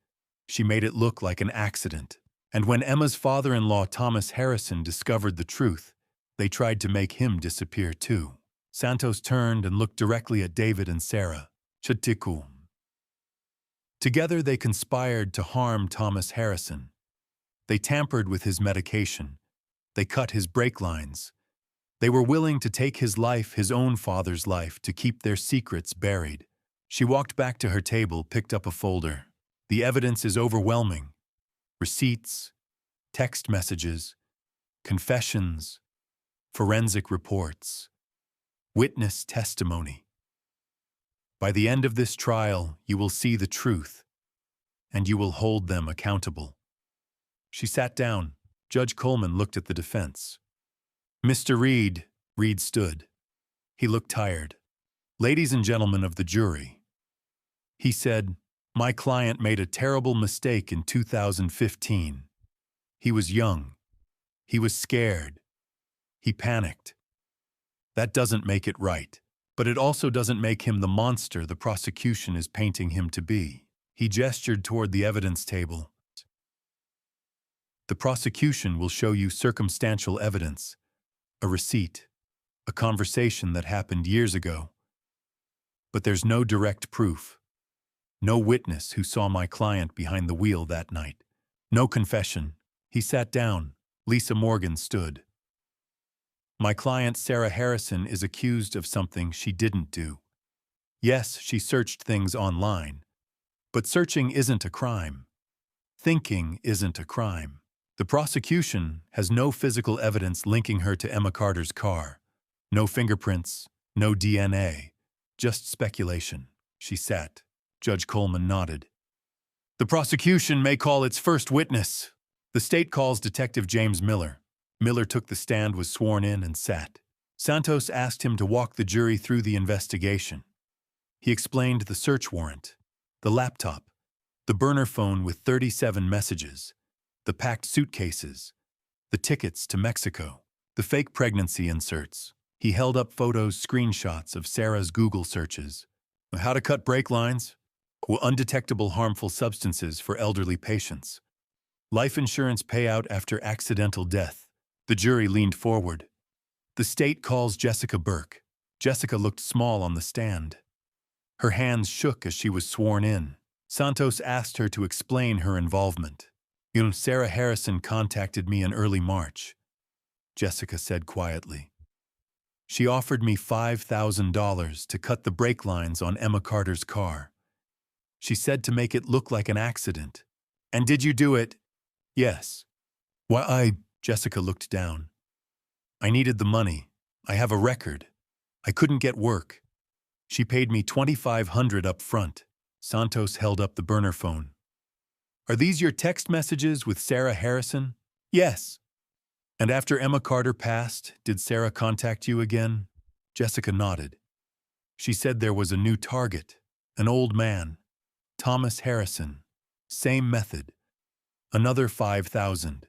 She made it look like an accident. And when Emma's father-in-law Thomas Harrison discovered the truth, they tried to make him disappear too. Santos turned and looked directly at David and Sarah. Chatiku. Together they conspired to harm Thomas Harrison. They tampered with his medication. They cut his brake lines. They were willing to take his life, his own father's life, to keep their secrets buried. She walked back to her table, picked up a folder. The evidence is overwhelming. Receipts, text messages, confessions, forensic reports, witness testimony. By the end of this trial, you will see the truth, and you will hold them accountable. She sat down. Judge Coleman looked at the defense. Mr. Reed stood. He looked tired. Ladies and gentlemen of the jury, he said, my client made a terrible mistake in 2015. He was young. He was scared. He panicked. That doesn't make it right, but it also doesn't make him the monster the prosecution is painting him to be. He gestured toward the evidence table. The prosecution will show you circumstantial evidence, a receipt, a conversation that happened years ago. But there's no direct proof. No witness who saw my client behind the wheel that night. No confession. He sat down. Lisa Morgan stood. My client, Sarah Harrison, is accused of something she didn't do. Yes, she searched things online. But searching isn't a crime. Thinking isn't a crime. The prosecution has no physical evidence linking her to Emma Carter's car. No fingerprints, no DNA. Just speculation. She sat. Judge Coleman nodded. The prosecution may call its first witness. The state calls Detective James Miller. Miller took the stand, was sworn in, and sat. Santos asked him to walk the jury through the investigation. He explained the search warrant, the laptop, the burner phone with 37 messages, the packed suitcases, the tickets to Mexico, the fake pregnancy inserts. He held up photos, screenshots of Sarah's Google searches. How to cut brake lines? Undetectable harmful substances for elderly patients. Life insurance payout after accidental death. The jury leaned forward. The state calls Jessica Burke. Jessica looked small on the stand. Her hands shook as she was sworn in. Santos asked her to explain her involvement. Sarah Harrison contacted me in early March, Jessica said quietly. She offered me $5,000 to cut the brake lines on Emma Carter's car. She said to make it look like an accident. And did you do it? Yes. Why, Jessica looked down. I needed the money. I have a record. I couldn't get work. She paid me $2,500 up front. Santos held up the burner phone. Are these your text messages with Sarah Harrison? Yes. And after Emma Carter passed, did Sarah contact you again? Jessica nodded. She said there was a new target, an old man, Thomas Harrison. Same method. Another $5,000.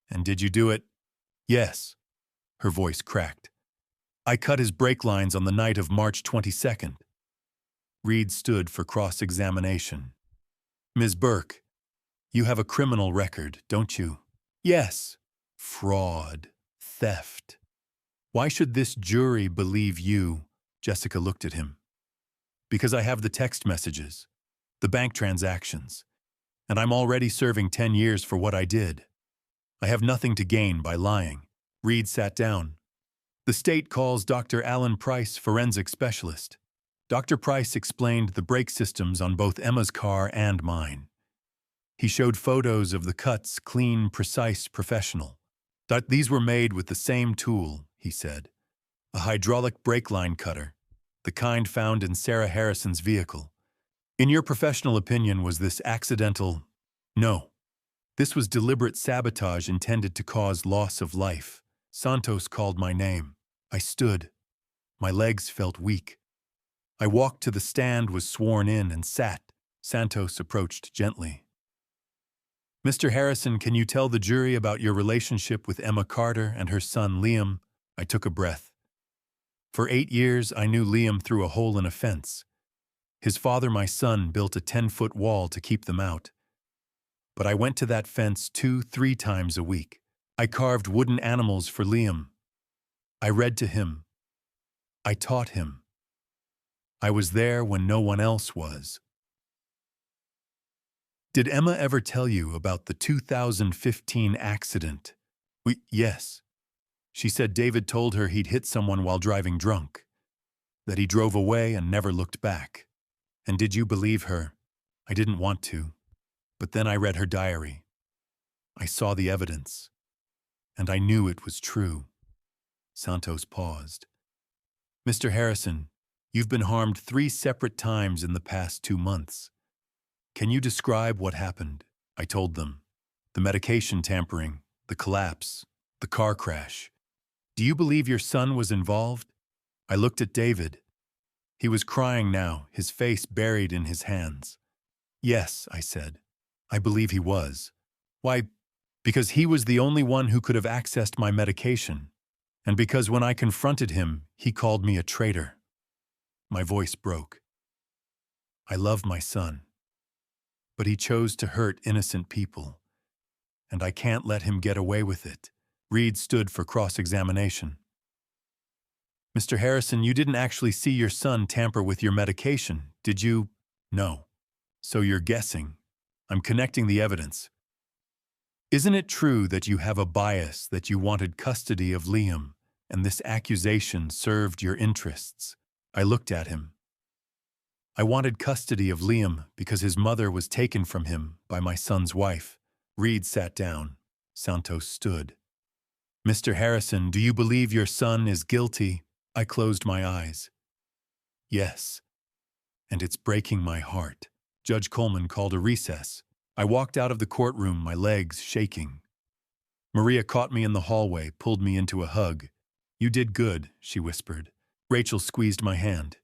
And did you do it? Yes. Her voice cracked. I cut his brake lines on the night of March 22nd. Reed stood for cross-examination. Ms. Burke, you have a criminal record, don't you? Yes. Fraud. Theft. Why should this jury believe you? Jessica looked at him. Because I have the text messages, the bank transactions, and I'm already serving 10 years for what I did. I have nothing to gain by lying. Reed sat down. The state calls Dr. Alan Price, forensic specialist. Dr. Price explained the brake systems on both Emma's car and mine. He showed photos of the cuts, clean, precise, professional. These were made with the same tool, he said. A hydraulic brake line cutter, the kind found in Sarah Harrison's vehicle. In your professional opinion, was this accidental? No. This was deliberate sabotage intended to cause loss of life. Santos called my name. I stood. My legs felt weak. I walked to the stand, was sworn in, and sat. Santos approached gently. "Mr. Harrison, can you tell the jury about your relationship with Emma Carter and her son Liam?" I took a breath. For 8 years, I knew Liam through a hole in a fence. His father, my son, built a 10-foot wall to keep them out. But I went to that fence 2-3 times a week. I carved wooden animals for Liam. I read to him. I taught him. I was there when no one else was. Did Emma ever tell you about the 2015 accident? Yes. She said David told her he'd hit someone while driving drunk, that he drove away and never looked back. And did you believe her? I didn't want to. But then I read her diary. I saw the evidence. And I knew it was true. Santos paused. "Mr. Harrison, you've been harmed 3 separate times in the past 2 months. Can you describe what happened?" I told them. The medication tampering, the collapse, the car crash. "Do you believe your son was involved?" I looked at David. He was crying now, his face buried in his hands. "Yes," I said. "I believe he was." "Why?" "Because he was the only one who could have accessed my medication. And because when I confronted him, he called me a traitor." My voice broke. I love my son. But he chose to hurt innocent people. And I can't let him get away with it. Reed stood for cross-examination. "Mr. Harrison, you didn't actually see your son tamper with your medication, did you?" "No." "So you're guessing." "I'm connecting the evidence." "Isn't it true that you have a bias, that you wanted custody of Liam, and this accusation served your interests?" I looked at him. "I wanted custody of Liam because his mother was taken from him by my son's wife." Reed sat down. Santos stood. "Mr. Harrison, do you believe your son is guilty?" I closed my eyes. "Yes. And it's breaking my heart." Judge Coleman called a recess. I walked out of the courtroom, my legs shaking. Maria caught me in the hallway, pulled me into a hug. "You did good," she whispered. Rachel squeezed my hand.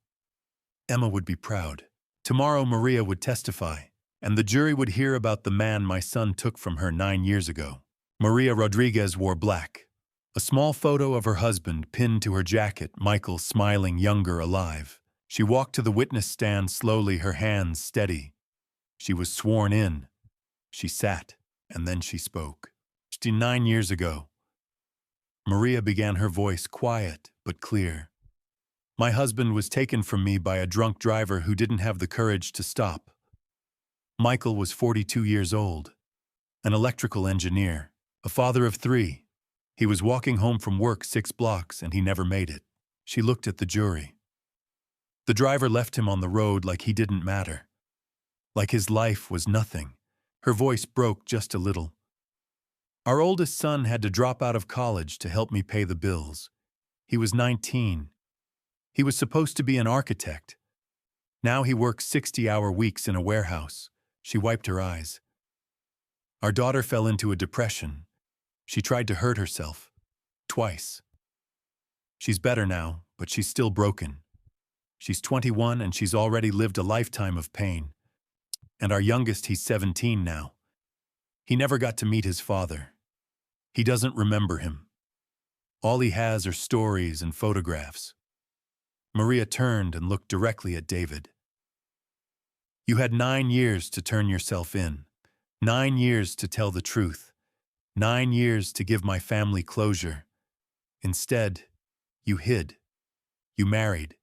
Emma would be proud. Tomorrow Maria would testify, and the jury would hear about the man my son took from her 9 years ago. Maria Rodriguez wore black. A small photo of her husband pinned to her jacket, Michael smiling, younger, alive. She walked to the witness stand slowly, her hands steady. She was sworn in. She sat, and then she spoke. 9 years ago. Maria began, her voice quiet but clear. "My husband was taken from me by a drunk driver who didn't have the courage to stop. Michael was 42 years old, an electrical engineer, a father of 3. He was walking home from work 6 blocks and he never made it." She looked at the jury. "The driver left him on the road like he didn't matter, like his life was nothing." Her voice broke just a little. "Our oldest son had to drop out of college to help me pay the bills. He was 19. He was supposed to be an architect. Now he works 60-hour weeks in a warehouse." She wiped her eyes. "Our daughter fell into a depression. She tried to hurt herself. Twice. She's better now, but she's still broken. She's 21 and she's already lived a lifetime of pain. And our youngest, he's 17 now. He never got to meet his father. He doesn't remember him. All he has are stories and photographs." Maria turned and looked directly at David. "You had 9 years to turn yourself in. 9 years to tell the truth. 9 years to give my family closure. Instead, you hid. You married.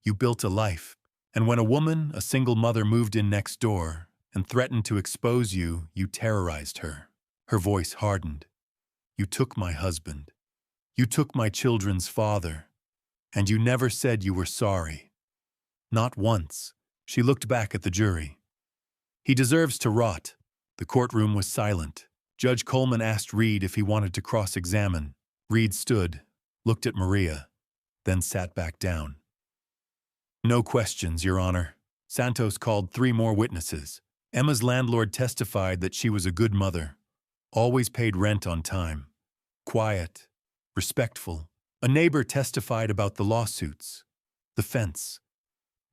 You built a life. And when a woman, a single mother, moved in next door and threatened to expose you, you terrorized her." Her voice hardened. "You took my husband. You took my children's father. And you never said you were sorry. Not once." She looked back at the jury. "He deserves to rot." The courtroom was silent. Judge Coleman asked Reed if he wanted to cross-examine. Reed stood, looked at Maria, then sat back down. "No questions, Your Honor." Santos called 3 more witnesses. Emma's landlord testified that she was a good mother, always paid rent on time, quiet, respectful. A neighbor testified about the lawsuits, the fence,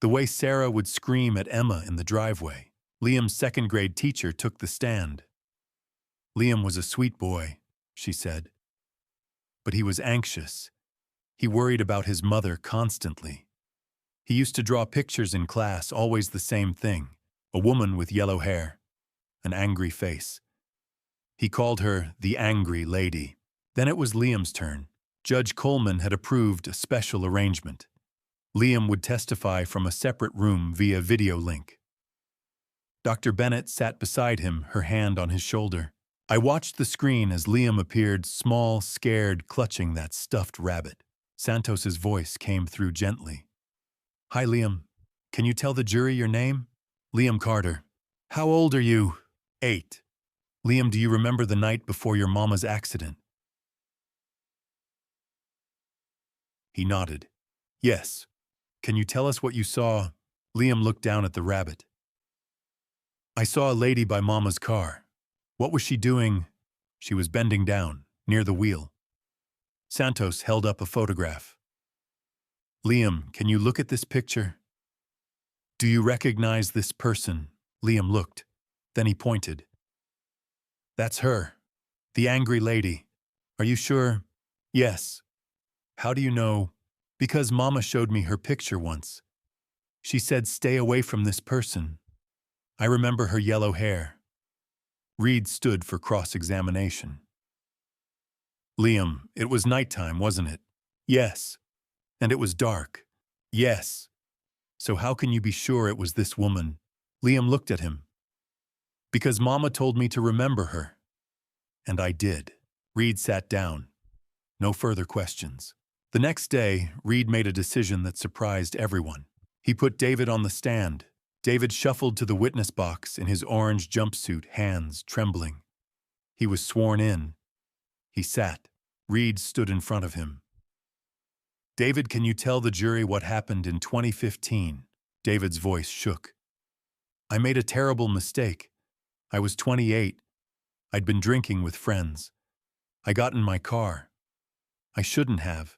the way Sarah would scream at Emma in the driveway. Liam's second-grade teacher took the stand. Liam was a sweet boy, she said. But he was anxious. He worried about his mother constantly. He used to draw pictures in class, always the same thing. A woman with yellow hair, an angry face. He called her the angry lady. Then it was Liam's turn. Judge Coleman had approved a special arrangement. Liam would testify from a separate room via video link. Dr. Bennett sat beside him, her hand on his shoulder. I watched the screen as Liam appeared, small, scared, clutching that stuffed rabbit. Santos's voice came through gently. Hi, Liam. Can you tell the jury your name? Liam Carter. How old are you? 8. Liam, do you remember the night before your mama's accident? He nodded. Yes. Can you tell us what you saw? Liam looked down at the rabbit. I saw a lady by Mama's car. What was she doing? She was bending down, near the wheel. Santos held up a photograph. Liam, can you look at this picture? Do you recognize this person? Liam looked. Then he pointed. That's her. The angry lady. Are you sure? Yes. How do you know? Because Mama showed me her picture once. She said, stay away from this person. I remember her yellow hair. Reed stood for cross-examination. Liam, it was nighttime, wasn't it? Yes. And it was dark. Yes. So how can you be sure it was this woman? Liam looked at him. Because Mama told me to remember her. And I did. Reed sat down. No further questions. The next day, Reed made a decision that surprised everyone. He put David on the stand. David shuffled to the witness box in his orange jumpsuit, hands trembling. He was sworn in. He sat. Reed stood in front of him. David, can you tell the jury what happened in 2015? David's voice shook. I made a terrible mistake. I was 28. I'd been drinking with friends. I got in my car. I shouldn't have.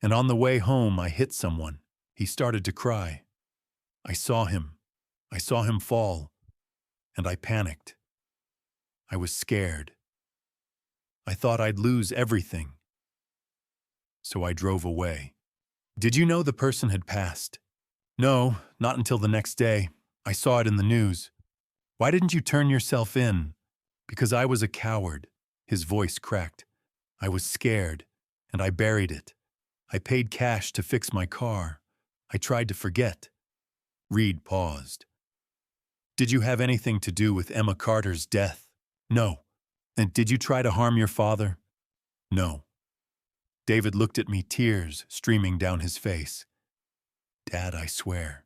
And on the way home, I hit someone. He started to cry. I saw him. I saw him fall. And I panicked. I was scared. I thought I'd lose everything. So I drove away. Did you know the person had passed? No, not until the next day. I saw it in the news. Why didn't you turn yourself in? Because I was a coward. His voice cracked. I was scared, and I buried it. I paid cash to fix my car. I tried to forget. Reed paused. Did you have anything to do with Emma Carter's death? No. And did you try to harm your father? No. David looked at me, tears streaming down his face. Dad, I swear.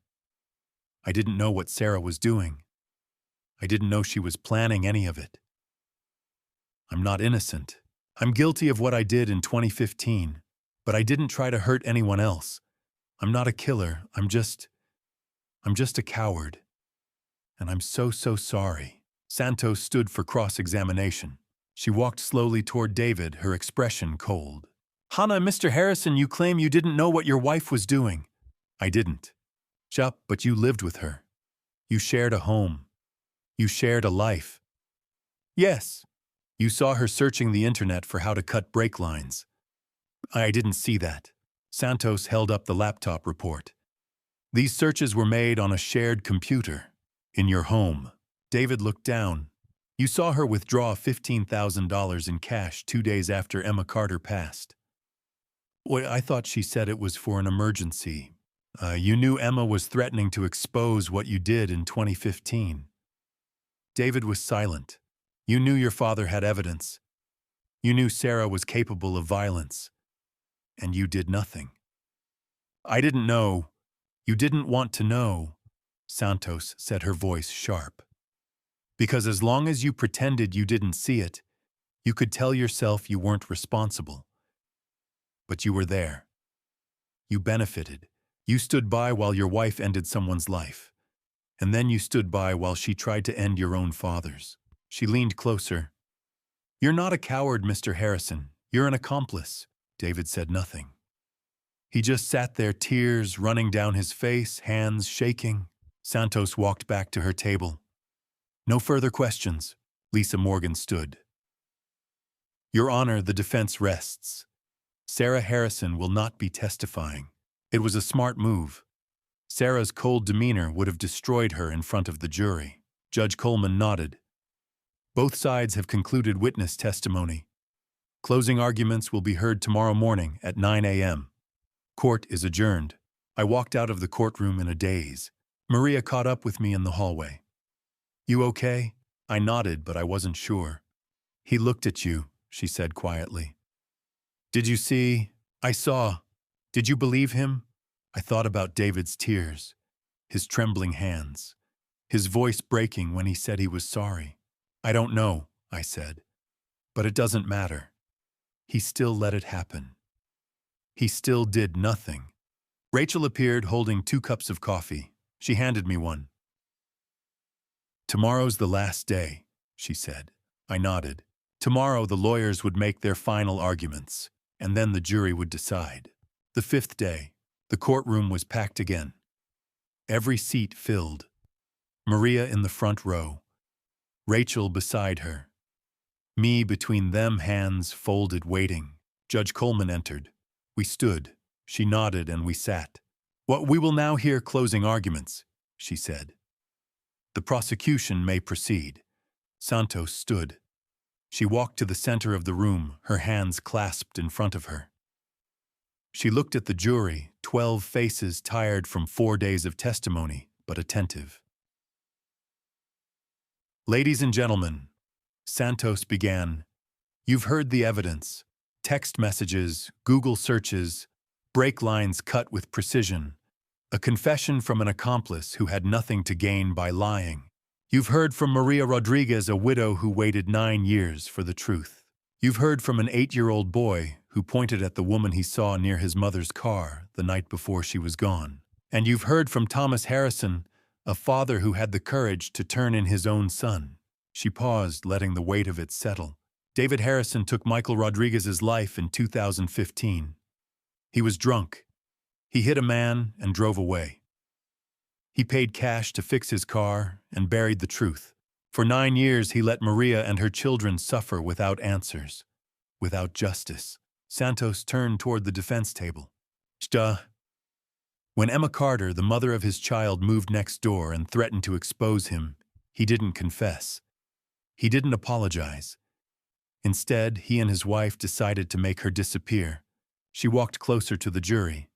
I didn't know what Sarah was doing. I didn't know she was planning any of it. I'm not innocent. I'm guilty of what I did in 2015. But I didn't try to hurt anyone else. I'm not a killer. I'm just a coward. And I'm so sorry. Santos stood for cross-examination. She walked slowly toward David, her expression cold. Hannah, Mr. Harrison, you claim you didn't know what your wife was doing. I didn't. Chup, but you lived with her. You shared a home. You shared a life. Yes. You saw her searching the internet for how to cut brake lines. I didn't see that. Santos held up the laptop report. These searches were made on a shared computer, in your home. David looked down. You saw her withdraw $15,000 in cash 2 days after Emma Carter passed. Well, I thought she said it was for an emergency. You knew Emma was threatening to expose what you did in 2015. David was silent. You knew your father had evidence. You knew Sarah was capable of violence. And you did nothing. I didn't know. You didn't want to know, Santos said, her voice sharp. Because as long as you pretended you didn't see it, you could tell yourself you weren't responsible. But you were there. You benefited. You stood by while your wife ended someone's life. And then you stood by while she tried to end your own father's. She leaned closer. You're not a coward, Mr. Harrison. You're an accomplice. David said nothing. He just sat there, tears running down his face, hands shaking. Santos walked back to her table. No further questions. Lisa Morgan stood. Your Honor, the defense rests. Sarah Harrison will not be testifying. It was a smart move. Sarah's cold demeanor would have destroyed her in front of the jury. Judge Coleman nodded. Both sides have concluded witness testimony. Closing arguments will be heard tomorrow morning at 9 a.m. Court is adjourned. I walked out of the courtroom in a daze. Maria caught up with me in the hallway. You okay? I nodded, but I wasn't sure. He looked at you, she said quietly. Did you see? I saw. Did you believe him? I thought about David's tears, his trembling hands, his voice breaking when he said he was sorry. I don't know, I said. But it doesn't matter. He still let it happen. He still did nothing. Rachel appeared holding 2 cups of coffee. She handed me one. Tomorrow's the last day, she said. I nodded. Tomorrow the lawyers would make their final arguments, and then the jury would decide. The 5th day, the courtroom was packed again. Every seat filled. Maria in the front row. Rachel beside her. Me between them, hands folded, waiting. Judge Coleman entered. We stood. She nodded and we sat. We will now hear closing arguments, she said. The prosecution may proceed. Santos stood. She walked to the center of the room, her hands clasped in front of her. She looked at the jury, 12 faces tired from 4 days of testimony, but attentive. Ladies and gentlemen, Santos began. You've heard the evidence. Text messages, Google searches, break lines cut with precision. A confession from an accomplice who had nothing to gain by lying. You've heard from Maria Rodriguez, a widow who waited 9 years for the truth. You've heard from an 8-year-old boy who pointed at the woman he saw near his mother's car the night before she was gone. And you've heard from Thomas Harrison, a father who had the courage to turn in his own son. She paused, letting the weight of it settle. David Harrison took Michael Rodriguez's life in 2015. He was drunk. He hit a man and drove away. He paid cash to fix his car and buried the truth. For 9 years, he let Maria and her children suffer without answers, without justice. Santos turned toward the defense table. When Emma Carter, the mother of his child, moved next door and threatened to expose him, he didn't confess. He didn't apologize. Instead, he and his wife decided to make her disappear. She walked closer to the jury.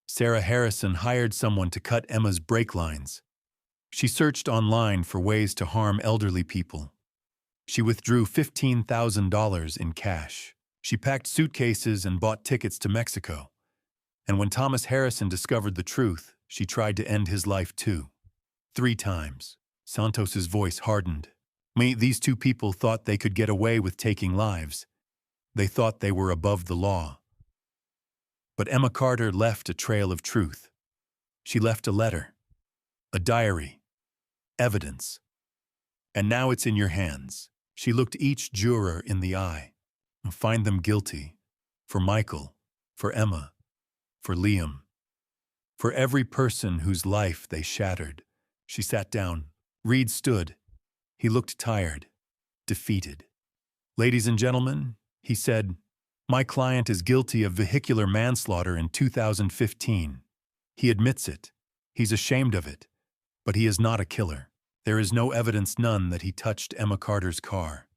Sarah Harrison hired someone to cut Emma's brake lines. She searched online for ways to harm elderly people. She withdrew $15,000 in cash. She packed suitcases and bought tickets to Mexico. And when Thomas Harrison discovered the truth, she tried to end his life too. 3 times. Santos's voice hardened. These 2 people thought they could get away with taking lives. They thought they were above the law. But Emma Carter left a trail of truth. She left a letter, a diary, evidence. And now it's in your hands. She looked each juror in the eye. Find them guilty. For Michael, for Emma, for Liam, for every person whose life they shattered. She sat down. Reed stood. He looked tired, defeated. Ladies and gentlemen, he said, my client is guilty of vehicular manslaughter in 2015. He admits it. He's ashamed of it. But he is not a killer. There is no evidence, none, that he touched Emma Carter's car.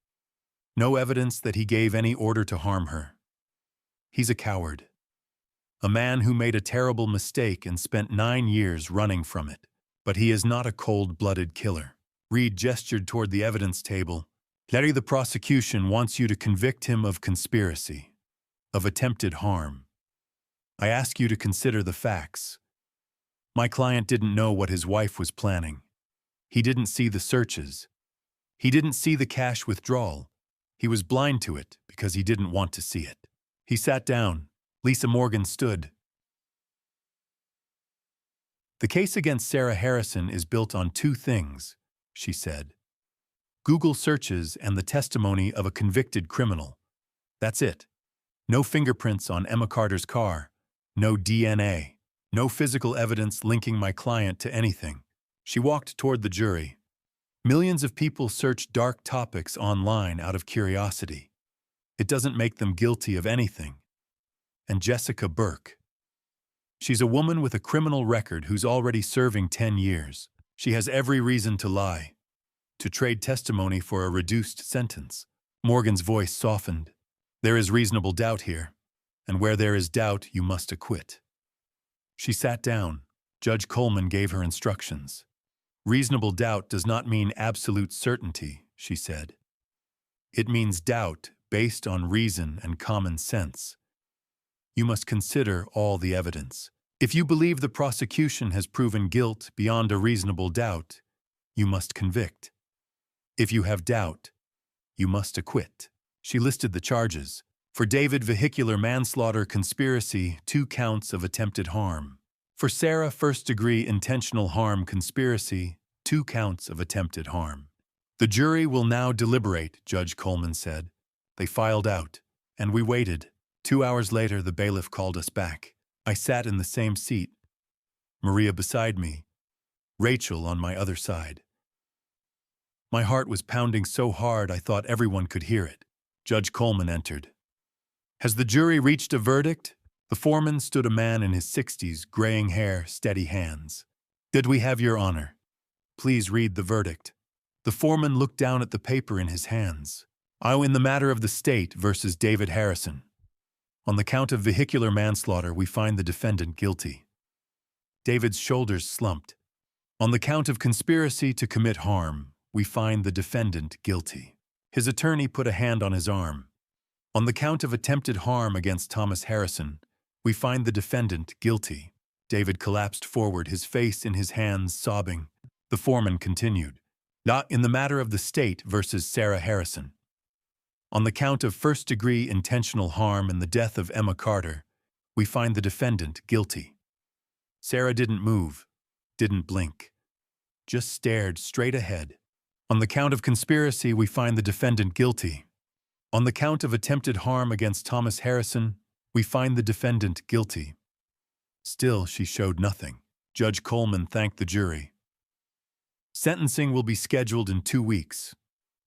No evidence that he gave any order to harm her. He's a coward. A man who made a terrible mistake and spent 9 years running from it. But he is not a cold-blooded killer. Reed gestured toward the evidence table. Larry, the prosecution wants you to convict him of conspiracy, of attempted harm. I ask you to consider the facts. My client didn't know what his wife was planning. He didn't see the searches. He didn't see the cash withdrawal. He was blind to it because he didn't want to see it. He sat down. Lisa Morgan stood. The case against Sarah Harrison is built on two things, she said. Google searches and the testimony of a convicted criminal. That's it. No fingerprints on Emma Carter's car. No DNA. No physical evidence linking my client to anything. She walked toward the jury. Millions of people search dark topics online out of curiosity. It doesn't make them guilty of anything. And Jessica Burke. She's a woman with a criminal record who's already serving 10 years. She has every reason to lie, to trade testimony for a reduced sentence. Morgan's voice softened. There is reasonable doubt here, and where there is doubt, you must acquit. She sat down. Judge Coleman gave her instructions. Reasonable doubt does not mean absolute certainty, she said. It means doubt based on reason and common sense. You must consider all the evidence. If you believe the prosecution has proven guilt beyond a reasonable doubt, you must convict. If you have doubt, you must acquit. She listed the charges. For David, vehicular manslaughter, conspiracy, 2 counts of attempted harm. For Sarah, first-degree intentional harm, conspiracy, 2 counts of attempted harm. The jury will now deliberate, Judge Coleman said. They filed out, and we waited. 2 hours later, the bailiff called us back. I sat in the same seat. Maria beside me. Rachel on my other side. My heart was pounding so hard I thought everyone could hear it. Judge Coleman entered. Has the jury reached a verdict? The foreman stood, a man in his 60s, graying hair, steady hands. Did we have your honor? Please read the verdict. The foreman looked down at the paper in his hands. In the matter of the state versus David Harrison. On the count of vehicular manslaughter, we find the defendant guilty. David's shoulders slumped. On the count of conspiracy to commit harm, we find the defendant guilty. His attorney put a hand on his arm. On the count of attempted harm against Thomas Harrison, we find the defendant guilty. David collapsed forward, his face in his hands, sobbing. The foreman continued. In the matter of the state versus Sarah Harrison. On the count of first-degree intentional harm and the death of Emma Carter, we find the defendant guilty. Sarah didn't move, didn't blink, just stared straight ahead. On the count of conspiracy, we find the defendant guilty. On the count of attempted harm against Thomas Harrison, we find the defendant guilty. Still, she showed nothing. Judge Coleman thanked the jury. Sentencing will be scheduled in 2 weeks.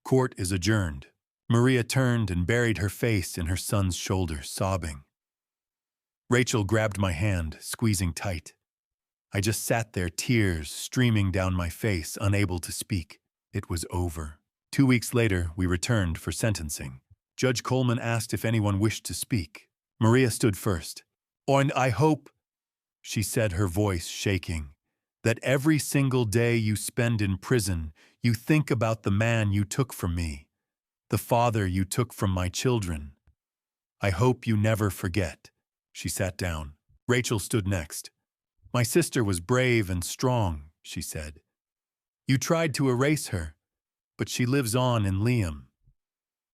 Court is adjourned. Maria turned and buried her face in her son's shoulder, sobbing. Rachel grabbed my hand, squeezing tight. I just sat there, tears streaming down my face, unable to speak. It was over. 2 weeks later, we returned for sentencing. Judge Coleman asked if anyone wished to speak. Maria stood first. And I hope, she said, her voice shaking, that every single day you spend in prison, you think about the man you took from me, the father you took from my children. I hope you never forget. She sat down. Rachel stood next. My sister was brave and strong, she said. You tried to erase her, but she lives on in Liam.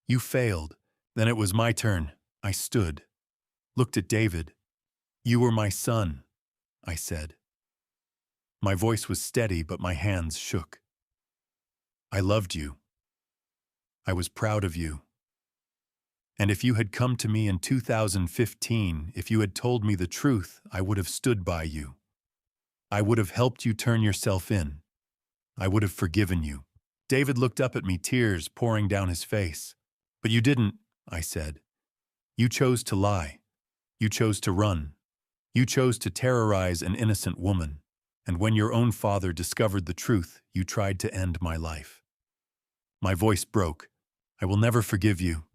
You failed. Then it was my turn. I stood, looked at David. You were my son, I said. My voice was steady, but my hands shook. I loved you. I was proud of you. And if you had come to me in 2015, if you had told me the truth, I would have stood by you. I would have helped you turn yourself in. I would have forgiven you. David looked up at me, tears pouring down his face. But you didn't, I said. You chose to lie. You chose to run. You chose to terrorize an innocent woman. And when your own father discovered the truth, you tried to end my life. My voice broke. I will never forgive you.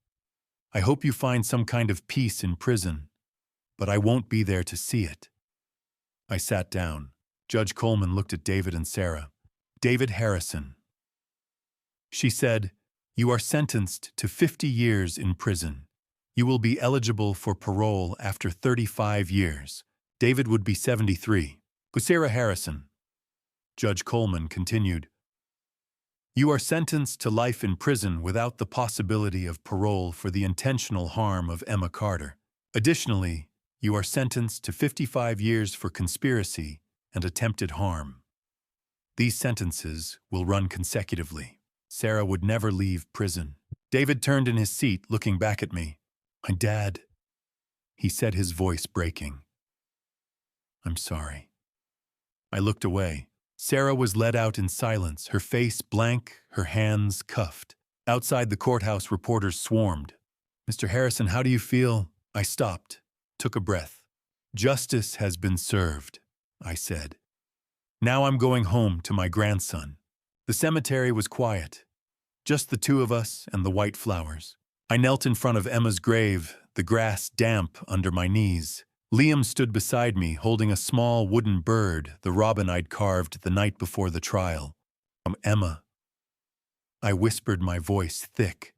I hope you find some kind of peace in prison, but I won't be there to see it. I sat down. Judge Coleman looked at David and Sarah. David Harrison. She said, you are sentenced to 50 years in prison. You will be eligible for parole after 35 years. David would be 73. Sarah Harrison. Judge Coleman continued, you are sentenced to life in prison without the possibility of parole for the intentional harm of Emma Carter. Additionally, you are sentenced to 55 years for conspiracy and attempted harm. These sentences will run consecutively. Sarah would never leave prison. David turned in his seat, looking back at me. "My dad," he said, his voice breaking. "I'm sorry." I looked away. Sarah was led out in silence, her face blank, her hands cuffed. Outside the courthouse, reporters swarmed. "Mr. Harrison, how do you feel?" I stopped, took a breath. "Justice has been served," I said. "Now I'm going home to my grandson." The cemetery was quiet, just the two of us and the white flowers. I knelt in front of Emma's grave, the grass damp under my knees. Liam stood beside me, holding a small wooden bird, the robin I'd carved the night before the trial. "Emma," I whispered, my voice thick.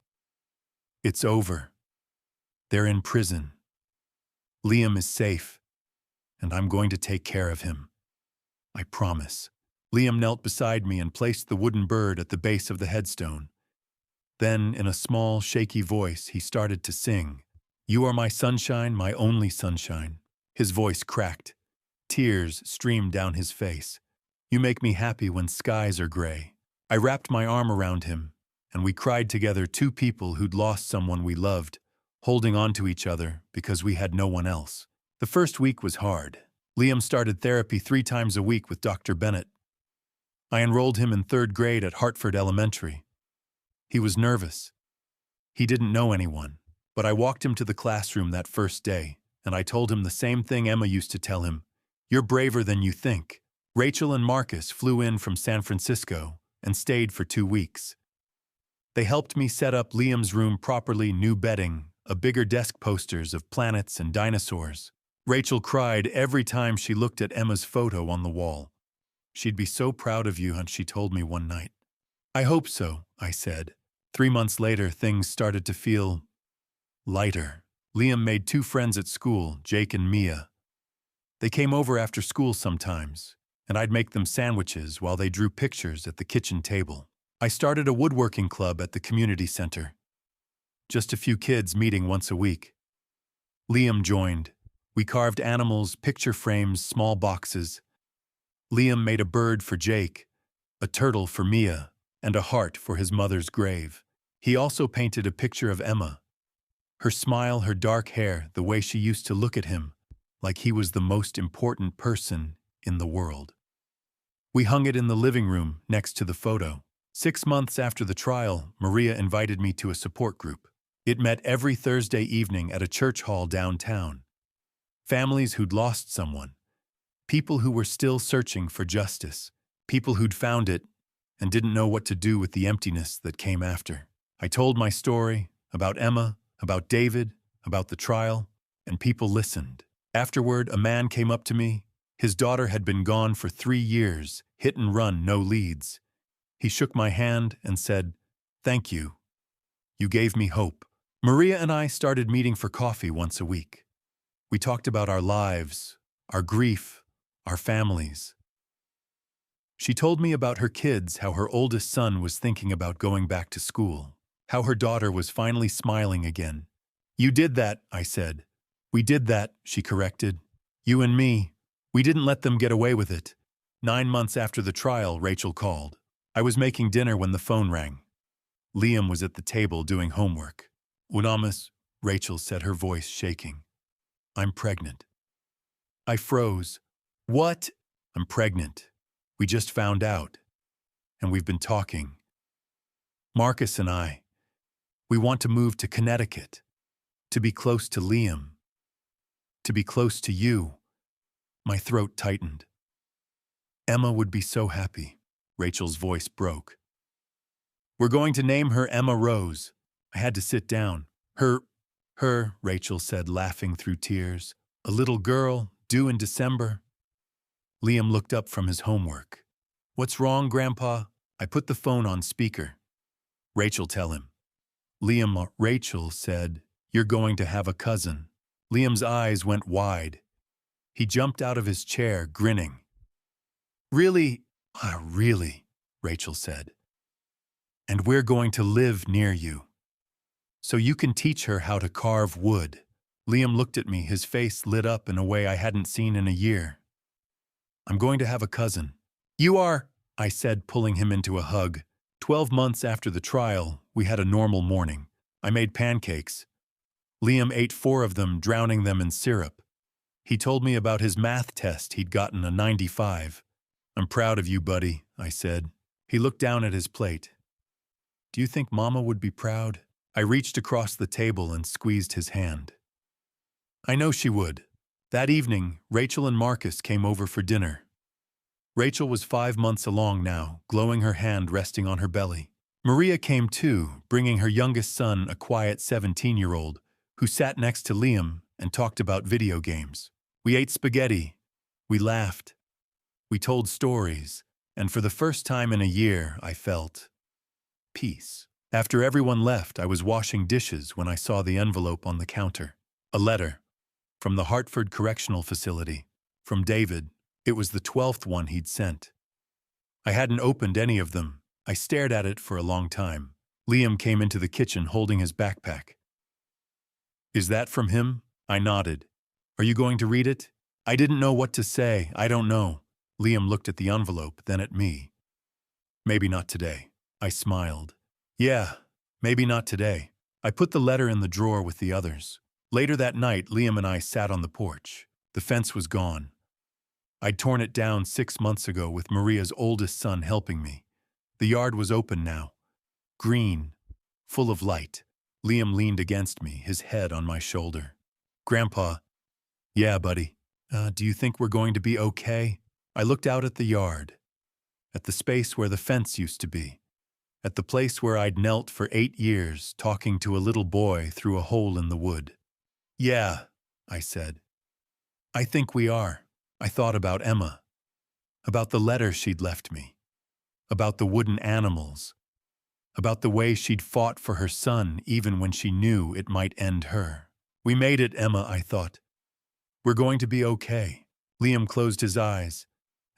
"It's over. They're in prison. Liam is safe, and I'm going to take care of him. I promise." Liam knelt beside me and placed the wooden bird at the base of the headstone. Then, in a small, shaky voice, he started to sing. "You are my sunshine, my only sunshine." His voice cracked. Tears streamed down his face. "You make me happy when skies are gray." I wrapped my arm around him, and we cried together, two people who'd lost someone we loved, holding on to each other because we had no one else. The first week was hard. Liam started therapy 3 times a week with Dr. Bennett. I enrolled him in 3rd grade at Hartford Elementary. He was nervous. He didn't know anyone, but I walked him to the classroom that first day, and I told him the same thing Emma used to tell him: "You're braver than you think." Rachel and Marcus flew in from San Francisco and stayed for 2 weeks. They helped me set up Liam's room properly, new bedding, a bigger desk, posters of planets and dinosaurs. Rachel cried every time she looked at Emma's photo on the wall. "She'd be so proud of you," she told me one night. "I hope so," I said. 3 months later, things started to feel lighter. Liam made 2 friends at school, Jake and Mia. They came over after school sometimes, and I'd make them sandwiches while they drew pictures at the kitchen table. I started a woodworking club at the community center. Just a few kids meeting once a week. Liam joined. We carved animals, picture frames, small boxes. Liam made a bird for Jake, a turtle for Mia, and a heart for his mother's grave. He also painted a picture of Emma. Her smile, her dark hair, the way she used to look at him, like he was the most important person in the world. We hung it in the living room next to the photo. 6 months after the trial, Maria invited me to a support group. It met every Thursday evening at a church hall downtown. Families who'd lost someone. People who were still searching for justice. People who'd found it and didn't know what to do with the emptiness that came after. I told my story about Emma, about David, about the trial, and people listened. Afterward, a man came up to me. His daughter had been gone for 3 years, hit and run, no leads. He shook my hand and said, "Thank you. You gave me hope." Maria and I started meeting for coffee once a week. We talked about our lives, our grief, our families. She told me about her kids, how her oldest son was thinking about going back to school, how her daughter was finally smiling again. "You did that," I said. "We did that," she corrected. "You and me. We didn't let them get away with it." 9 months after the trial, Rachel called. I was making dinner when the phone rang. Liam was at the table doing homework. "Unamis," Rachel said, her voice shaking. "I'm pregnant." I froze. "What?" "I'm pregnant. We just found out. And we've been talking. Marcus and I. We want to move to Connecticut. To be close to Liam. To be close to you." My throat tightened. "Emma would be so happy." Rachel's voice broke. "We're going to name her Emma Rose." I had to sit down. Her, Rachel said, laughing through tears. "A little girl, due in December." Liam looked up from his homework. "What's wrong, Grandpa?" I put the phone on speaker. "Rachel, tell him." Rachel said, "You're going to have a cousin." Liam's eyes went wide. He jumped out of his chair, grinning. "Really?" "Really," Rachel said. "And we're going to live near you. So you can teach her how to carve wood." Liam looked at me, his face lit up in a way I hadn't seen in a year. I'm going to have a cousin. You are, I said, pulling him into a hug. 12 months after the trial, we had a normal morning. I made pancakes. Liam ate 4 of them, drowning them in syrup. He told me about his math test he'd gotten a 95. I'm proud of you, buddy, I said. He looked down at his plate. Do you think Mama would be proud? I reached across the table and squeezed his hand. I know she would. That evening, Rachel and Marcus came over for dinner. Rachel was 5 months along now, glowing, her hand resting on her belly. Maria came too, bringing her youngest son, a quiet 17-year-old, who sat next to Liam and talked about video games. We ate spaghetti. We laughed. We told stories. And for the first time in a year, I felt peace. After everyone left, I was washing dishes when I saw the envelope on the counter. A letter from the Hartford Correctional Facility, from David. It was the 12th one he'd sent. I hadn't opened any of them. I stared at it for a long time. Liam came into the kitchen holding his backpack. Is that from him? I nodded. Are you going to read it? I didn't know what to say. I don't know. Liam looked at the envelope, then at me. Maybe not today. I smiled. Yeah, maybe not today. I put the letter in the drawer with the others. Later that night, Liam and I sat on the porch. The fence was gone. I'd torn it down 6 months ago with Maria's oldest son helping me. The yard was open now. Green, full of light. Liam leaned against me, his head on my shoulder. Grandpa, yeah, buddy. Do you think we're going to be okay? I looked out at the yard, at the space where the fence used to be, at the place where I'd knelt for 8 years talking to a little boy through a hole in the wood. Yeah, I said. I think we are. I thought about Emma, about the letter she'd left me, about the wooden animals, about the way she'd fought for her son even when she knew it might end her. We made it, Emma, I thought. We're going to be okay. Liam closed his eyes,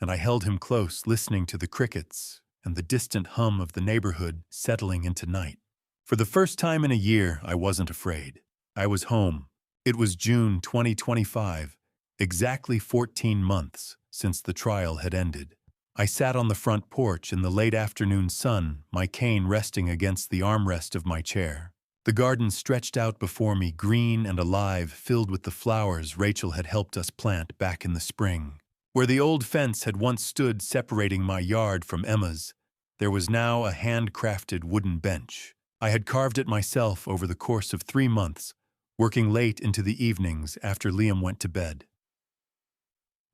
and I held him close, listening to the crickets and the distant hum of the neighborhood settling into night. For the first time in a year, I wasn't afraid. I was home. It was June 2025, exactly 14 months since the trial had ended. I sat on the front porch in the late afternoon sun, my cane resting against the armrest of my chair. The garden stretched out before me, green and alive, filled with the flowers Rachel had helped us plant back in the spring. Where the old fence had once stood separating my yard from Emma's, there was now a handcrafted wooden bench. I had carved it myself over the course of 3 months, working late into the evenings after Liam went to bed.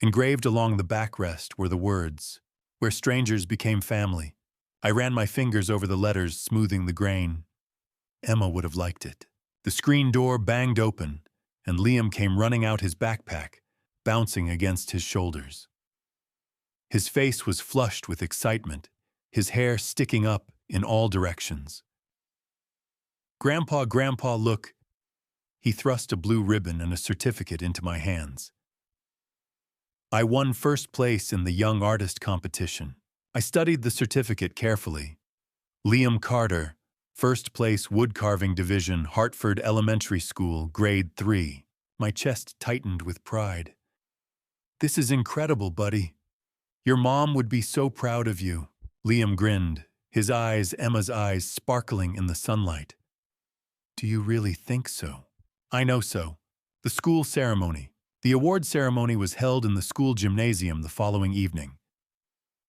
Engraved along the backrest were the words, "Where strangers became family." I ran my fingers over the letters, smoothing the grain. Emma would have liked it. The screen door banged open, and Liam came running out, his backpack bouncing against his shoulders. His face was flushed with excitement, his hair sticking up in all directions. Grandpa, look." He thrust a blue ribbon and a certificate into my hands. I won first place in the Young Artist competition. I studied the certificate carefully. Liam Carter, first place woodcarving division, Hartford Elementary School, grade 3. My chest tightened with pride. This is incredible, buddy. Your mom would be so proud of you. Liam grinned, his eyes, Emma's eyes, sparkling in the sunlight. Do you really think so? I know so. The school ceremony. The award ceremony was held in the school gymnasium the following evening.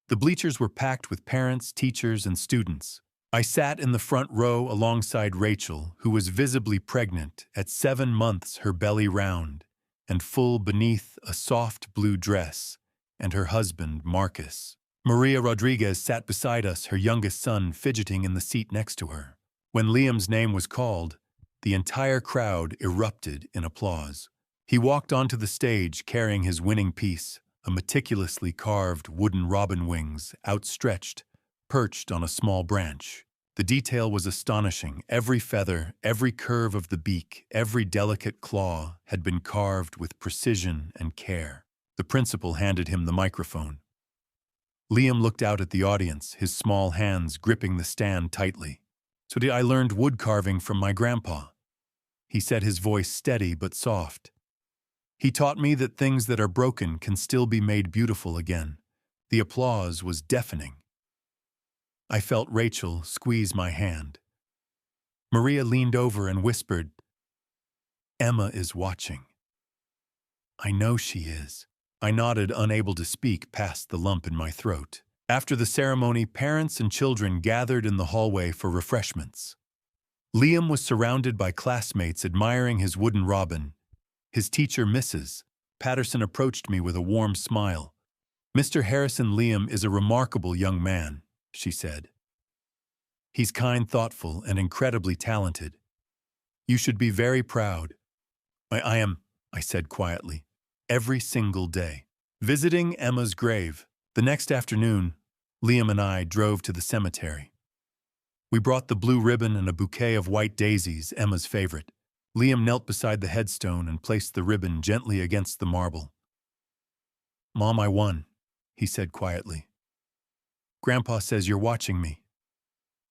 The bleachers were packed with parents, teachers, and students. I sat in the front row alongside Rachel, who was visibly pregnant, at 7 months, her belly round and full beneath a soft blue dress, and her husband, Marcus. Maria Rodriguez sat beside us, her youngest son fidgeting in the seat next to her. When Liam's name was called, the entire crowd erupted in applause. He walked onto the stage carrying his winning piece, a meticulously carved wooden robin wings outstretched, perched on a small branch. The detail was astonishing. Every feather, every curve of the beak, every delicate claw had been carved with precision and care. The principal handed him the microphone. Liam looked out at the audience, his small hands gripping the stand tightly. So I learned wood carving from my grandpa. He said, his voice steady but soft. He taught me that things that are broken can still be made beautiful again. The applause was deafening. I felt Rachel squeeze my hand. Maria leaned over and whispered, "Emma is watching." "I know she is." I nodded, unable to speak past the lump in my throat. After the ceremony, parents and children gathered in the hallway for refreshments. Liam was surrounded by classmates admiring his wooden robin. His teacher, Mrs. Patterson, approached me with a warm smile. "Mr. Harrison, Liam is a remarkable young man," she said. "He's kind, thoughtful, and incredibly talented. You should be very proud." I am," I said quietly, "every single day." Visiting Emma's grave. The next afternoon, Liam and I drove to the cemetery. We brought the blue ribbon and a bouquet of white daisies, Emma's favorite. Liam knelt beside the headstone and placed the ribbon gently against the marble. "Mom, I won," he said quietly. "Grandpa says you're watching me.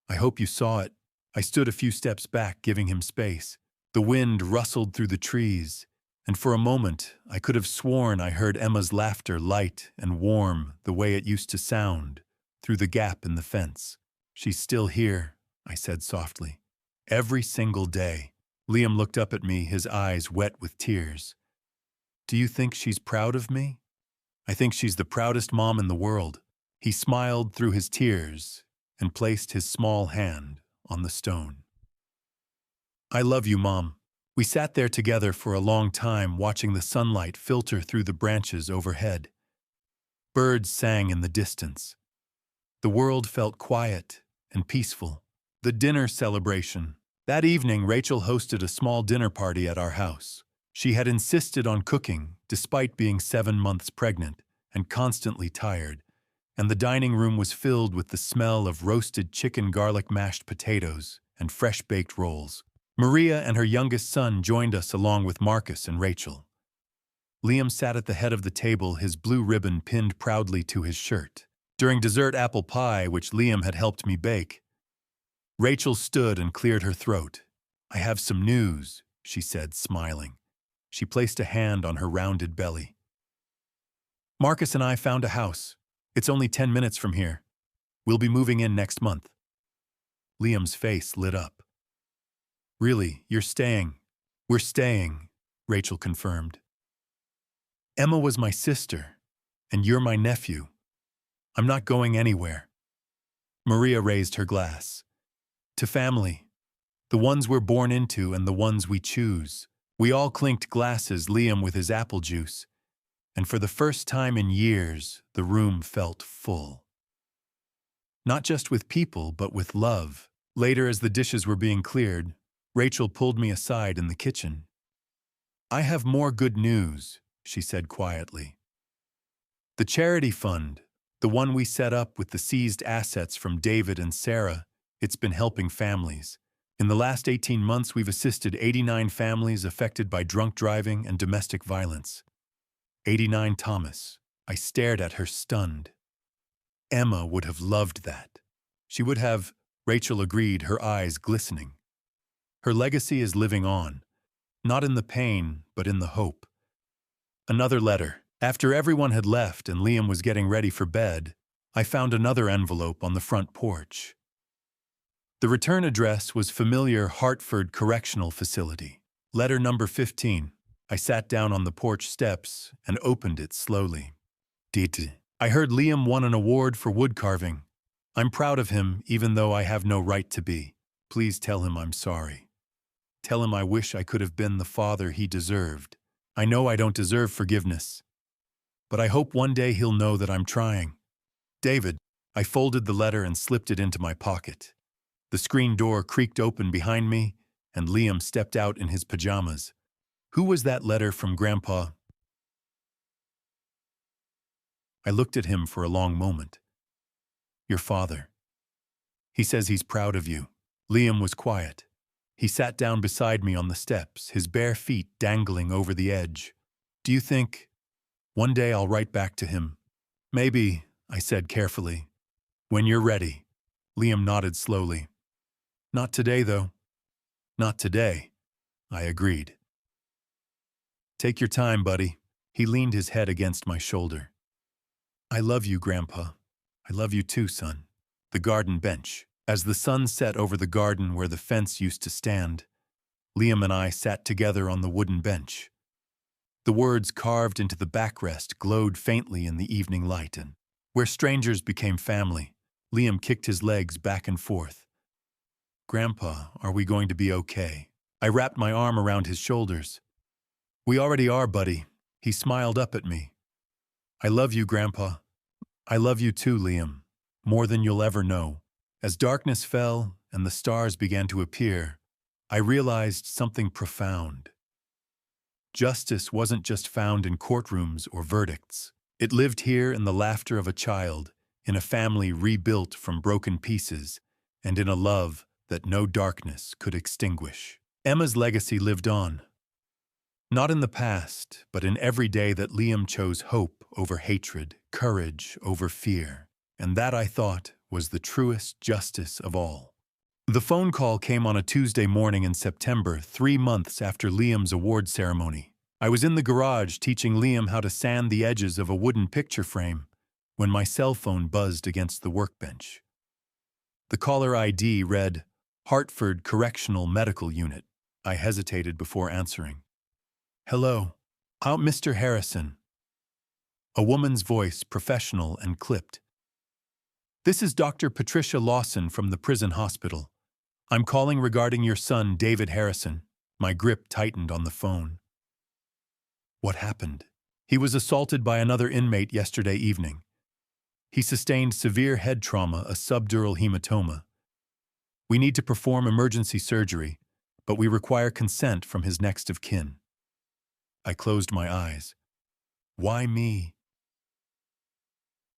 I hope you saw it." I stood a few steps back, giving him space. The wind rustled through the trees, and for a moment I could have sworn I heard Emma's laughter, light and warm, the way it used to sound, through the gap in the fence. "She's still here," I said softly. "Every single day." Liam looked up at me, his eyes wet with tears. "Do you think she's proud of me?" "I think she's the proudest mom in the world." He smiled through his tears and placed his small hand on the stone. "I love you, Mom." We sat there together for a long time, watching the sunlight filter through the branches overhead. Birds sang in the distance. The world felt quiet and peaceful. The dinner celebration. That evening, Rachel hosted a small dinner party at our house. She had insisted on cooking, despite being 7 months pregnant and constantly tired, and the dining room was filled with the smell of roasted chicken, garlic mashed potatoes, and fresh-baked rolls. Maria and her youngest son joined us along with Marcus and Rachel. Liam sat at the head of the table, his blue ribbon pinned proudly to his shirt. During dessert apple pie, which Liam had helped me bake, Rachel stood and cleared her throat. "I have some news," she said, smiling. She placed a hand on her rounded belly. "Marcus and I found a house. It's only 10 minutes from here. We'll be moving in next month." Liam's face lit up. "Really, you're staying?" "We're staying," Rachel confirmed. "Emma was my sister, and you're my nephew. I'm not going anywhere." Maria raised her glass. "To family, the ones we're born into and the ones we choose." We all clinked glasses, Liam with his apple juice, and for the first time in years, the room felt full. Not just with people, but with love. Later, as the dishes were being cleared, Rachel pulled me aside in the kitchen. "I have more good news," she said quietly. "The charity fund, the one we set up with the seized assets from David and Sarah, it's been helping families. In the last 18 months, we've assisted 89 families affected by drunk driving and domestic violence. 89, Thomas." I stared at her, stunned. "Emma would have loved that." "She would have," Rachel agreed, her eyes glistening. "Her legacy is living on, not in the pain, but in the hope." Another letter. After everyone had left and Liam was getting ready for bed, I found another envelope on the front porch. The return address was familiar Hartford Correctional Facility. Letter number 15. I sat down on the porch steps and opened it slowly. I heard Liam won an award for wood carving. I'm proud of him, even though I have no right to be. Please tell him I'm sorry. Tell him I wish I could have been the father he deserved. I know I don't deserve forgiveness, but I hope one day he'll know that I'm trying. David. I folded the letter and slipped it into my pocket. The screen door creaked open behind me, and Liam stepped out in his pajamas. "Who was that letter from, Grandpa?" I looked at him for a long moment. "Your father. He says he's proud of you." Liam was quiet. He sat down beside me on the steps, his bare feet dangling over the edge. "Do you think one day I'll write back to him?" "Maybe," I said carefully. "When you're ready." Liam nodded slowly. "Not today, though." "Not today," I agreed. Take your time, buddy. He leaned his head against my shoulder. I love you, Grandpa. I love you too, son. The garden bench. As the sun set over the garden where the fence used to stand, Liam and I sat together on the wooden bench. The words carved into the backrest glowed faintly in the evening light, and where strangers became family, Liam kicked his legs back and forth. Grandpa, are we going to be okay? I wrapped my arm around his shoulders. We already are, buddy. He smiled up at me. I love you, Grandpa. I love you too, Liam. More than you'll ever know. As darkness fell and the stars began to appear, I realized something profound. Justice wasn't just found in courtrooms or verdicts. It lived here in the laughter of a child, in a family rebuilt from broken pieces, and in a love that no darkness could extinguish. Emma's legacy lived on. Not in the past, but in every day that Liam chose hope over hatred, courage over fear. And that, I thought, was the truest justice of all. The phone call came on a Tuesday morning in September, 3 months after Liam's award ceremony. I was in the garage teaching Liam how to sand the edges of a wooden picture frame when my cell phone buzzed against the workbench. The caller ID read, Hartford Correctional Medical Unit. I hesitated before answering. Hello, Mr. Harrison. A woman's voice, professional and clipped. This is Dr. Patricia Lawson from the prison hospital. I'm calling regarding your son, David Harrison. My grip tightened on the phone. What happened? He was assaulted by another inmate yesterday evening. He sustained severe head trauma, a subdural hematoma. We need to perform emergency surgery, but we require consent from his next of kin. I closed my eyes. Why me?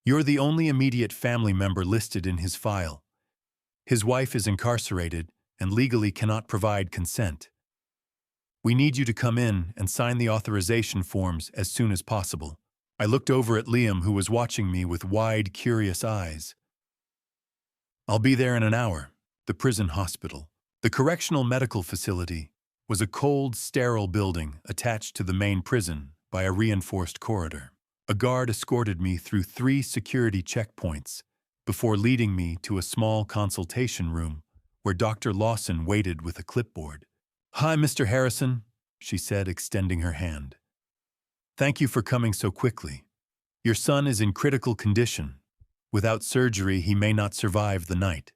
You're the only immediate family member listed in his file. His wife is incarcerated and legally cannot provide consent. We need you to come in and sign the authorization forms as soon as possible. I looked over at Liam, who was watching me with wide, curious eyes. I'll be there in an hour. The prison hospital. The correctional medical facility was a cold, sterile building attached to the main prison by a reinforced corridor. A guard escorted me through 3 security checkpoints before leading me to a small consultation room where Dr. Lawson waited with a clipboard. Hi, Mr. Harrison, she said, extending her hand. Thank you for coming so quickly. Your son is in critical condition. Without surgery, he may not survive the night.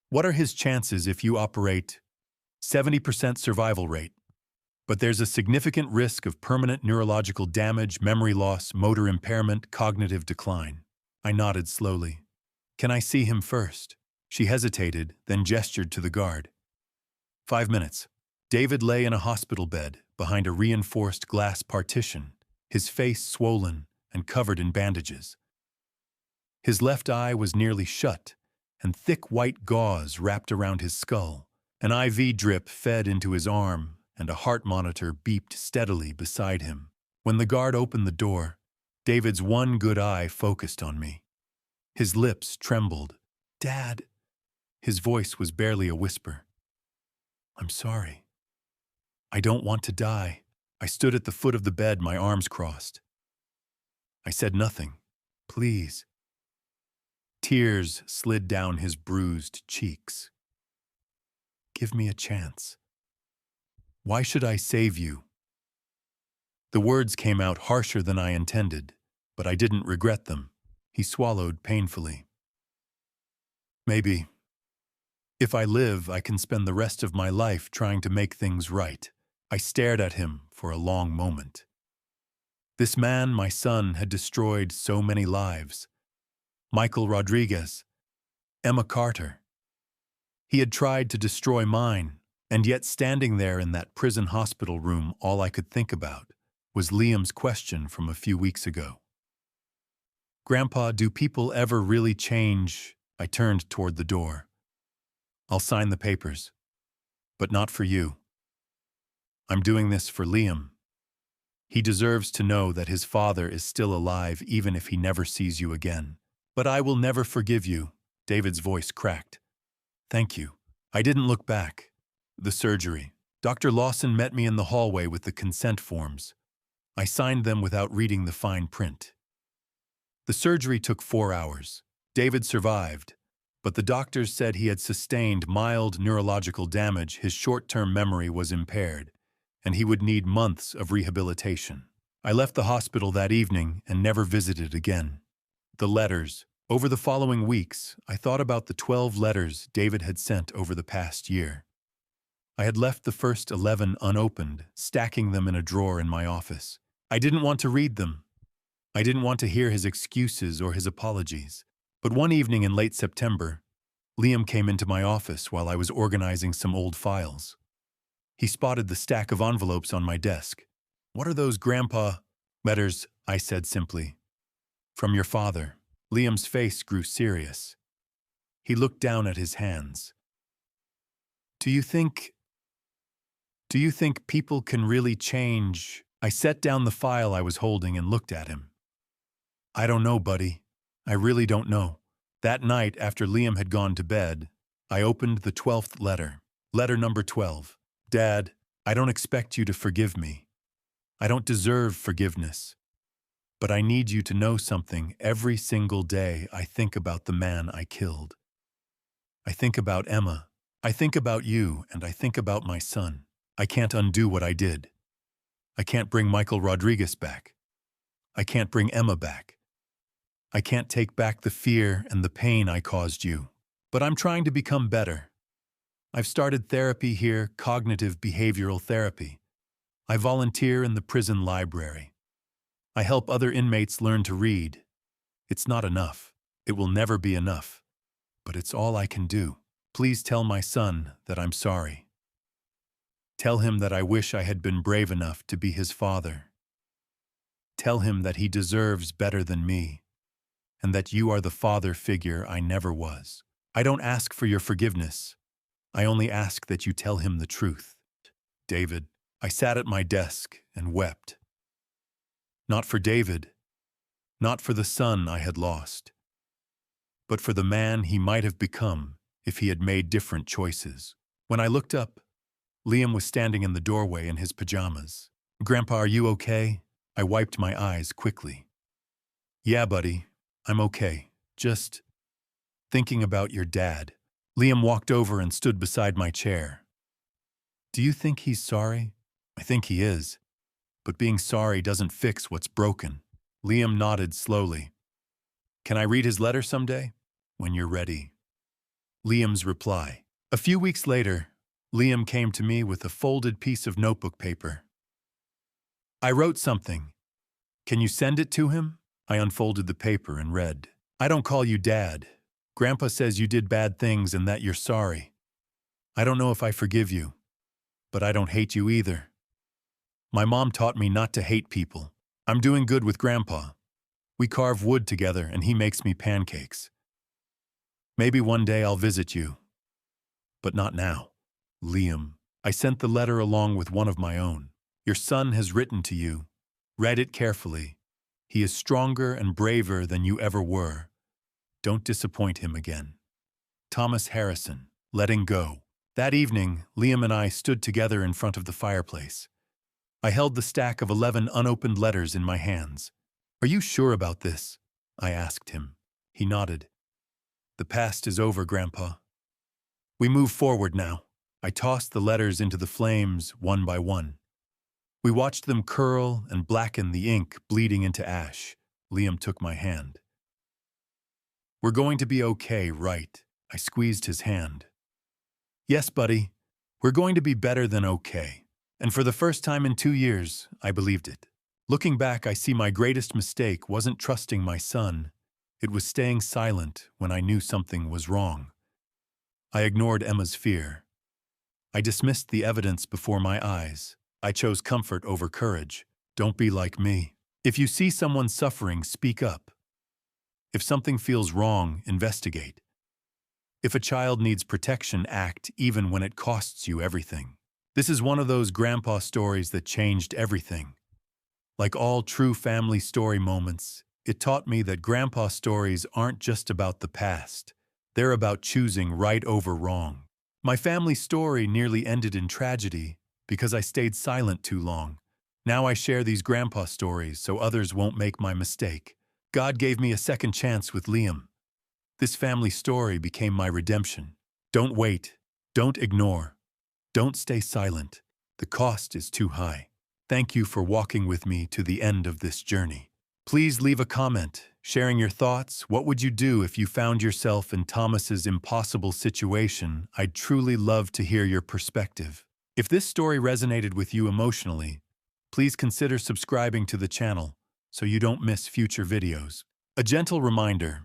What are his chances if you operate? 70% survival rate. But there's a significant risk of permanent neurological damage, memory loss, motor impairment, cognitive decline. I nodded slowly. Can I see him first? She hesitated, then gestured to the guard. 5 minutes. David lay in a hospital bed behind a reinforced glass partition, his face swollen and covered in bandages. His left eye was nearly shut, and thick white gauze wrapped around his skull. An IV drip fed into his arm, and a heart monitor beeped steadily beside him. When the guard opened the door, David's one good eye focused on me. His lips trembled. Dad. His voice was barely a whisper. I'm sorry. I don't want to die. I stood at the foot of the bed, my arms crossed. I said nothing. Please. Tears slid down his bruised cheeks. Give me a chance. Why should I save you? The words came out harsher than I intended, but I didn't regret them. He swallowed painfully. Maybe. If I live, I can spend the rest of my life trying to make things right. I stared at him for a long moment. This man, my son, had destroyed so many lives. Michael Rodriguez, Emma Carter. He had tried to destroy mine, and yet standing there in that prison hospital room, all I could think about was Liam's question from a few weeks ago. Grandpa, do people ever really change? I turned toward the door. I'll sign the papers, but not for you. I'm doing this for Liam. He deserves to know that his father is still alive even if he never sees you again. But I will never forgive you. David's voice cracked. Thank you. I didn't look back. The surgery. Dr. Lawson met me in the hallway with the consent forms. I signed them without reading the fine print. The surgery took 4 hours. David survived, but the doctors said he had sustained mild neurological damage, his short-term memory was impaired, and he would need months of rehabilitation. I left the hospital that evening and never visited again. The letters. Over the following weeks, I thought about the 12 letters David had sent over the past year. I had left the first 11 unopened, stacking them in a drawer in my office. I didn't want to read them. I didn't want to hear his excuses or his apologies. But one evening in late September, Liam came into my office while I was organizing some old files. He spotted the stack of envelopes on my desk. "What are those, Grandpa?" "Letters," I said simply. "From your father." Liam's face grew serious. He looked down at his hands. Do you think people can really change?" I set down the file I was holding and looked at him. "I don't know, buddy. I really don't know." That night, after Liam had gone to bed, I opened the 12th letter. Letter number 12. "Dad, I don't expect you to forgive me. I don't deserve forgiveness. But I need you to know something. Every single day I think about the man I killed. I think about Emma. I think about you, and I think about my son. I can't undo what I did. I can't bring Michael Rodriguez back. I can't bring Emma back. I can't take back the fear and the pain I caused you. But I'm trying to become better. I've started therapy here, cognitive behavioral therapy. I volunteer in the prison library. I help other inmates learn to read. It's not enough. It will never be enough. But it's all I can do. Please tell my son that I'm sorry. Tell him that I wish I had been brave enough to be his father. Tell him that he deserves better than me, and that you are the father figure I never was. I don't ask for your forgiveness. I only ask that you tell him the truth." David. I sat at my desk and wept. Not for David, not for the son I had lost, but for the man he might have become if he had made different choices. When I looked up, Liam was standing in the doorway in his pajamas. "Grandpa, are you okay?" I wiped my eyes quickly. "Yeah, buddy, I'm okay. Just thinking about your dad." Liam walked over and stood beside my chair. "Do you think he's sorry?" "I think he is. But being sorry doesn't fix what's broken." Liam nodded slowly. "Can I read his letter someday?" "When you're ready." Liam's reply. A few weeks later, Liam came to me with a folded piece of notebook paper. "I wrote something. Can you send it to him?" I unfolded the paper and read. "I don't call you Dad. Grandpa says you did bad things and that you're sorry. I don't know if I forgive you, but I don't hate you either. My mom taught me not to hate people. I'm doing good with Grandpa. We carve wood together and he makes me pancakes. Maybe one day I'll visit you. But not now. Liam." I sent the letter along with one of my own. "Your son has written to you. Read it carefully. He is stronger and braver than you ever were. Don't disappoint him again. Thomas Harrison." Letting go. That evening, Liam and I stood together in front of the fireplace. I held the stack of 11 unopened letters in my hands. "Are you sure about this?" I asked him. He nodded. "The past is over, Grandpa. We move forward now." I tossed the letters into the flames one by one. We watched them curl and blacken, the ink bleeding into ash. Liam took my hand. "We're going to be okay, right?" I squeezed his hand. "Yes, buddy. We're going to be better than okay." And for the first time in 2 years, I believed it. Looking back, I see my greatest mistake wasn't trusting my son. It was staying silent when I knew something was wrong. I ignored Emma's fear. I dismissed the evidence before my eyes. I chose comfort over courage. Don't be like me. If you see someone suffering, speak up. If something feels wrong, investigate. If a child needs protection, act even when it costs you everything. This is one of those grandpa stories that changed everything. Like all true family story moments, it taught me that grandpa stories aren't just about the past. They're about choosing right over wrong. My family story nearly ended in tragedy, because I stayed silent too long. Now I share these grandpa stories so others won't make my mistake. God gave me a second chance with Liam. This family story became my redemption. Don't wait. Don't ignore. Don't stay silent. The cost is too high. Thank you for walking with me to the end of this journey. Please leave a comment, sharing your thoughts. What would you do if you found yourself in Thomas's impossible situation? I'd truly love to hear your perspective. If this story resonated with you emotionally, please consider subscribing to the channel so you don't miss future videos. A gentle reminder,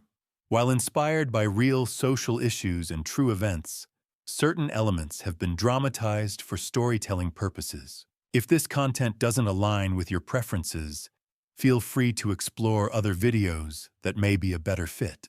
while inspired by real social issues and true events, certain elements have been dramatized for storytelling purposes. If this content doesn't align with your preferences, feel free to explore other videos that may be a better fit.